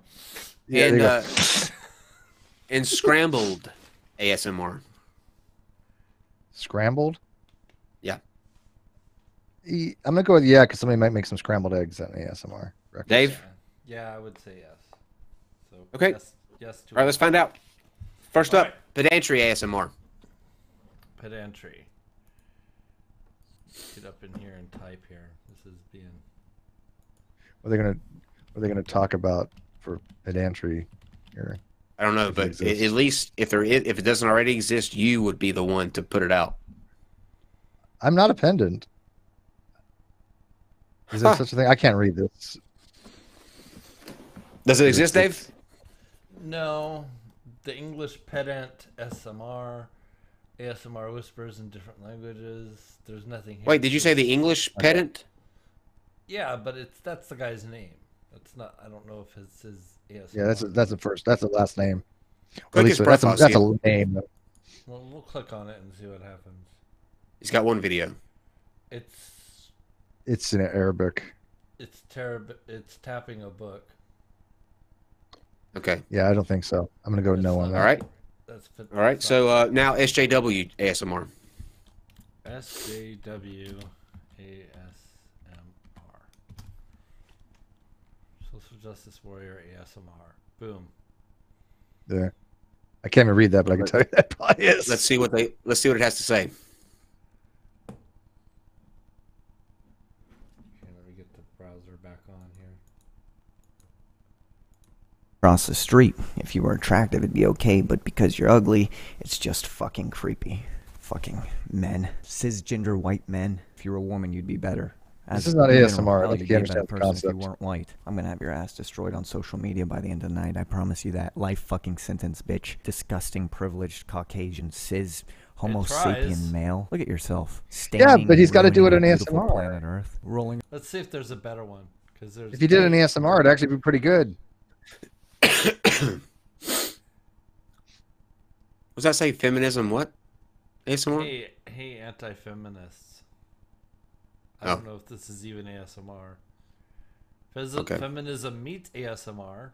Yeah, And there you and scrambled ASMR. Scrambled? Yeah. I'm gonna go with yeah, because somebody might make some scrambled eggs at ASMR. breakfast. Dave? Yeah, I would say yes. So Okay. Yes to All right, let's find out. First All up, right. pedantry ASMR. Pedantry. Get up in here and type here. This is being. What are they gonna talk about for pedantry here? I don't know, If it but exists. at least if it doesn't already exist, you would be the one to put it out. I'm not a pendant. Is there Huh. such a thing? I can't read this. Does it exist, Dave? No, the English pedant ASMR whispers in different languages. There's nothing here. Wait, did you say the English pedant? Yeah, but that's the guy's name. That's not. I don't know if it's his ASMR. Yeah, that's the first. That's the last name. Or Click at his least that's profile, that's see a name. Well, we'll click on it and see what happens. He's got one video. It's in Arabic. It's terrible. It's tapping a book. Okay. Yeah, I don't think so. I'm gonna go with no on that. All right. That's All right. So now SJW ASMR. SJW ASMR. Social Justice Warrior ASMR. Boom. There. I can't even read that, but I can tell you that probably is. Let's see what it has to say. Okay, let me get the browser back on here. Across the street. If you were attractive, it'd be okay, but because you're ugly, it's just fucking creepy. Fucking men. Cisgender white men. If you were a woman, you'd be better. This is not in ASMR, general, like, you'd you be a better understand the person if you concept. weren't white. I'm gonna have your ass destroyed on social media by the end of the night. I promise you that. Life fucking sentence, bitch. Disgusting, privileged, Caucasian, cis, Homo tries. sapien male. Look at yourself. Yeah, Standing but he's and got to do it ruining in the beautiful ASMR. planet Earth. Rolling. Let's see if there's a better one. Because there's. If you did an ASMR, it'd actually be pretty good. Was that say feminism? What? ASMR? Hey, anti-feminists. I Oh. don't know if this is even ASMR. Okay. Feminism meets ASMR.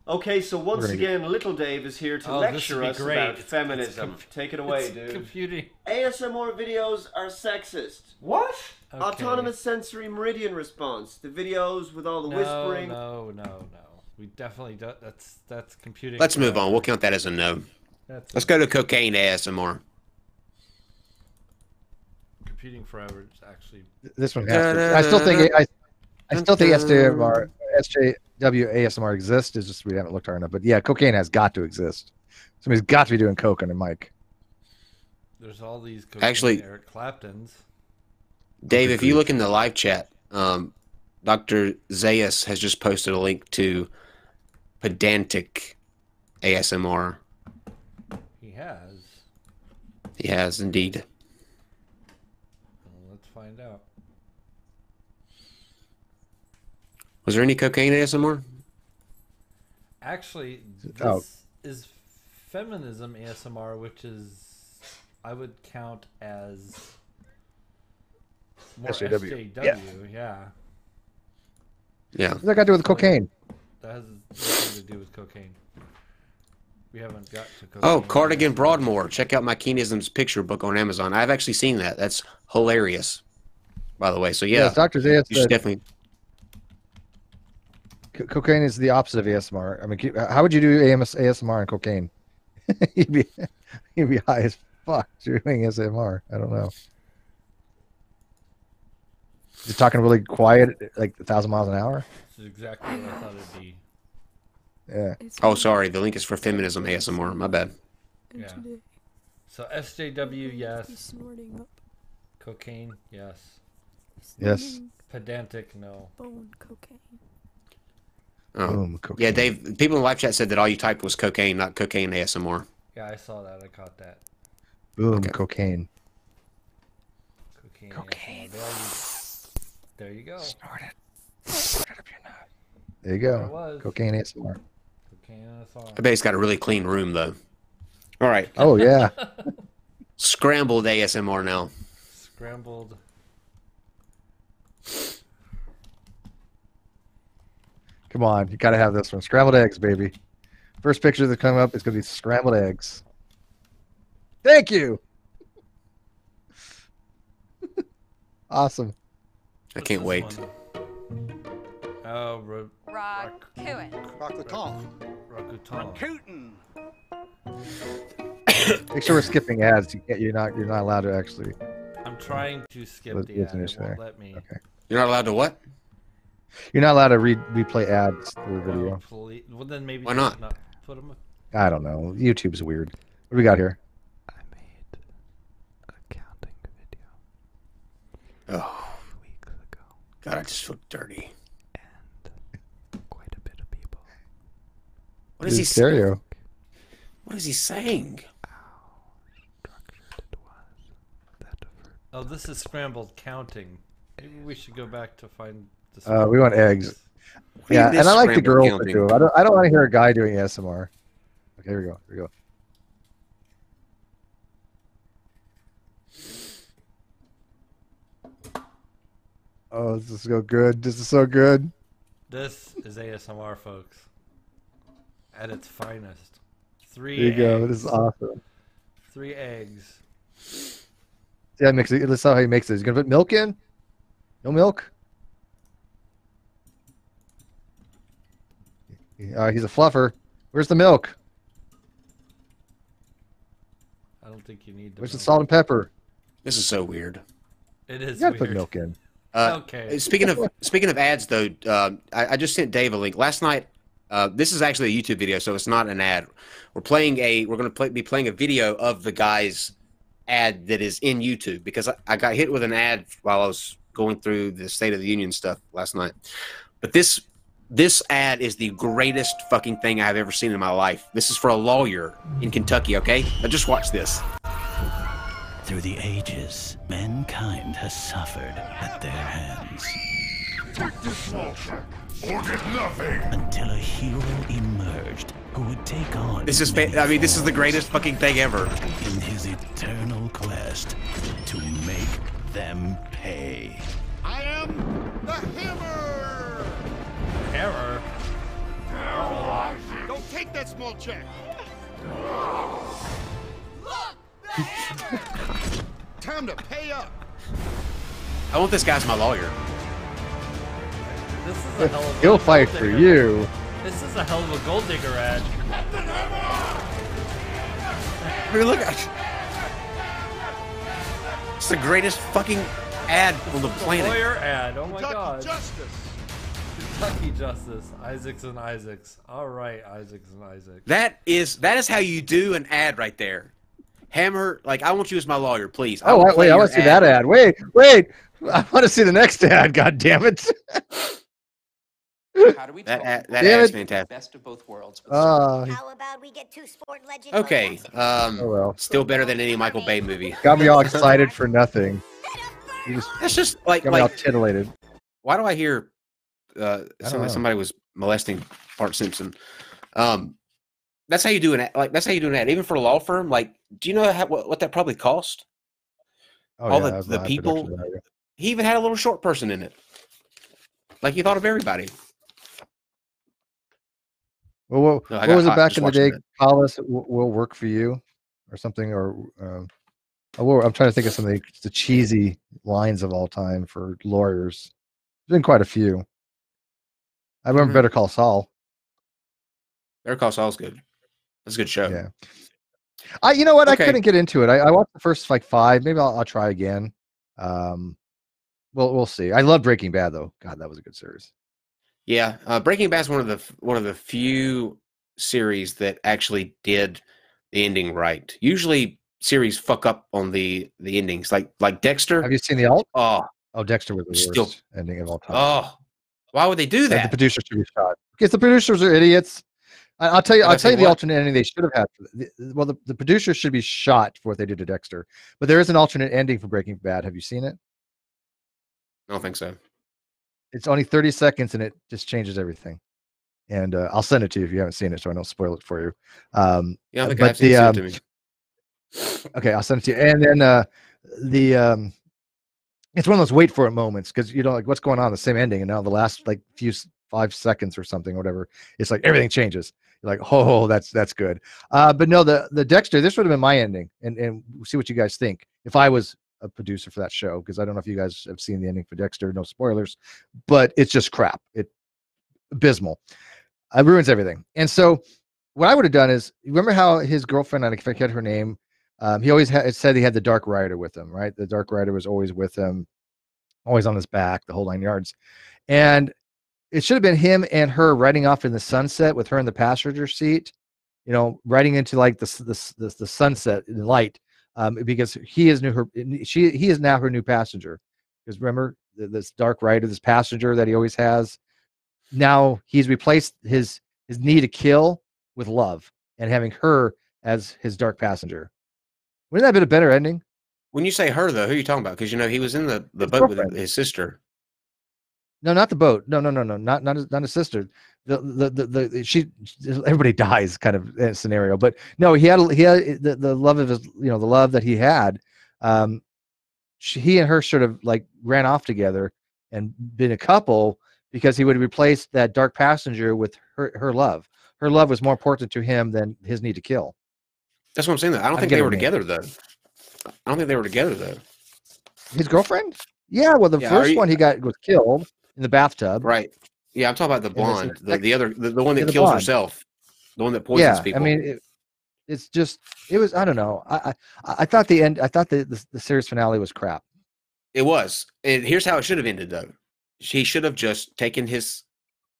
Okay, so once gonna again, Little Dave is here to Oh, this lecture would be us great. about It's feminism. Take it away, It's dude. computing. ASMR videos are sexist. What? Okay. Autonomous sensory meridian response. The videos with all the whispering. No. We definitely don't. That's computing. Let's move forever. on. We'll count that as a no. That's Let's go to cocaine ASMR. computing forever. It's actually. This one has to. I still think SJW ASMR exists. It's just we haven't looked hard enough. But yeah, cocaine has got to exist. Somebody's got to be doing coke on a mic. There's all these. Actually- Eric Clapton's. Dave, if you look in the live chat, Dr. Zayas has just posted a link to pedantic ASMR. He has. He has indeed. Well, let's find out. Was there any cocaine ASMR? Actually, this Oh. is feminism ASMR, which is I would count as more SJW. SJW. Yeah. Yeah. What's that got to do with cocaine? That has nothing to do with cocaine. We haven't got to cocaine. Oh, Cardigan Broadmoor. Check out my Keenisms picture book on Amazon. I've actually seen that. That's hilarious, by the way. So yeah, Yes, Dr. Zayas you should said definitely. cocaine is the opposite of ASMR. I mean, how would you do ASMR and cocaine? you'd be high as fuck doing ASMR. I don't know. Just talking really quiet, like 1,000 miles an hour. This is exactly what I thought it'd be. Yeah. Oh, sorry. The link is for feminism ASMR. My bad. Yeah. So SJW, yes. Cocaine, yes. Yes. Pedantic, no. Bone cocaine. Oh. Boom. Cocaine. Yeah, Dave. People in the live chat said that all you typed was cocaine, not cocaine ASMR. Yeah, I saw that. I caught that. Boom. Okay. Cocaine. Cocaine. Cocaine. There you go. Snort it. Snort it up your nose. There you There it go. was. Cocaine ASMR. Cocaine in a song. I bet he's got a really clean room though. All right, Oh yeah. scrambled ASMR now. scrambled. Come on, you gotta have this one. Scrambled eggs, baby. First picture that's coming up is gonna be scrambled eggs. Thank you. Awesome. I can't wait. Oh, Rakuten. Rakuten. Make sure we're skipping ads. You're not allowed to actually. I'm trying to skip the ad. It won't let me. Okay. You're not allowed to what? You're not allowed to replay ads through video. Well, then maybe why not? Put them. I don't know. YouTube's weird. What do we got here? I made a counting video. Oh. Weeks ago. God, I just feel dirty. And quite a bit of people. What is he saying? Stereo. What is he saying? Oh, this is scrambled counting. Maybe we should go back to find this. We want eggs. Yeah, and I like the girls that do it. I don't want to hear a guy doing ASMR. Okay, here we go. Here we go. Oh, this is so good. This is so good. This is ASMR, folks. At its finest. 3 There you eggs. go. This is awesome. 3 eggs. Yeah, mix it. Let's see how he makes it. He's gonna put milk in. No milk. He's a fluffer. Where's the milk? I don't think you need. Where's the salt and pepper? This is so weird. It is. You gotta weird. put milk in. Okay. Speaking of ads, though, I just sent Dave a link last night. This is actually a YouTube video, so it's not an ad. We're going to be playing a video of the guy's ad that is in YouTube, because I got hit with an ad while I was going through the State of the Union stuff last night. But this ad is the greatest fucking thing I've ever seen in my life. This is for a lawyer in Kentucky, okay? Now just watch this. Through the ages, mankind has suffered at their hands. Take this small check, or get nothing. Until a hero emerged who would take on. This is this is the greatest fucking thing ever. In his eternal quest to make them pay. I am the Hammer! Hammer? Don't take that small check. Time to pay up. I want this guy as my lawyer. This is a hell of a He'll fight for you. This is a hell of a gold digger ad. I mean, look at it's the greatest fucking ad on the planet. Lawyer ad. Oh my Kentucky god. Justice. Kentucky Justice. Isaacs and Isaacs. All right, Isaacs and Isaacs. That is how you do an ad right there. Hammer, like, I want you as my lawyer, please. Oh, wait, I want to see that ad. Wait. I want to see the next ad, god damn it. How do we that ad is fantastic. Best of both worlds. How about we get 2 sport legends? Okay, well. Still better than any Michael Bay movie. Got me all excited for nothing. That's just like got me all titillated. Why do I hear somebody was molesting Bart Simpson? That's how you do an ad. Like, that's how you do an ad, even for a law firm. Like, do you know what that probably cost? Oh, all yeah, the people. He even had a little short person in it. Like, he thought of everybody. Well, what was it back in the day? Hollis will work for you, or something, or I'm trying to think of something. The cheesy lines of all time for lawyers. There's been quite a few. I remember Better Call Saul. Better Call Saul's good. That's a good show. Yeah. You know what? Okay. I couldn't get into it. I watched the first like 5. Maybe I'll try again. We'll see. I love Breaking Bad though. God, that was a good series. Yeah, Breaking Bad's one of the few series that actually did the ending right. Usually, series fuck up on the endings, like Dexter. Have you seen the alt? Oh, Dexter was the worst ending of all time. Oh, why would they do that? The producers should be shot because the producers are idiots. I'll tell you the alternate ending they should have had. The producers should be shot for what they did to Dexter. But there is an alternate ending for Breaking Bad. Have you seen it? I don't think so. It's only 30 seconds and it just changes everything. And I'll send it to you if you haven't seen it, so I don't spoil it for you. Yeah, I think I've seen it to me. Okay, I'll send it to you. And then It's one of those wait for it moments because you know, like what's going on, the same ending, and now the last like 5 seconds or something, or whatever, it's like everything changes. You're like, oh, that's good. But no, the Dexter, this would have been my ending, and see what you guys think if I was a producer for that show, because I don't know if you guys have seen the ending for Dexter. No spoilers, but it's just crap. It abysmal. It ruins everything. And so what I would have done is, remember how his girlfriend, I forget her name, he always said he had the Dark Rider with him, right? The Dark Rider was always with him, always on his back, the whole 9 yards. And it should have been him and her riding off in the sunset with her in the passenger seat, you know, riding into like the sunset light, because he is he is now her new passenger. Because remember this Dark Rider, this passenger that he always has. Now he's replaced his need to kill with love, and having her as his dark passenger. Wouldn't that have been a better ending? When you say her, though, who are you talking about? Because you know he was in the boat with his sister. No, not the boat. No, not his sister. Everybody dies kind of scenario. But no, he had the love of his, you know, the love that he had. He and her sort of like ran off together and been a couple, because he would replace that dark passenger with her love. Her love was more important to him than his need to kill. That's what I'm saying. Though. I don't think they were together, though. I don't think they were together, though. His girlfriend? Yeah, well, the first one he got was killed in the bathtub. Right. Yeah, I'm talking about the blonde, the one that kills herself, the one that poisons people. I mean, it was. I don't know. I thought the series finale was crap. It was, and here's how it should have ended, though. He should have just taken his.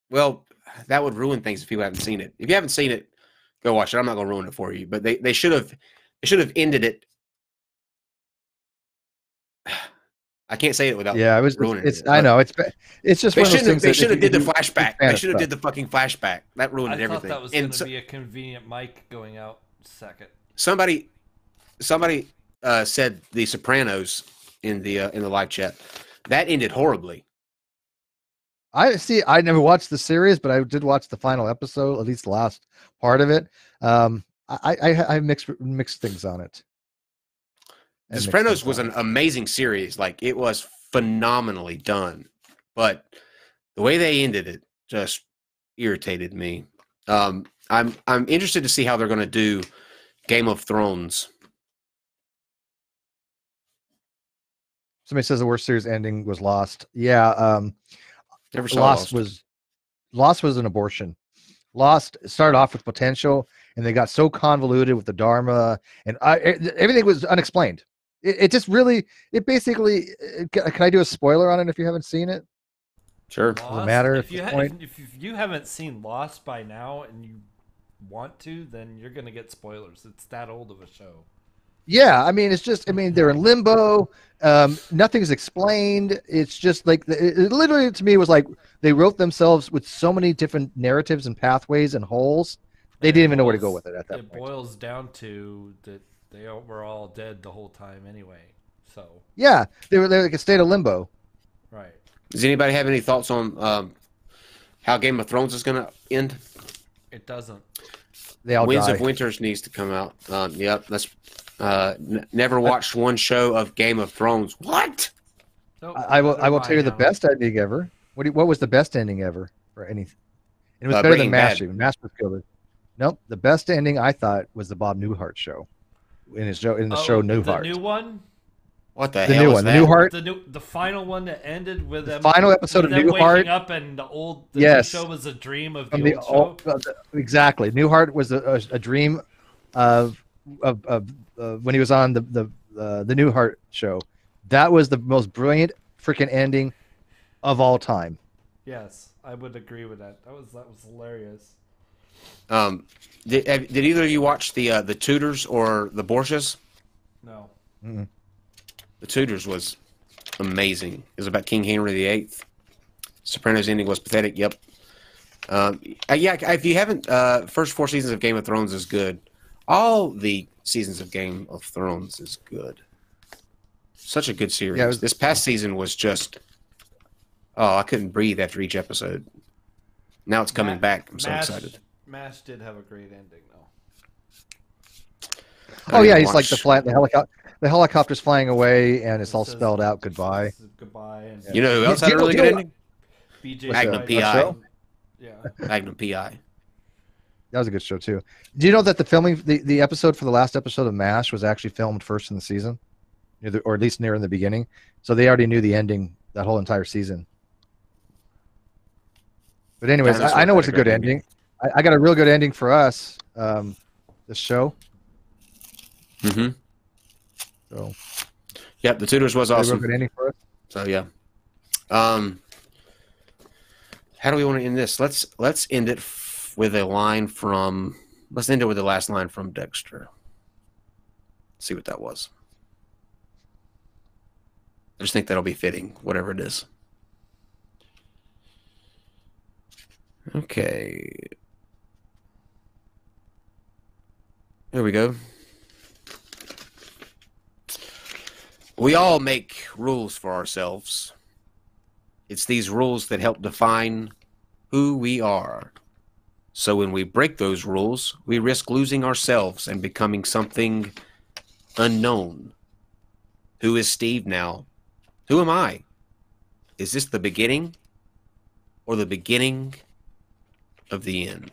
Well, that would ruin things if people haven't seen it. If you haven't seen it, go watch it. I'm not going to ruin it for you, but they should have ended it. I can't say it without ruining it. I know it's just one of those things. They should have did the flashback. They should have did the fucking flashback. That ruined everything. I thought that was going to be a convenient mic going out second. Somebody said The Sopranos in the live chat. That ended horribly. I never watched the series, but I did watch the final episode, at least the last part of it. I mixed things on it. The Sopranos was an amazing series. Like, it was phenomenally done, but the way they ended it just irritated me. I'm interested to see how they're going to do Game of Thrones. Somebody says the worst series ending was Lost. Yeah, never saw Lost was an abortion. Lost started off with potential, and they got so convoluted with the Dharma, and everything was unexplained. It just really, it basically. Can I do a spoiler on it if you haven't seen it? Sure. Doesn't matter if you haven't seen Lost by now and you want to, then you're gonna get spoilers. It's that old of a show. Yeah, I mean, it's just, I mean, they're in limbo. Nothing's explained. It's just like, it literally to me was like they wrote themselves with so many different narratives and pathways and holes. They didn't even know where to go with it at that point. It boils down to that they were all dead the whole time anyway. So yeah, they're like a state of limbo. Right. Does anybody have any thoughts on how Game of Thrones is going to end? It doesn't. They all Winds die. of Winters needs to come out. Yep, that's never watched one show of Game of Thrones. What? Nope, I will tell you the best ending ever. What was the best ending ever for anything? It was better than MASH. MASH was good. Nope, the best ending I thought was the Bob Newhart show. In the show Newhart. The new one? What the new hell one? is The that? Newhart. The final one that ended with them. Final episode of them Newhart. Waking up and the new show was a dream of the old show. Exactly. Newhart was a dream of when he was on the Newhart show. That was the most brilliant freaking ending of all time. Yes, I would agree with that. That was hilarious. Did either of you watch the Tudors or the Borgias? No. Mm-mm. The Tudors was amazing. It was about King Henry VIII. Sopranos ending was pathetic. Yep. Yeah, if you haven't, first 4 seasons of Game of Thrones is good. All the seasons of Game of Thrones is good. Such a good series. Yeah, this past season was just, I couldn't breathe after each episode. Now it's coming back. I'm so excited. MASH did have a great ending, though. Oh yeah, he's like the helicopter. the helicopter's flying away, and it's all spelled out goodbye. Goodbye. And You know who else had a really good ending? BJ Magnum White. PI. Yeah. Magnum PI. That was a good show too. Do you know that the episode for the last episode of MASH was actually filmed first in the season, or at least near in the beginning? So they already knew the ending that whole entire season. But anyways, I know it's a good ending. I got a real good ending for us. This show. Mm-hmm. So. Yep, The Tutors was awesome. A real good ending for us. So yeah. How do we want to end this? Let's end it with a line from. Let's end it with the last line from Dexter. Let's see what that was. I just think that'll be fitting, whatever it is. Okay. Here we go. We all make rules for ourselves. It's these rules that help define who we are. So when we break those rules, we risk losing ourselves and becoming something unknown. Who is Steve now? Who am I? Is this the beginning or the beginning of the end?